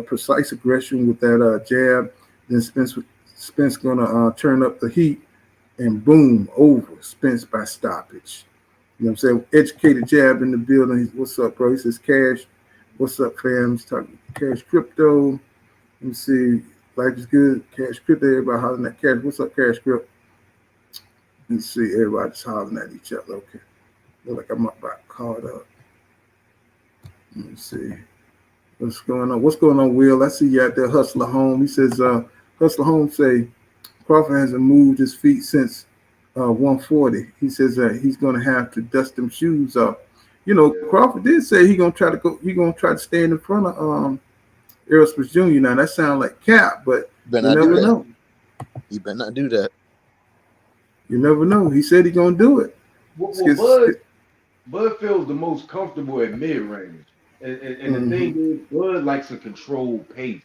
precise aggression with that jab. Then Spence gonna turn up the heat and boom, over Spence by stoppage. You know what I'm saying? Educated jab in the building. What's up, bro? He says Cash. What's up, fam? He's talking Cash Crypto. Let me see. Life is good. Cash Crypto. Everybody hollering at Cash. What's up, Cash Crypto? Let's see. Everybody just hollering at each other. Okay. Look like I'm about caught up. Let me see. What's going on? What's going on, Will? I see you out there, Hustler Home. He says, Hustler Home say Crawford hasn't moved his feet since 140. He says he's going to have to dust them shoes off. Crawford did say he's gonna try to stand in front of Errol Spence Jr. Now that sounds like cap, but you never know. You better not do that. You never know. He said he's gonna do it. Bud feels the most comfortable at mid-range, and the thing is, Bud likes a controlled pace.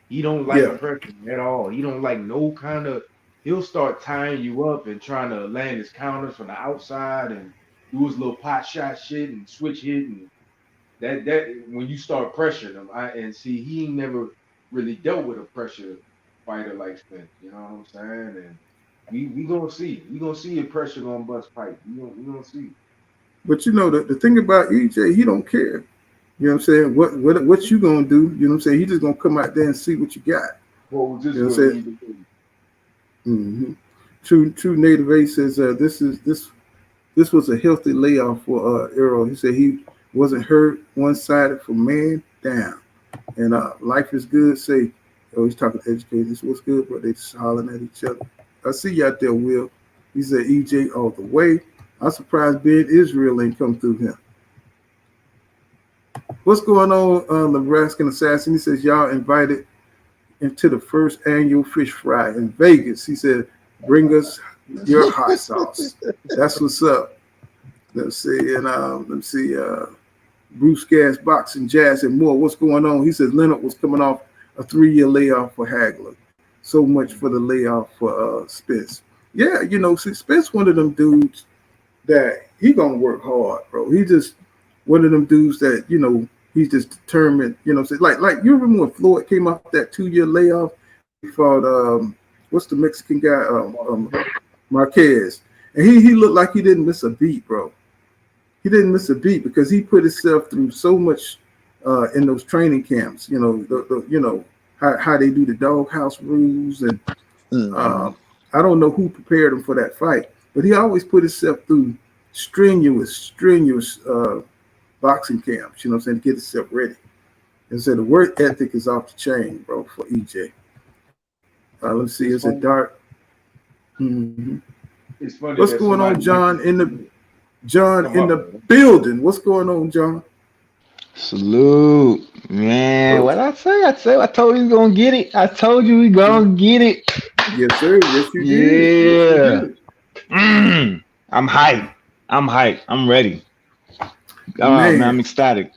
He don't like pressure at all. He don't like no kind of. He'll start tying you up and trying to land his counters from the outside and do his little pot shot shit and switch hit, and that when you start pressuring him, he ain't never really dealt with a pressure fighter like Spence. You know what I'm saying? And we gonna see. We gonna see if pressure gonna bust pipe. We gonna see. But the thing about EJ, he don't care. You know what I'm saying? What you gonna do? You know what I'm saying? He just gonna come out there and see what you got. What was this? You know what I'm saying? True Native Ace says this was a healthy layoff for Errol. He said he wasn't hurt, one-sided from man down. And life is good. Say, he's talking to educators. What's good? But they just hollering at each other. I see you out there, Will. He said EJ all the way. I'm surprised Ben Israel ain't come through him. What's going on, Nebraskan Assassin? He says, y'all invited into the first annual fish fry in Vegas. He said, bring us your hot sauce. That's what's up. Let's see. And let's see. Bruce Gas, Boxing, Jazz, and more. What's going on? He says Leonard was coming off a 3-year layoff for Hagler. So much for the layoff for Spence. Yeah, you know, see, Spence one of them dudes that he gonna work hard, bro. He just one of them dudes that, you know, he's just determined, you know, so like you remember when Floyd came off that 2-year layoff? He fought what's the Mexican guy? Marquez. And he looked like he didn't miss a beat, bro. He didn't miss a beat because he put himself through so much in those training camps, you know, you know, how they do the doghouse rules. And I don't know who prepared him for that fight, but he always put himself through strenuous boxing camps, you know what I'm saying, to get himself ready. And so the work ethic is off the chain, bro, for EJ. Let's see, is it dark? Mm-hmm. It's funny. What's going on, John? In the building. What's going on, John? Salute, man. What I say? I told you he's gonna get it. I told you we gonna get it. Yes, sir. Yes, you did. Yeah. I'm hyped. I'm ready. Man, I'm ecstatic.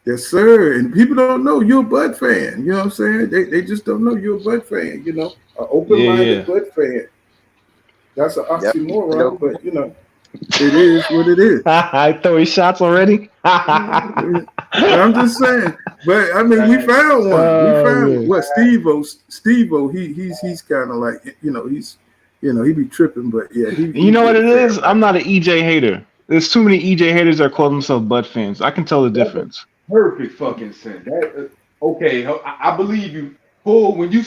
Yes, sir. And people don't know you're a Bud fan. You know what I'm saying? They just don't know you're a Bud fan. You know, an open-minded Bud fan. That's an oxymoron, but you know, it is what it is. I throw his shots already. I'm just saying. But I mean, we found one. We found what Steve-O, he's kind of like, you know, he be tripping, but yeah. You know what it is? I'm not an EJ hater. There's too many EJ haters that call themselves Bud fans. I can tell the difference. Perfect fucking sense. Okay, I believe you. Paul, when you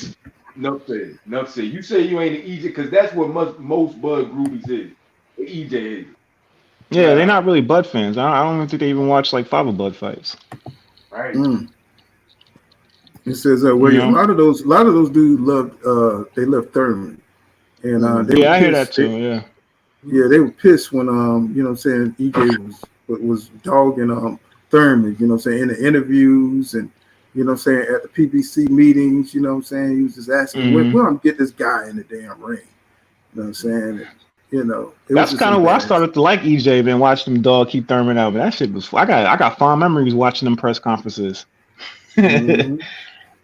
enough said. You say you ain't an EJ because that's what most Bud groupies is. EJ is. Yeah, they're not really Bud fans. I don't even think they even watch like Father Bud fights. Right. It says a lot of those dudes love Thurman, and I hear that too. Yeah, they were pissed when you know what I'm saying, EJ was dogging Thurman, you know what I'm saying, in the interviews and, you know what I'm saying, at the PBC meetings, you know what I'm saying, he was just asking when I'm gonna get this guy in the damn ring. You know what I'm saying? And, you know, that's kind of why I started to like EJ, then watch them dog keep Thurman out. But that shit was I got fond memories watching them press conferences.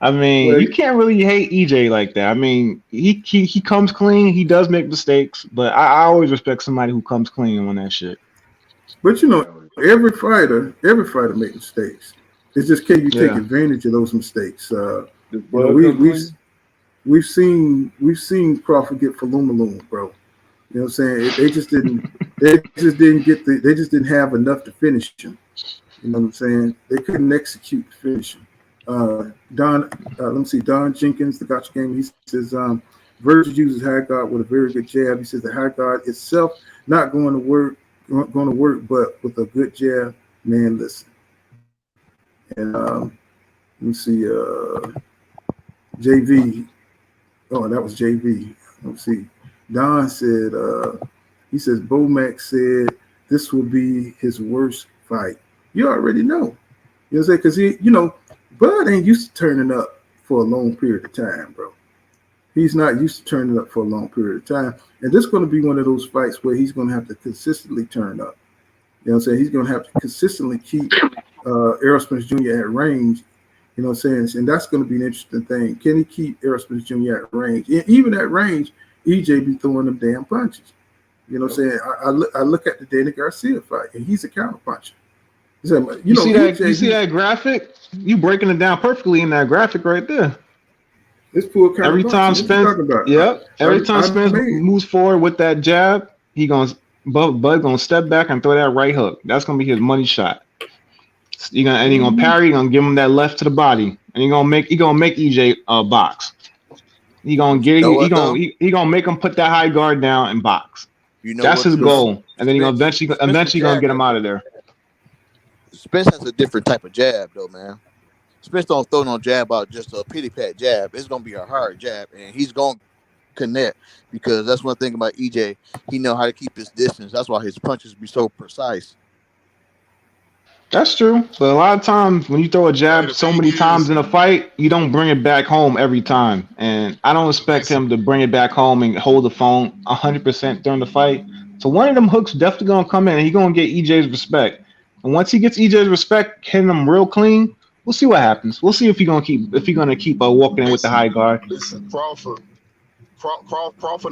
I mean, you can't really hate EJ like that. I mean, he comes clean. He does make mistakes, but I always respect somebody who comes clean on that shit. But you know, every fighter makes mistakes. It's just can you take advantage of those mistakes? You know, we've seen Crawford get Falumaloon, bro. You know what I'm saying? They just didn't have enough to finish him. You know what I'm saying? They couldn't execute the finish him. Don Jenkins, the Gotcha Game, he says, Virgil uses high guard with a very good jab. He says the high guard itself not going to work, but with a good jab, man, listen. And let me see, JV. Oh, that was JV. Let's see. Don said, he says, Bomac said this will be his worst fight. You already know. You know what I'm saying? Because you know, Bud ain't used to turning up for a long period of time, bro. He's not used to turning up for a long period of time. And this is going to be one of those fights where he's going to have to consistently turn up. You know what I'm saying? He's going to have to consistently keep Errol Spence Jr. at range. You know what I'm saying? And that's going to be an interesting thing. Can he keep Errol Spence Jr. at range? And even at range, EJ be throwing them damn punches. You know what I'm saying? I look at the Dana Garcia fight, and he's a counter puncher. You see that graphic? You breaking it down perfectly in that graphic right there. It's full every time Spence, every time Spence moves forward with that jab, Bud gonna step back and throw that right hook. That's gonna be his money shot. He gonna parry. He gonna give him that left to the body, and he gonna make EJ box. He gonna make him put that high guard down and box. That's his goal, and then he gonna eventually gonna get him out of there. Spence has a different type of jab, though, man. Spence don't throw no jab out just a pity pat jab. It's gonna be a hard jab, and he's gonna connect because that's one thing about EJ. He know how to keep his distance. That's why his punches be so precise. That's true. But a lot of times when you throw a jab so many times in a fight, you don't bring it back home every time. And I don't expect him to bring it back home and hold the phone 100% during the fight. So one of them hooks definitely gonna come in and he's gonna get EJ's respect. And once he gets EJ's respect, hitting him real clean, we'll see what happens. We'll see if he's gonna keep walking in with the high guard. Listen, Crawford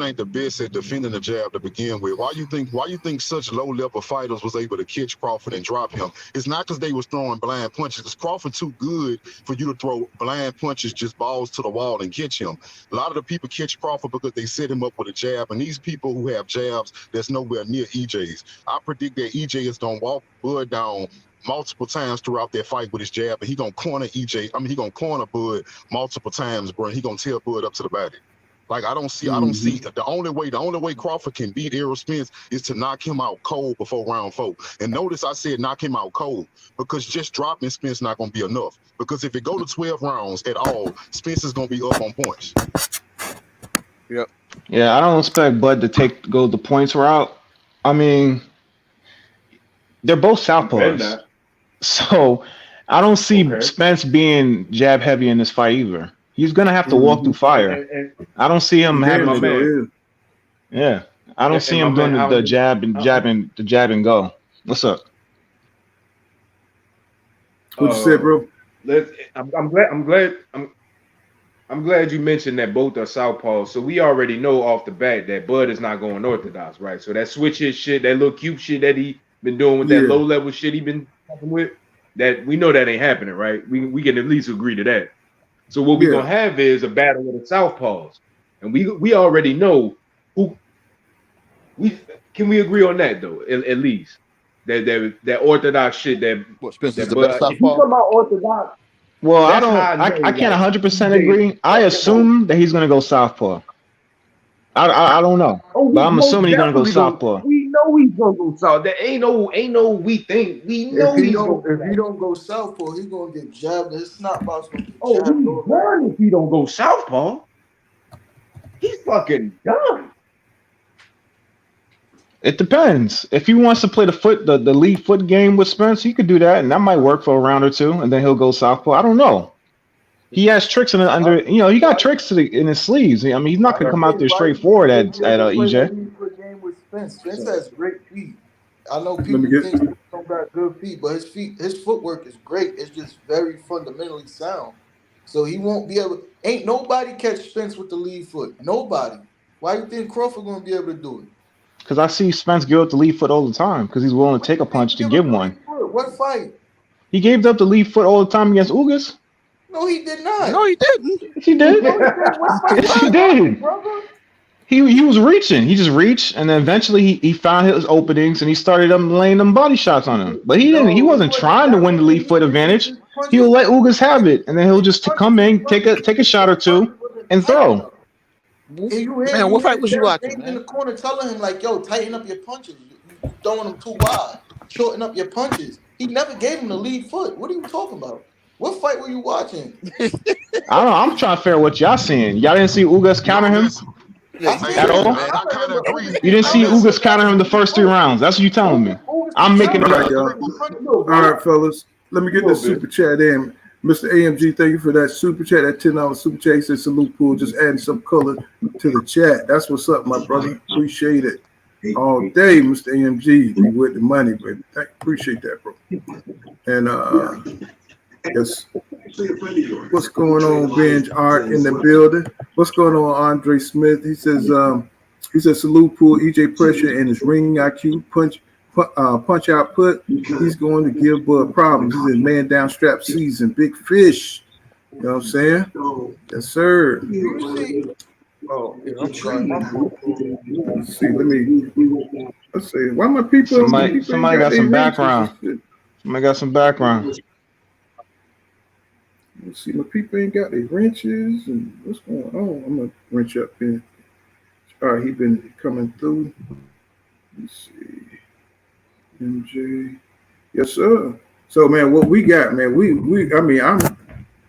ain't the best at defending the jab to begin with. Why you think such low level fighters was able to catch Crawford and drop him? It's not because they was throwing blind punches. Because Crawford too good for you to throw blind punches, just balls to the wall and catch him. A lot of the people catch Crawford because they set him up with a jab, and these people who have jabs that's nowhere near EJ's. I predict that EJ is gonna walk Bud down multiple times throughout that fight with his jab, and he gonna corner EJ. I mean, he gonna corner Bud multiple times, bro. And he gonna tear Bud up to the body. Like I don't see the only way Crawford can beat Errol Spence is to knock him out cold before round 4. And notice I said knock him out cold because just dropping Spence not gonna be enough. Because if it go to 12 rounds at all, Spence is gonna be up on points. Yep. Yeah, I don't expect Bud to go the points route. I mean, they're both southpaws, so I don't see Spence being jab heavy in this fight either. He's gonna have to walk through fire. I don't see him having to. Yeah, I don't see him doing the jab and go. What's up? What you said, bro? I'm glad you mentioned that both are southpaws. So we already know off the bat that Bud is not going orthodox, right? So that switch hit shit, that little cute shit that he been doing with that low level shit he been talking with, that we know that ain't happening, right? We can at least agree to that. So what we're gonna have is a battle with the southpaws, and we already know who. We agree on that though, at least that orthodox shit that. What Spence is the best southpaw? If you talk about orthodox, well, I can't 100% agree. I assume that he's gonna go southpaw. I don't know, but I'm assuming he's gonna go southpaw. We know he's gonna go south. There ain't no we think. We know if he don't go southpaw, he's gonna get jabbed. His snot box gonna get jabbed. He's done if he don't go southpaw. He's fucking done. It depends. If he wants to play the lead foot game with Spence, he could do that, and that might work for a round or two, and then he'll go southpaw. I don't know. He has tricks he got tricks in his sleeves. I mean, he's not gonna come out there straightforward at EJ. Spence has great feet. I know people think he don't got good feet, but his footwork is great. It's just very fundamentally sound. So he won't be able. Ain't nobody catch Spence with the lead foot. Nobody. Why you think Crawford gonna be able to do it? Because I see Spence give up the lead foot all the time because he's willing to take a punch to give one. What fight? He gave up the lead foot all the time against Ugas. No, he did not. No, he didn't. He did. Yes, he did. He was reaching. He just reached, and then eventually he found his openings and he started laying them body shots on him. But he didn't. He wasn't trying to win the lead foot advantage. He'll let Ugas have it, and then he'll just come in, take a shot or two, and throw. Man, what fight was you watching? In the corner, telling him like, "Yo, tighten up your punches. You throwing them too wide. Shorten up your punches." He never gave him the lead foot. What are you talking about? What fight were you watching? I don't know. I'm trying to figure out what y'all seeing. Y'all didn't see Ugas counter him at all? You didn't see Ugas counter him the first 3 rounds. That's what you telling me. I'm making it up. All right, fellas. Let me get this super chat in. Mr. AMG, thank you for that super chat. That $10 super chat. He said, salute, Pool. Just adding some color to the chat. That's what's up, my brother. Appreciate it. All day, Mr. AMG. You with the money, baby. Appreciate that, bro. And yes. What's going on, Benj Art in the building? What's going on, Andre Smith? He says, salute, Pool. EJ Pressure and his ring IQ punch output. He's going to give Bud problems. He's in man down strap season. Big fish. You know what I'm saying? Yes, sir. Oh, yeah, I'm trying. Let's see. Let's see. Why my people? Somebody got some background. Somebody got some background. Let's see. My people ain't got their wrenches. And what's going on? I'm gonna wrench up here. All right, he been coming through. Let's see. MJ. Yes, sir. So, man, what we got, man,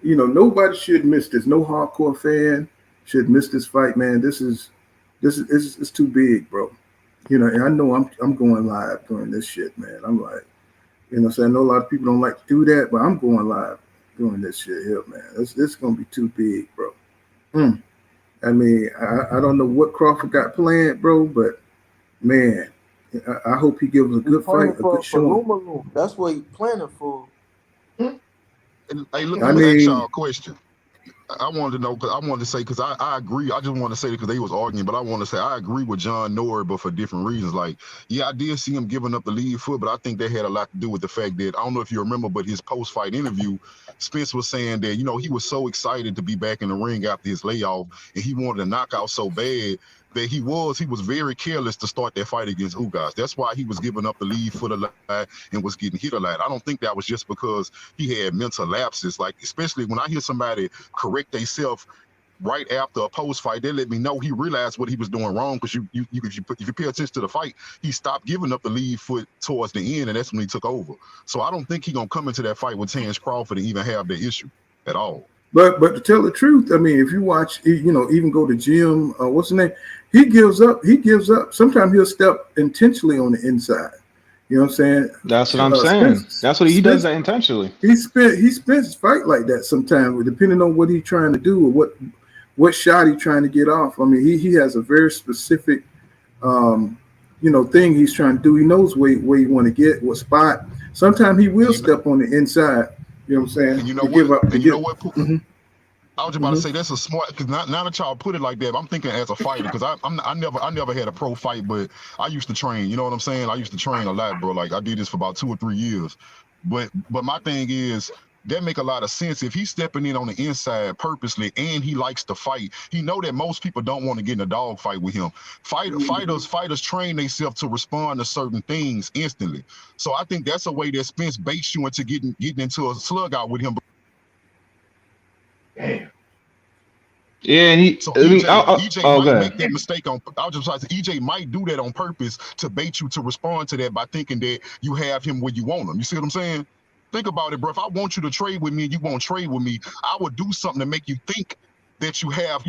nobody should miss this. No hardcore fan should miss this fight, man. This is too big, bro. And I know I'm going live during this shit, man. I'm like, You know what I'm saying? I know a lot of people don't like to do that, but I'm going live doing this shit here, man. It's going to be too big, bro. I mean, I don't know what Crawford got planned, bro, but man, I hope he gives us a good fight, a good showing. That's what he's planning for. Hey, look, let me ask y'all a question. I wanted to know, because I wanted to say, because I agree. I just want to say because they was arguing, but I want to say I agree with John Norrie, but for different reasons. Like, yeah, I did see him giving up the lead foot, but I think that had a lot to do with the fact that, I don't know if you remember, but his post-fight interview, Spence was saying that, you know, he was so excited to be back in the ring after his layoff, and he wanted a knockout so bad that he was very careless to start that fight against Ugas. That's why he was giving up the lead foot a lot and was getting hit a lot. I don't think that was just because he had mental lapses. Like, especially when I hear somebody correct themselves right after a post fight, they let me know he realized what he was doing wrong. Because if you pay attention to the fight, he stopped giving up the lead foot towards the end, and that's when he took over. So I don't think he's gonna come into that fight with Terrence Crawford and even have that issue at all. But to tell the truth, I mean, if you watch, you know, even go to Jim, what's his name? He gives up. Sometimes he'll step intentionally on the inside. You know what I'm saying? That's what I'm saying. That's what he does that intentionally. He spends fight like that sometimes, depending on what he's trying to do or what shot he's trying to get off. I mean, he has a very specific, you know, thing he's trying to do. He knows where he want to get, what spot. Sometimes he will step on the inside. You know what I'm saying? And you know what? You know what? I was just about to say that's a smart, because now that y'all put it like that, I'm thinking as a fighter, because I never had a pro fight, but I used to train. You know what I'm saying? I used to train a lot, bro. Like I did this for about 2 or 3 years. But my thing is, that make a lot of sense. If he's stepping in on the inside purposely and he likes to fight, he know that most people don't want to get in a dog fight with him. Fighters train themselves to respond to certain things instantly. So I think that's a way that Spence baits you into getting into a slug out with him. Damn. Yeah, and EJ might make that mistake on. I was just like, EJ might do that on purpose to bait you to respond to that by thinking that you have him where you want him. You see what I'm saying? Think about it, bro. If I want you to trade with me and you won't trade with me, I would do something to make you think that you have.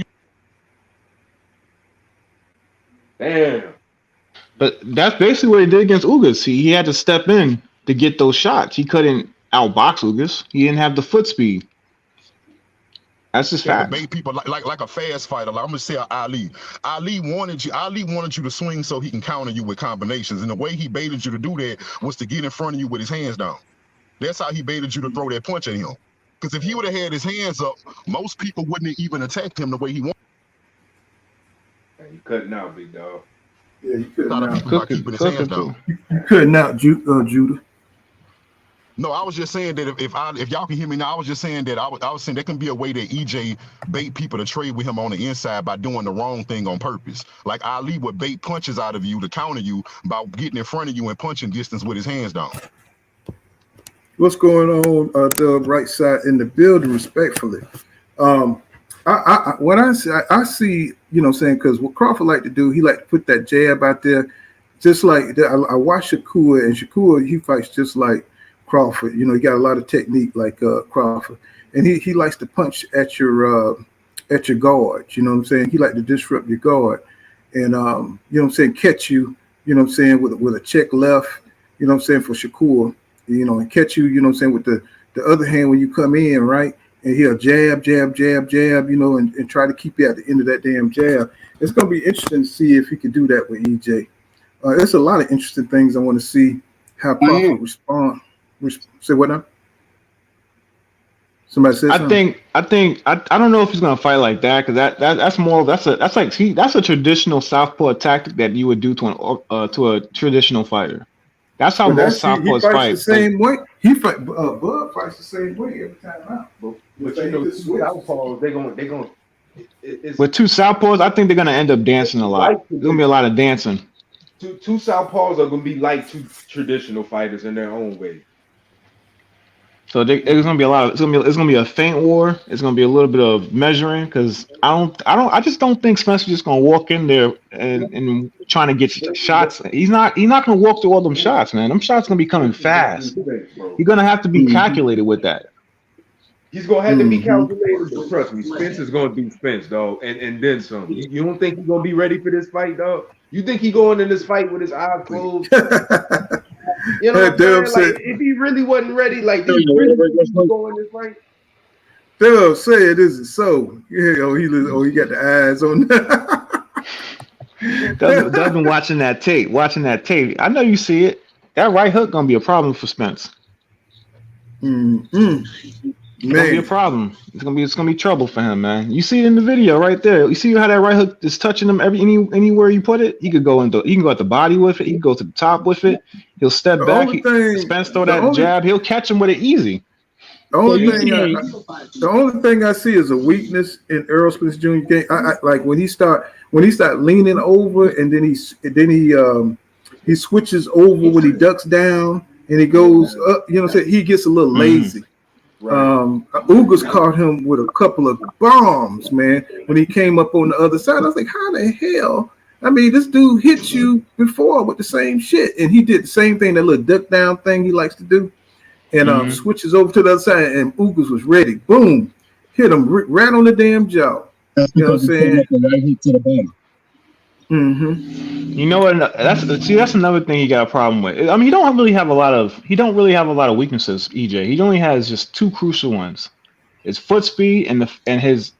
Damn. But that's basically what he did against Ugas. He had to step in to get those shots. He couldn't outbox Ugas. He didn't have the foot speed. That's just fact. Bait people like a fast fighter. Like I'm gonna say Ali. Ali wanted you to swing so he can counter you with combinations. And the way he baited you to do that was to get in front of you with his hands down. That's how he baited you to throw that punch at him. Because if he would have had his hands up, most people wouldn't have even attacked him the way he wanted. You cutting out, big dog. Yeah, you couldn't out. Keeping his hands down. You couldn't out, Judah. No, I was just saying that if y'all can hear me now, I was just saying that I was saying there can be a way that EJ bait people to trade with him on the inside by doing the wrong thing on purpose. Like Ali would bait punches out of you to counter you by getting in front of you and punching distance with his hands down. What's going on, the right side in the building, respectfully. I see, you know, saying, because what Crawford like to do, he like to put that jab out there, just like that. I watch Shakur, and Shakur, he fights just like Crawford. You know, he got a lot of technique like Crawford, and he likes to punch at your guard. You know what I'm saying? He like to disrupt your guard, and you know what I'm saying, catch you. You know what I'm saying, with a check left. You know what I'm saying, for Shakur. You know, and catch you. You know what I'm saying, with the other hand when you come in, right? And he'll jab, you know, and try to keep you at the end of that damn jab. It's going to be interesting to see if he can do that with EJ. There's a lot of interesting things I want to see how Crawford respond. Say what now? Somebody said something? I don't know if he's going to fight like that, because that's a traditional southpaw tactic that you would do to a traditional fighter. That's how most southpaws fight. The same way. He fight. Bud fights the same way every time out. But you know, southpaws, they gonna. With two southpaws, I think they're gonna end up dancing a lot. There's gonna be a lot of dancing. Two southpaws are gonna be like two traditional fighters in their own way. So it's gonna be a lot. It's gonna be a feint war. It's gonna be a little bit of measuring, because I just don't think Spencer's just gonna walk in there and trying to get shots. He's not gonna walk through all them shots, man. Them shots gonna be coming fast. You're gonna have to be calculated with that. He's gonna have to be calculated, but trust me, Spence is gonna do Spence, dog, and then some. You don't think he's gonna be ready for this fight, dog? You think he going in this fight with his eyes closed? You know what I'm saying? Like, if he really wasn't ready, like, he really wasn't going this right. Dub said, "Is it so?" Yeah, he got the eyes on that. Dub been watching that tape. I know you see it. That right hook gonna be a problem for Spence. It's gonna be a problem. It's gonna be trouble for him, man. You see it in the video right there. You see how that right hook is touching him anywhere you put it. He can go at the body with it. He can go to the top with it. He'll step back. Spence throw that jab. He'll catch him with it easy. The only thing I see is a weakness in Errol Spence Jr. game. I like when he start leaning over and then he switches over when he ducks down and he goes up. You know what I'm saying? He gets a little lazy. Ugas caught him with a couple of bombs, man, when he came up on the other side. I was like, how the hell? I mean, this dude hit you before with the same shit. And he did the same thing, that little duck down thing he likes to do. And switches over to the other side, and Ugas was ready. Boom. Hit him right on the damn jaw. You know what I'm saying? You know what? That's another thing he got a problem with. I mean, he don't really have a lot of weaknesses. EJ. He only has just two crucial ones: his foot speed and his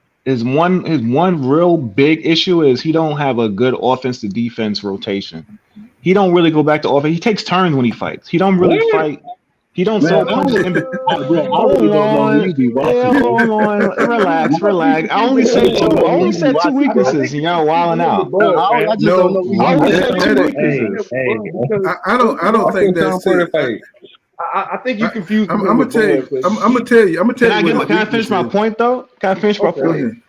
one real big issue is he don't have a good offense to defense rotation. He don't really go back to offense. He takes turns when he fights. He don't really fight. He don't throw punches in. Hold on, relax. I only said two weaknesses, and y'all wilding out. I don't think that's it. I think you confused. I'm gonna tell you. Can I finish my point though? Point?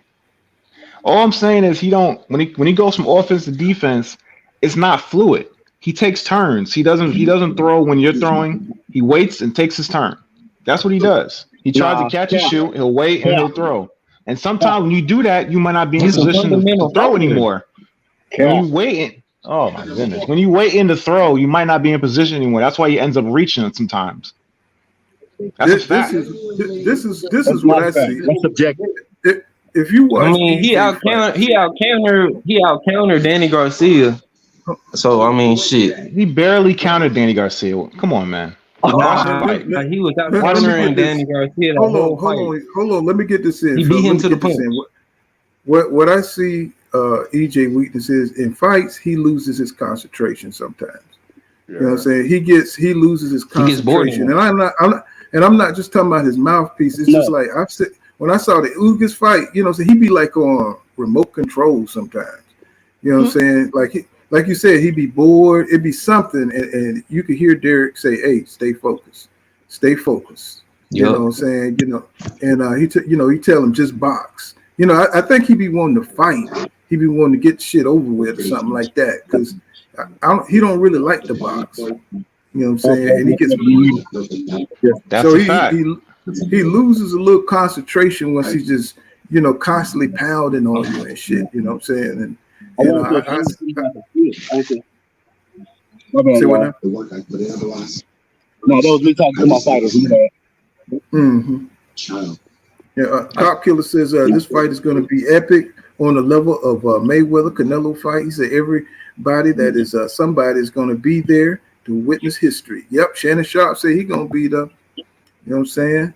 All I'm saying is when he goes from offense to defense, it's not fluid. He takes turns. He doesn't throw when you're throwing. He waits and takes his turn. That's what he does. He tries to catch and shoot. He'll wait and he'll throw. And sometimes when you do that, you might not be in position to throw anymore. When you wait, oh my goodness, when you wait in to throw, you might not be in position anymore. That's why he ends up reaching sometimes. That's a fact. This is what I see. That's subjective. If you watch, I mean, he out countered Danny Garcia. So I mean, shit. He barely countered Danny Garcia. Come on, man. He was out countering Danny Garcia. Hold on. Let me get this in. He beat him to the punch. What I see, EJ weakness is in fights. He loses his concentration sometimes. You know what I'm saying? He loses his concentration, and I'm not just talking about his mouthpiece. It's just like when I saw the Ugas fight. You know, so he'd be like on remote control sometimes. You know what I'm saying? Like you said, he'd be bored. It'd be something, and you could hear Derek say, "Hey, stay focused, stay focused." You know what I'm saying? You know, and he tell him just box. You know, I think he'd be wanting to fight. He'd be wanting to get shit over with or something like that because he don't really like the box. You know what I'm saying? And he gets he loses a little concentration once he's just constantly pounding on you and shit. You know what I'm saying? And no, those me talking to my fighters. Cop Killer says this fight is going to be epic on the level of Mayweather Canelo fight. He said everybody that is somebody is going to be there to witness history. Yep, Shannon Sharp said he's going to be there. You know what I'm saying?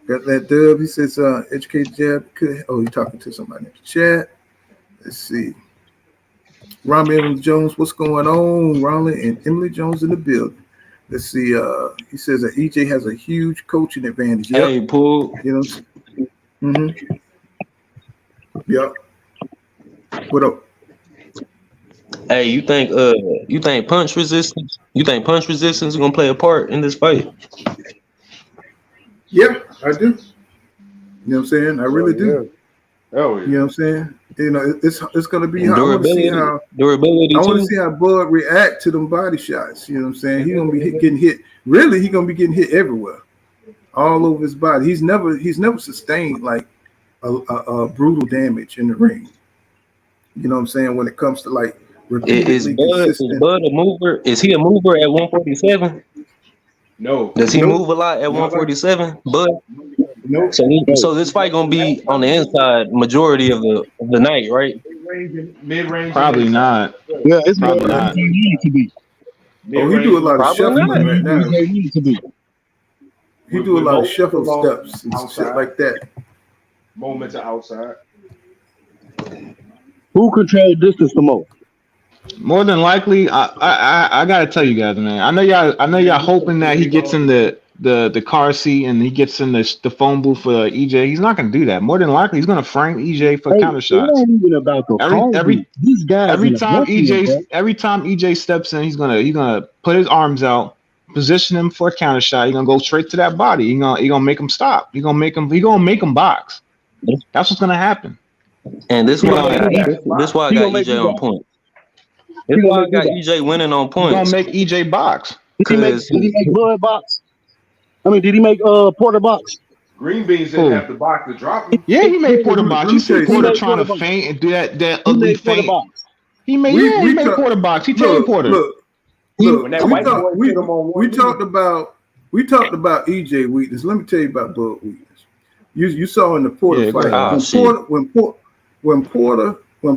Got that dub. He says educated jab. He's talking to somebody in the chat. Let's see. Ron Jones, what's going on? Ronald and Emily Jones in the building. Let's see. He says that EJ has a huge coaching advantage. Yep. Hey, Paul. You know. Yep. What up? Hey, you think punch resistance? You think punch resistance is gonna play a part in this fight? Yeah, I do. You know what I'm saying? I really do. Oh, yeah. You know what I'm saying? You know, it's gonna be durability. I want to see how Bud react to them body shots. You know what I'm saying? He's gonna be getting hit. Really, he's gonna be getting hit everywhere, all over his body. He's never sustained like a brutal damage in the ring. You know what I'm saying? When it comes to like is Bud a mover? Is he a mover at 147? No. Does he move a lot at 147? Bud? No. So this fight gonna be on the inside majority of the night, right? Mid range. Probably not. Yeah, it's probably not. Oh, he do a lot of shuffling right now. EJ needs to be. He do a lot of shuffle steps and shit like that. Moments outside. Who controls distance the most? More than likely, I gotta tell you guys, man. I know y'all hoping that he gets in the car seat and he gets in the phone booth for EJ. He's not gonna do that. More than likely, he's gonna frame EJ for counter shots. It ain't even about the these guys. Every time EJ steps in, he's gonna put his arms out, position him for a counter shot. He's gonna go straight to that body. He's gonna make him stop. He's gonna make him box. That's what's gonna happen. And this why I got EJ on point. This why I got EJ winning on points. He's gonna make EJ box. Did he make Bud box? I mean, did he make Porter box? Green Beans didn't have to box to drop him. Yeah, he made Porter box. You see Porter trying to feint and do that ugly feint. He made Porter box. He tamed Porter. Look, we talked about EJ weakness. Let me tell you about Bud weakness. You saw in the Porter fight when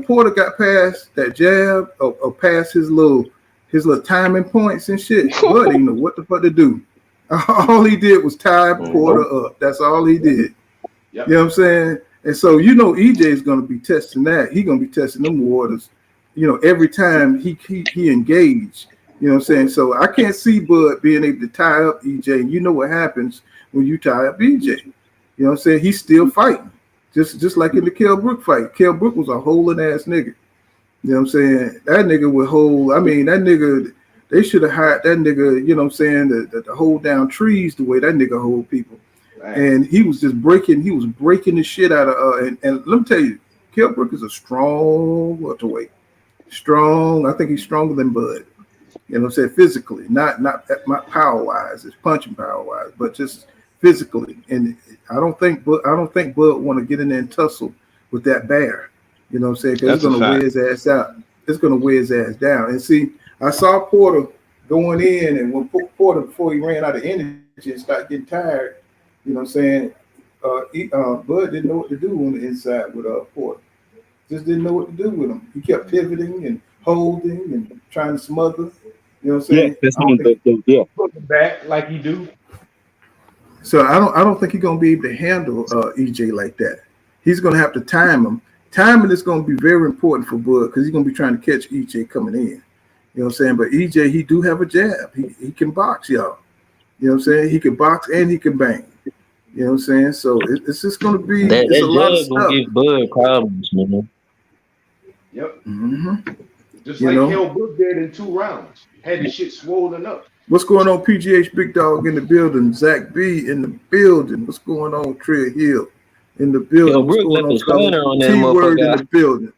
Porter got past that jab or past his little timing points and shit, Bud didn't know what the fuck to do. All he did was tie Porter up. That's all he did. Yep. You know what I'm saying? And so EJ is going to be testing that. He's going to be testing them waters. Every time he engaged. You know what I'm saying? So I can't see Bud being able to tie up EJ. And you know what happens when you tie up EJ. You know what I'm saying? He's still fighting. Just like in the Kell Brook fight. Kell Brook was a holding ass nigga. You know what I'm saying? That nigga would hold. I mean, that nigga, they should have hired that nigga, you know what I'm saying, to hold down trees the way that nigga hold people. Right. And he was breaking the shit out of and let me tell you, Kell Brook is a strong welterweight. Strong. I think he's stronger than Bud. You know what I'm saying? Physically, not power wise, it's punching power wise, but just physically. And I don't think Bud want to get in there and tussle with that bear. You know what I'm saying? Because it's going to wear his ass out. It's going to wear his ass down. And see, I saw Porter going in, and when Porter, before he ran out of energy and started getting tired, you know what I'm saying? Bud didn't know what to do on the inside with Porter. Just didn't know what to do with him. He kept pivoting and holding and trying to smother. You know what I'm saying? Yeah, putting back like you do. So I don't think he's gonna be able to handle EJ like that. He's gonna have to time him. Timing is gonna be very important for Bud because he's gonna be trying to catch EJ coming in. You know what I'm saying? But EJ, he do have a jab. He can box, y'all. You know what I'm saying? He can box and he can bang. You know what I'm saying? So it's just gonna be that a lot of stuff. Gonna give Bud problems, man. Yep. Mm-hmm. Just like Kell Brook did in 2 rounds. Had the shit swollen up. What's going on, PGH Big Dog in the building? Zach B in the building. What's going on, Trill Hill in the building? Yo, Brook left his corner on that T-word in motherfucker. the building.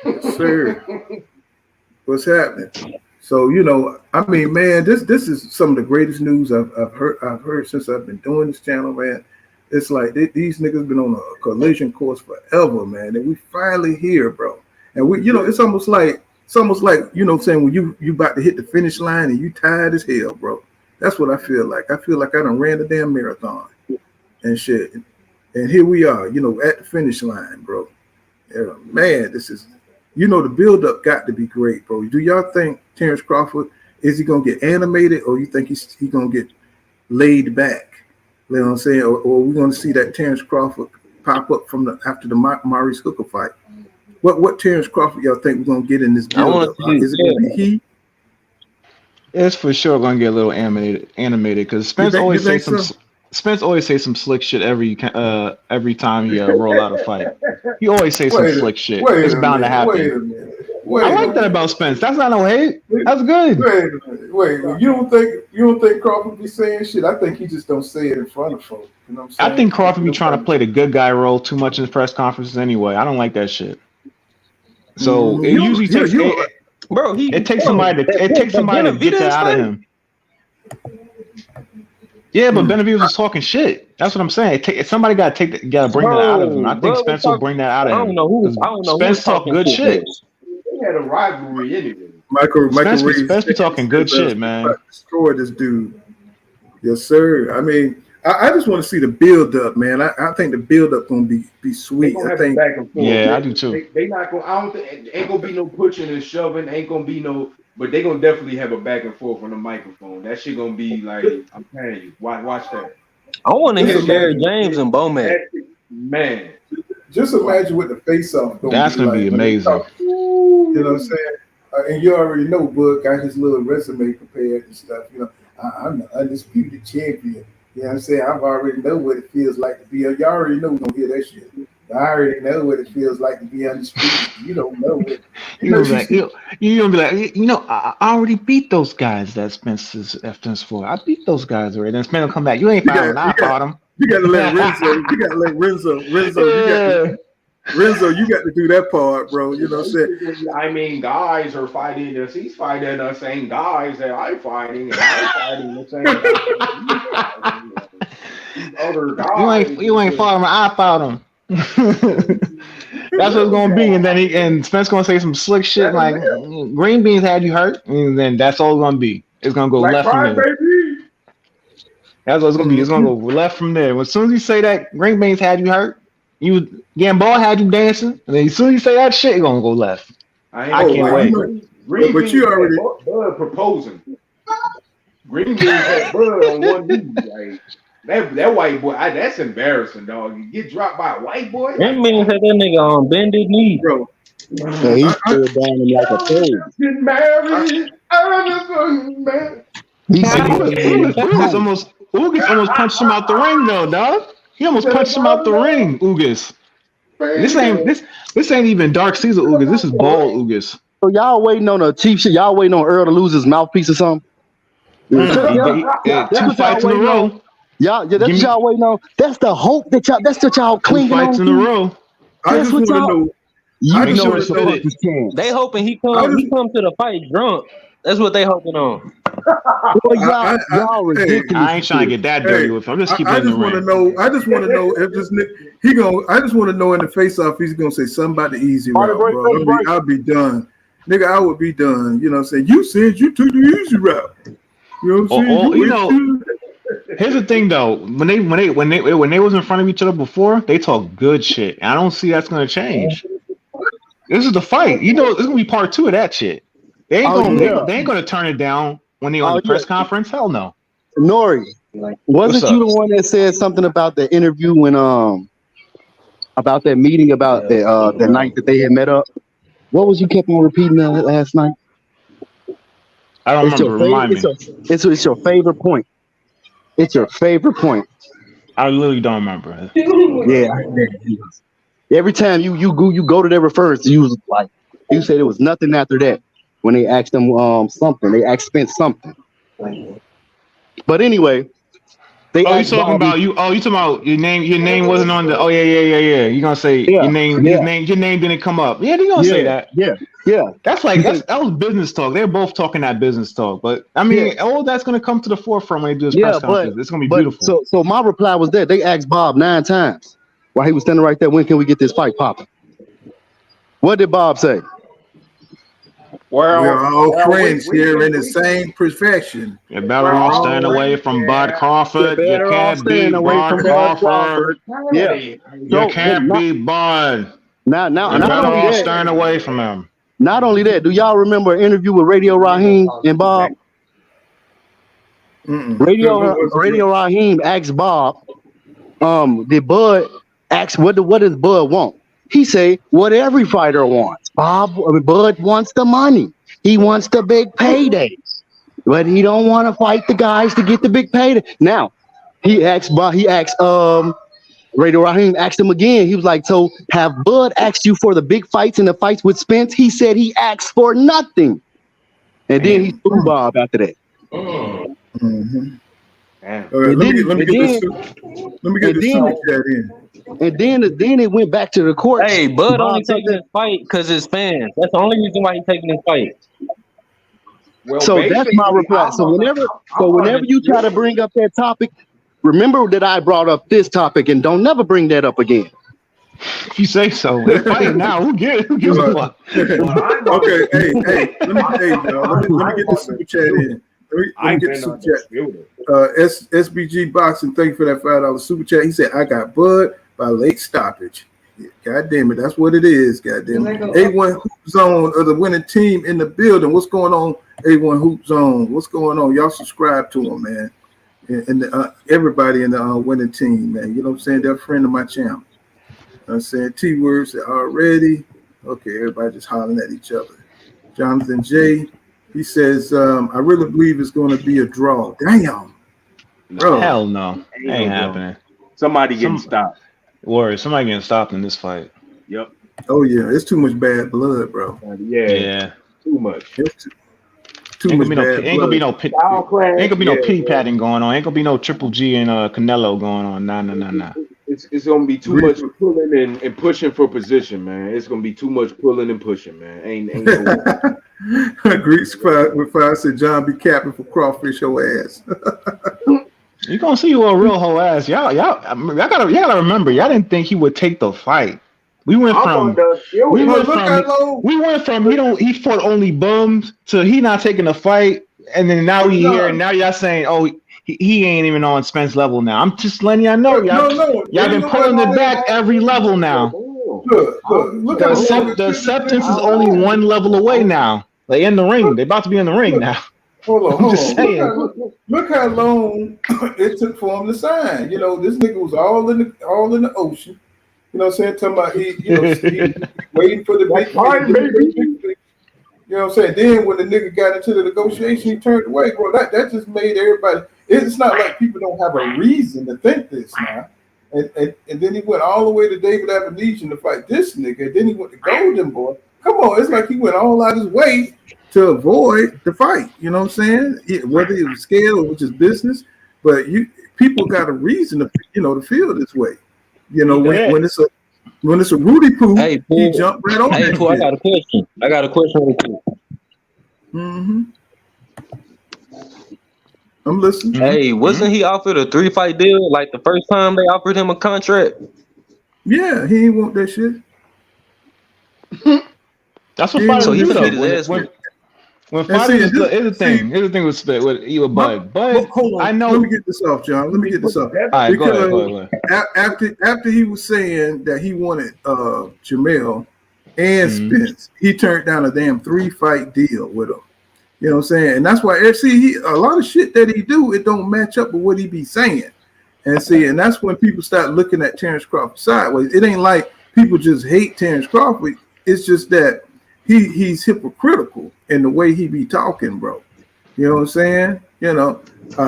Yes, sir. What's happening? So I mean, man, this is some of the greatest news I've heard since I've been doing this channel, man. It's like these niggas been on a collision course forever, man, and we finally here, bro. And we, it's almost like you know what I'm saying, when you about to hit the finish line and you tired as hell, bro. That's what I feel like. I feel like I done ran a damn marathon and shit. And here we are, at the finish line, bro. Yeah, man, this is, the build-up got to be great, bro. Do y'all think Terrence Crawford, is he going to get animated, or you think he's going to get laid back? You know what I'm saying? Or we're going to see that Terrence Crawford pop up after the Maurice Hooker fight? What Terrence Crawford y'all think we're going to get in this build-up? Is it going to be he? It's for sure going to get a little animated because Spence always say some slick shit every time he roll out a fight. He always say some slick shit. It's bound to happen. I like that about Spence. That's not no hate. That's good. Wait. You don't think Crawford be saying shit? I think he just don't say it in front of folks. You know what I'm saying? I think Crawford be trying to play the good guy role too much in his press conferences anyway. I don't like that shit. So it usually takes it takes somebody to get that out of him. Yeah, but Benavidez was talking shit. That's what I'm saying. Somebody got to bring that out of him. I think Spence will bring that out of him. I don't know Spence talk good shit. They had a rivalry anyway. Michael Spence be talking good shit, man. Destroy this dude. Yes, sir. I mean, I just want to see the build up, man. I think the build up gonna be sweet. I think. Back and forth. Yeah, I do too. They not gonna. I don't think ain't gonna be no pushing and shoving. Ain't gonna be no. But they gonna definitely have a back and forth on the microphone. That shit gonna be like, I'm telling you. Watch that. I want to hear Derrick James and Bowman. Man, just imagine what the face off. That's gonna be amazing. You know what I'm saying? And you already know, Bud got his little resume prepared and stuff. You know, I'm the undisputed champion. You know what I'm saying? I already know what it feels like to be. Y'all already know we're gonna hear that shit. I already know what it feels like to be undisputed. You don't know it. You're gonna be like, I already beat those guys that Spence's F for. I beat those guys already. Then Spence will come back. You ain't fighting. I fought him. You gotta let Renzo. You gotta let Renzo. Renzo, you got to do that part, bro. You know what I'm saying? I mean, guys are fighting us. He's fighting the same guys that I'm fighting, and I'm fighting the same guys. These other guys. You ain't fought him. I fought him. That's what it's gonna be, and then Spence gonna say some slick shit like green beans had you hurt, and then that's all it's gonna be. It's gonna go left from there. Baby. That's what it's gonna be. It's gonna go left from there. As soon as you say that green beans had you hurt, you Gamboa had you dancing, and then as soon as you say that shit, it's gonna go left. I can't wait. But you already Bud proposing. Green beans had Bud on one knee. Like, that white boy, that's embarrassing, dog. You get dropped by a white boy. That means that nigga on bended knee, bro. Yeah, he's still down like a pig. Get married. Man. Ugas almost punched him out the ring though, dog. He almost punched him out the ring, Ugas. This ain't even Dark Caesar Ugas. This is bald Ugas. So y'all waiting on a cheap shit. Y'all waiting on Earl to lose his mouthpiece or something? 2 fights in a row. That's what y'all waiting on. That's the hope that y'all. That's what y'all clinging on. 2 fights in a row. I just want to know. They hoping he come to the fight drunk. That's what they hoping on. Boy, y'all ridiculous. I ain't trying to get that dirty with him. I'm just keeping it in the ring. I just want to know if this nigga I just want to know in the face off he's gonna say something about the easy route, bro. I'll be done. Nigga, I would be done. You know what I'm saying? You said you took the easy route. You know what I'm saying? Here's the thing though. When they was in front of each other before, they talk good shit. And I don't see that's gonna change. This is the fight. You know, it's gonna be part 2 of that shit. They ain't gonna turn it down when they on the press conference. Hell no. Nori, wasn't you the one that said something about the interview when about that meeting about the night that they had met up? What was you kept on repeating that last night? I don't remember. Remind me. It's your favorite point. It's your favorite point. I literally don't remember. Yeah. Every time you go to their reference, you said there was nothing after that when they asked them something. They asked Spence something. But anyway, you talking about your name? Your name wasn't on the. Oh yeah. You gonna say your name? Your name didn't come up. Yeah, they gonna say that. Yeah. That was business talk. They're both talking that business talk. But I mean, all that's gonna come to the forefront when they do this press conference. It's gonna be beautiful. So my reply was that they asked Bob 9 times while he was standing right there. When can we get this fight popping? What did Bob say? Well, we're all friends here in the same profession. You better all stand away from Bud Crawford. You can't beat Bud Crawford. Yeah. You can't beat Bud. Now, you better all stand away from him. Not only that, do y'all remember an interview with Radio Raheem and Bob? Radio Raheem asked Bob, did Bud ask what does Bud want? He say what every fighter wants. Bud wants the money. He wants the big payday, but he don't want to fight the guys to get the big payday. Now, Radio Raheem asked him again. He was like, so have Bud asked you for the big fights and the fights with Spence? He said he asked for nothing. And then he threw Bob after that. Mm-hmm. Let me get this super chat in. And then it went back to the court. Hey, Bud only taking this fight because it's fans. That's the only reason why he's taking this fight. Well, so that's my reply. So whenever you try to bring up that topic, remember that I brought up this topic and don't never bring that up again. If you say so. They're fighting now. Who gives a fuck? Okay, hey, let me get the super chat in. Let me get the super chat. SBG Boxing, thank you for that $5 super chat. He said, I got Bud by late stoppage. God damn it, that's what it is. God damn it. A1 Hoop Zone of the winning team in the building. What's going on, A1 Hoop Zone? What's going on? Y'all subscribe to him, man. And everybody in the winning team, man. You know what I'm saying? They're a friend of my channel. I'm saying T-words already. Okay, everybody just hollering at each other. Jonathan J. He says, I really believe it's going to be a draw. Damn. Bro. Hell no. Ain't happening. Somebody getting stopped. Word, somebody getting stopped in this fight. Yep. Oh, yeah. It's too much bad blood, bro. Yeah. Too much. Ain't gonna be no pig padding going on. Ain't gonna be no Triple G and Canelo going on. Nah. It's gonna be too much pulling and pushing for position, man. It's gonna be too much pulling and pushing, man. Ain't no way. Greeks with 5 said John be capping for crawfish your ass. You gonna see you a real whole ass. Y'all gotta remember, y'all didn't think he would take the fight. We went from he fought only bums to he not taking the fight, and then now he here, and now y'all saying, oh, he ain't even on Spence level now. I'm just letting y'all know, y'all been pulling it back every level now. Look, the acceptance is only one level away now. They in the ring. They about to be in the ring now. Hold on. Saying. Look how long it took for him to sign. You know, this nigga was all in the ocean. You know what I'm saying? Talking about he waiting for the big thing. You know what I'm saying? Then when the nigga got into the negotiation, he turned away, bro. That just made everybody. It's not like people don't have a reason to think this now. And then he went all the way to David Avenesian to fight this nigga. Then he went to Golden Boy. Come on, it's like he went all out his way to avoid the fight. You know what I'm saying? Whether it was scale or which is business, but people got a reason to to feel this way. You know, when it's a Rudy Poo, he jumped right on. Hey, Pooh, I got a question with you. Mm-hmm. I'm listening. Hey, wasn't he offered a 3-fight deal like the first time they offered him a contract? Yeah, he ain't want that shit. That's what fighters do. So he when fighters, here's the thing with Spit with Bud. But hold on. I know. Let me get this off, John. Let me get this off. All right, go ahead. After he was saying that he wanted Jamel and Spence, he turned down a damn 3-fight deal with him. You know what I'm saying? And that's why a lot of shit that he do, it don't match up with what he be saying. And that's when people start looking at Terrence Crawford sideways. It ain't like people just hate Terrence Crawford. It's just that he's hypocritical in the way he be talking, bro. You know what I'm saying? You know,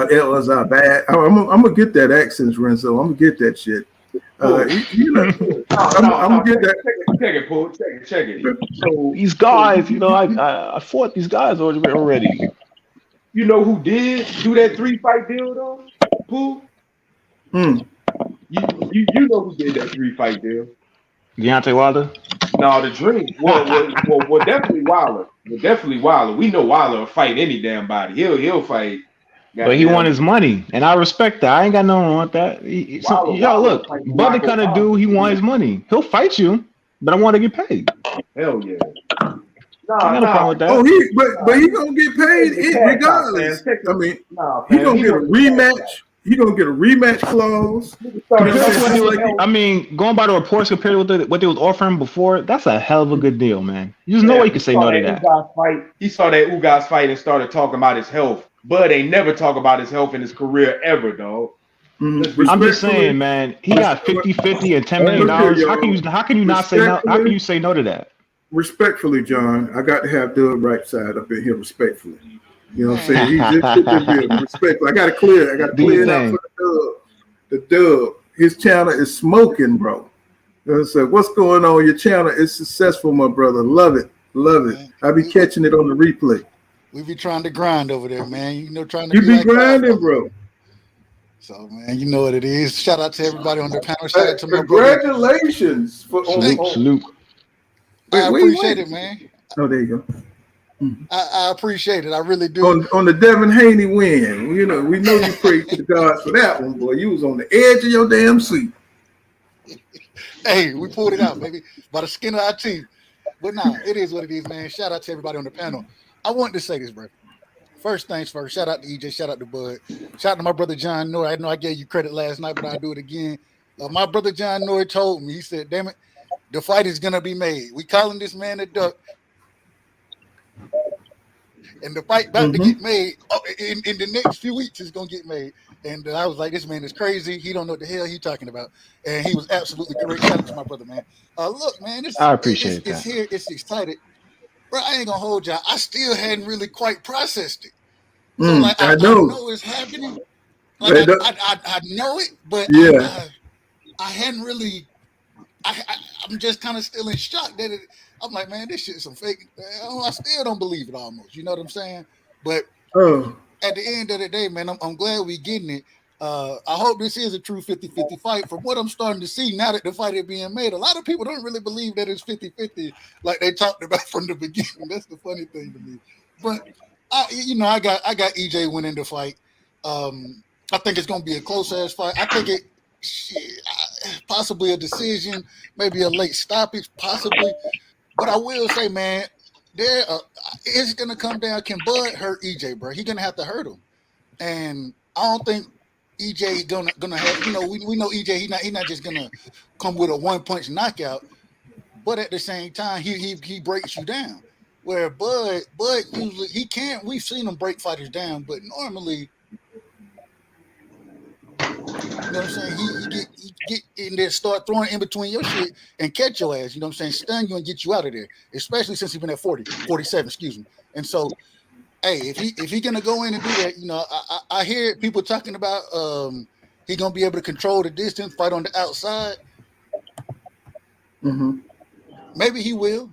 it was bad. I'm gonna get that accent, Renzo. I'm gonna get that shit. I'm gonna get that. Check it, Paul. Check it. So these guys, I fought these guys already. You know who did do that 3-fight deal though, Paul? You know who did that 3-fight deal? Deontay Wilder? No, the Dream. Well, definitely Wilder. We know Wilder will fight any damn body. He'll fight. But he want his money, and I respect that. I ain't got no one with that. Look, Bud the kind of dude, he want his money. He'll fight you, but I want to get paid. Hell yeah. Nah. With that. Oh, but he gonna get paid regardless. I mean, he gonna get a rematch. He gonna get a rematch clause. I mean, going by the reports compared to what they was offering before, that's a hell of a good deal, man. There's no way you can say no to that. He saw that Ugas fight and started talking about his health. Bud ain't never talk about his health in his career ever, dog. I'm just saying, man. He got 50-50 and $10 million. How can you not say no? How can you say no to that? Respectfully, John, I got to have Doug right side up in here. Respectfully. You know what I'm saying? He just respectful. I got to clear it out for the dub. His channel is smoking, bro. So what's going on? Your channel is successful, my brother. Love it. I be catching it on the replay. We be trying to grind over there, man. Trying to be like grinding, bro. So, man, you know what it is. Shout out to everybody on the panel. Shout out to my brother. Congratulations. Salute. I appreciate it, man. Oh, there you go. I appreciate it. I really do. On the Devin Haney win, we know you prayed to the gods for that one, boy. You was on the edge of your damn seat. Hey, we pulled it out, baby, by the skin of our teeth. But nah, it is what it is, man. Shout out to everybody on the panel. I wanted to say this, bro. first things first. Shout out to EJ. Shout out to Bud. Shout out to my brother John Noy. I know I gave you credit last night, but I'll do it again. My brother John Noy told me, he said, "Damn it, the fight is gonna be made. We calling this man a duck, and the fight about to get made in the next few weeks. Is gonna get made." And I was like, "This man is crazy. He don't know what the hell he's talking about." And he was absolutely correct. Shout out to my brother, man. Look, man, I appreciate that. It's here. It's excited. Bro, I ain't gonna hold y'all. I still hadn't really quite processed it. So like I know it's happening. Like I know it, but I hadn't really. I'm just kind of still in shock that it. I'm like, man, this shit is some fake. I still don't believe it almost. You know what I'm saying? But at the end of the day, man, I'm glad we getting it. I hope this is a true 50-50 fight. From what I'm starting to see now that the fight is being made, a lot of people don't really believe that it's 50-50 like they talked about from the beginning. That's the funny thing to me. But I got EJ winning the fight. I think it's gonna be a close ass fight. I think possibly a decision, maybe a late stoppage, possibly. But I will say, man, it's gonna come down. Can Bud hurt EJ, bro? He's gonna have to hurt him, and I don't think EJ gonna have. We know EJ. He's not just gonna come with a 1-punch knockout, but at the same time, he breaks you down. Where Bud usually he can't. We've seen him break fighters down, but normally, you know what I'm saying? He get in there, start throwing in between your shit and catch your ass. You know what I'm saying? Stun you and get you out of there. Especially since he's been at 47, excuse me. And so, hey, if he gonna go in and do that, I hear people talking about he gonna be able to control the distance, fight on the outside. Maybe he will,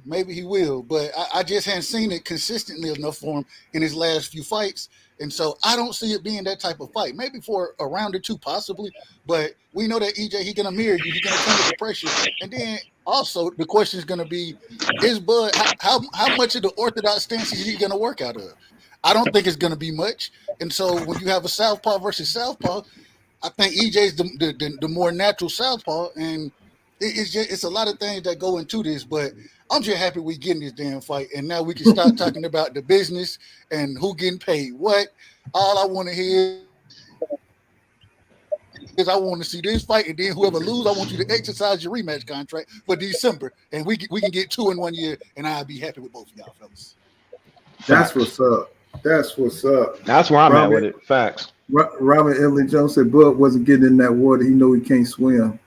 but I just hadn't seen it consistently enough for him in his last few fights. And so I don't see it being that type of fight. Maybe for a round or two, possibly. But we know that EJ, he's gonna mirror you. He's gonna come with the pressure. And then also the question is gonna be, is Bud how much of the orthodox stance is he gonna work out of? I don't think it's gonna be much. And so when you have a southpaw versus southpaw, I think EJ's the more natural southpaw, and it's a lot of things that go into this, but I'm just happy we getting this damn fight, and now we can start talking about the business and who getting paid what. All I want to hear is I want to see this fight, and then whoever lose, I want you to exercise your rematch contract for December, and we can get 2 in 1 year, and I'll be happy with both of y'all fellas. That's what's up. That's where I'm at with it. Facts. Robert Emily Jones said Bud wasn't getting in that water. He know he can't swim.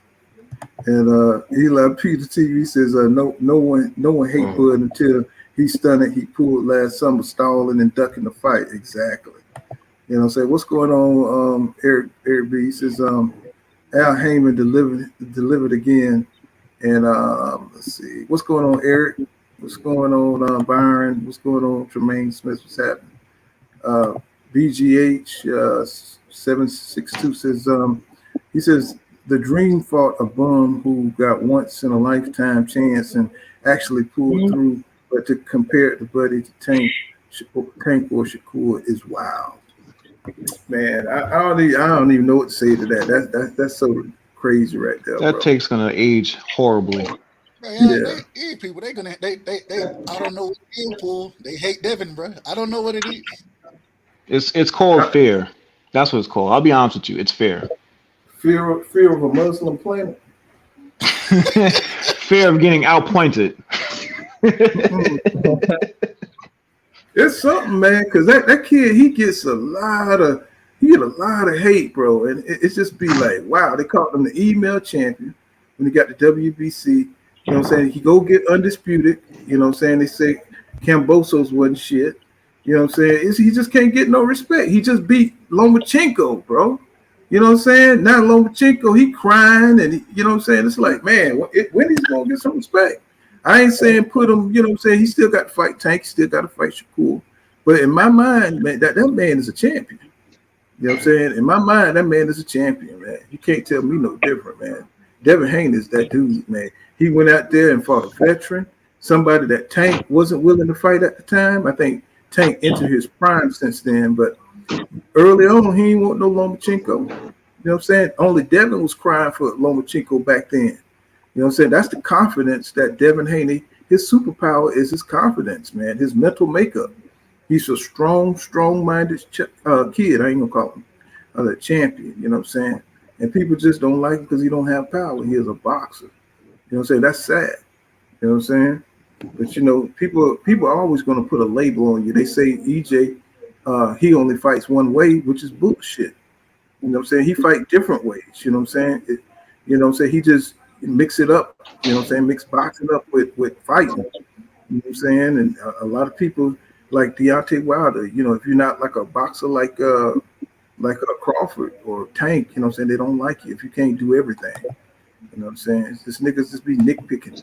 And Eli Peter TV says no one hate Bud until he stunned. He pulled last summer, stalling and ducking the fight. Exactly. You know, say what's going on? Eric B. He says Al Heyman delivered again. And let's see what's going on, Eric. What's going on, Byron? What's going on, Tremaine Smith? What's happening? BGH 762 says he says. The Dream fought a bum who got once in a lifetime chance and actually pulled through, but to compare it to Buddy to Tank or Shakur is wild. Man, I don't even know what to say to that. That's so crazy right there. That take's gonna age horribly. Man, these people they I don't know what it is, Paul. They hate Devin, bro. I don't know what it is. It's called fear. That's what it's called. I'll be honest with you. It's fear. Fear of a Muslim planet. Fear of getting outpointed. It's something, man, because that kid he gets a lot of hate, bro, and it's just be like, wow, they called him the email champion when he got the WBC. You know what I'm saying? He go get undisputed. You know what I'm saying? They say Kambosos wasn't shit. You know what I'm saying? He just can't get no respect. He just beat Lomachenko, bro. You know what I'm saying? Now Lomachenko, he crying, and you know what I'm saying? It's like, man, when he's gonna get some respect? I ain't saying put him, you know what I'm saying? He still got to fight Tank, still got to fight Shakur. But in my mind, man, that man is a champion. You know what I'm saying? In my mind, that man is a champion, man. You can't tell me no different, man. Devin Haney is that dude, man. He went out there and fought a veteran, somebody that Tank wasn't willing to fight at the time. I think Tank entered his prime since then, but early on, he didn't want no Lomachenko. You know what I'm saying? Only Devin was crying for Lomachenko back then. You know what I'm saying? That's the confidence that Devin Haney, his superpower is his confidence, man, his mental makeup. He's a strong-minded kid. I ain't gonna call him a champion. You know what I'm saying? And people just don't like him because he don't have power. He is a boxer. You know what I'm saying? That's sad. You know what I'm saying? But you know, people are always going to put a label on you. They say EJ, he only fights one way, which is bullshit. You know what I'm saying? He fight different ways. You know what I'm saying? You know what I'm saying? He just mix it up. You know what I'm saying? Mix boxing up with fighting. You know what I'm saying? And a lot of people like Deontay Wilder. You know, if you're not like a boxer like a Crawford or Tank, you know what I'm saying? They don't like you if you can't do everything. You know what I'm saying? It's just niggas just be nitpicking.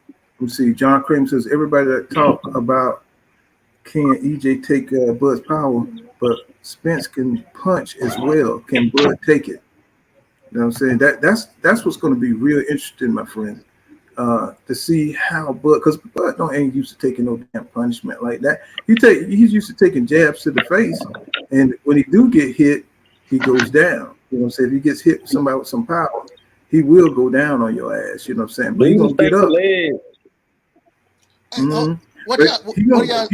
Let me see. John Kramer says everybody that talk about can EJ take Bud's power, but Spence can punch as well. Can Bud take it? You know what I'm saying? That's what's going to be real interesting, my friend, to see how Bud, because Bud ain't used to taking no damn punishment like that. He's used to taking jabs to the face, and when he do get hit, he goes down. You know what I'm saying? If he gets hit with somebody with some power, he will go down on your ass. You know what I'm saying? But he's gonna get up. He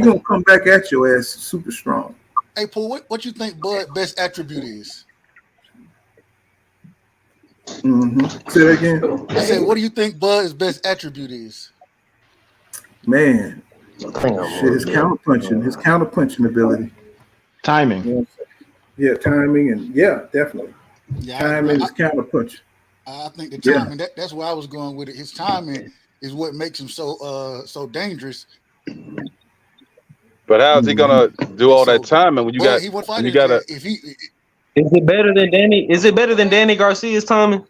gonna come back at your ass super strong. Hey, Paul, what you think Bud's best attribute is? Say that again. I said, what do you think Bud's best attribute is? Man, his counterpunching ability, timing. You know, yeah, timing, and yeah, definitely. Yeah, timing is counterpunching. I think the timing. That's where I was going with it. His timing is what makes him so dangerous. But how's he gonna do all that timing when you got? Is it better than Danny? Is it better than Danny Garcia's timing?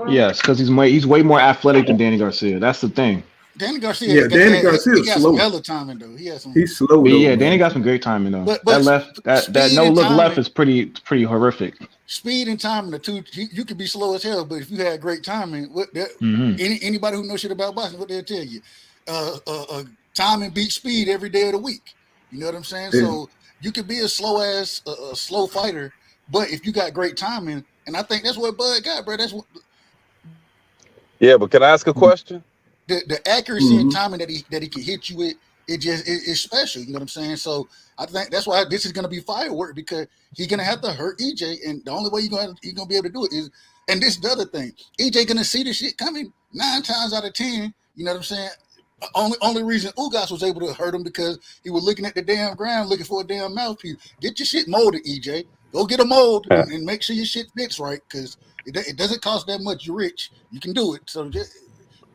Yes, because he's way more athletic than Danny Garcia. That's the thing. Danny Garcia. Danny Garcia is slow. Some hella timing though. He's slow. Yeah, Danny got some great timing though. But that no look left is pretty horrific. Speed and timing, the two. You could be slow as hell, but if you had great timing, anybody who knows shit about boxing, what they'll tell you, timing beats speed every day of the week. You know what I'm saying? Yeah. So you could be a slow fighter, but if you got great timing, and I think that's what Bud got, bro. That's what. Yeah, but can I ask a question? The accuracy and timing that he can hit you with, it's special. You know what I'm saying? So I think that's why this is gonna be firework, because he's gonna have to hurt EJ, and the only way he's gonna be able to do it is, and this is the other thing, EJ gonna see this shit coming 9 times out of 10. You know what I'm saying? Only reason Ugas was able to hurt him because he was looking at the damn ground looking for a damn mouthpiece. Get your shit molded, EJ. Go get a mold and make sure your shit fits right, because it doesn't cost that much. You're rich. You can do it. So just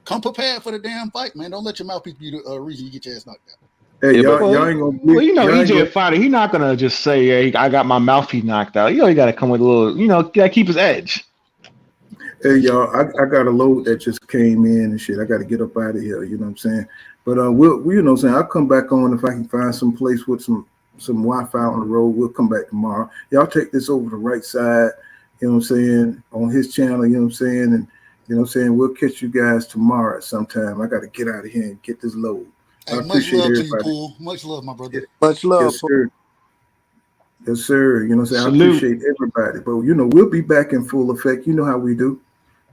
come prepared for the damn fight, man. Don't let your mouthpiece be the reason you get your ass knocked out. Hey, y'all ain't gonna. Well, you know, EJ a fighter. He's not gonna just say, "Hey, I got my mouthpiece knocked out." You know, he got to come with a little. You know, gotta keep his edge. Hey, y'all, I got a load that just came in and shit. I got to get up out of here. You know what I'm saying? But we'll you know what I'm saying, I'll come back on if I can find some place with some Wi-Fi on the road. We'll come back tomorrow. Y'all take this over the right side. You know what I'm saying? On his channel. You know what I'm saying? And you know what I'm saying? We'll catch you guys tomorrow at some time. I got to get out of here and get this load. Hey, much love to you, Paul. Much love, my brother. Much love. Yes, sir. Yes, sir. You know what I'm saying? Salute. I appreciate everybody. But, you know, we'll be back in full effect. You know how we do.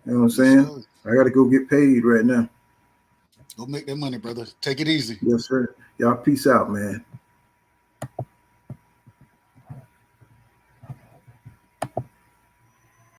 You know what I'm saying? I got to go get paid right now. Go make that money, brother. Take it easy. Yes, sir. Y'all peace out, man.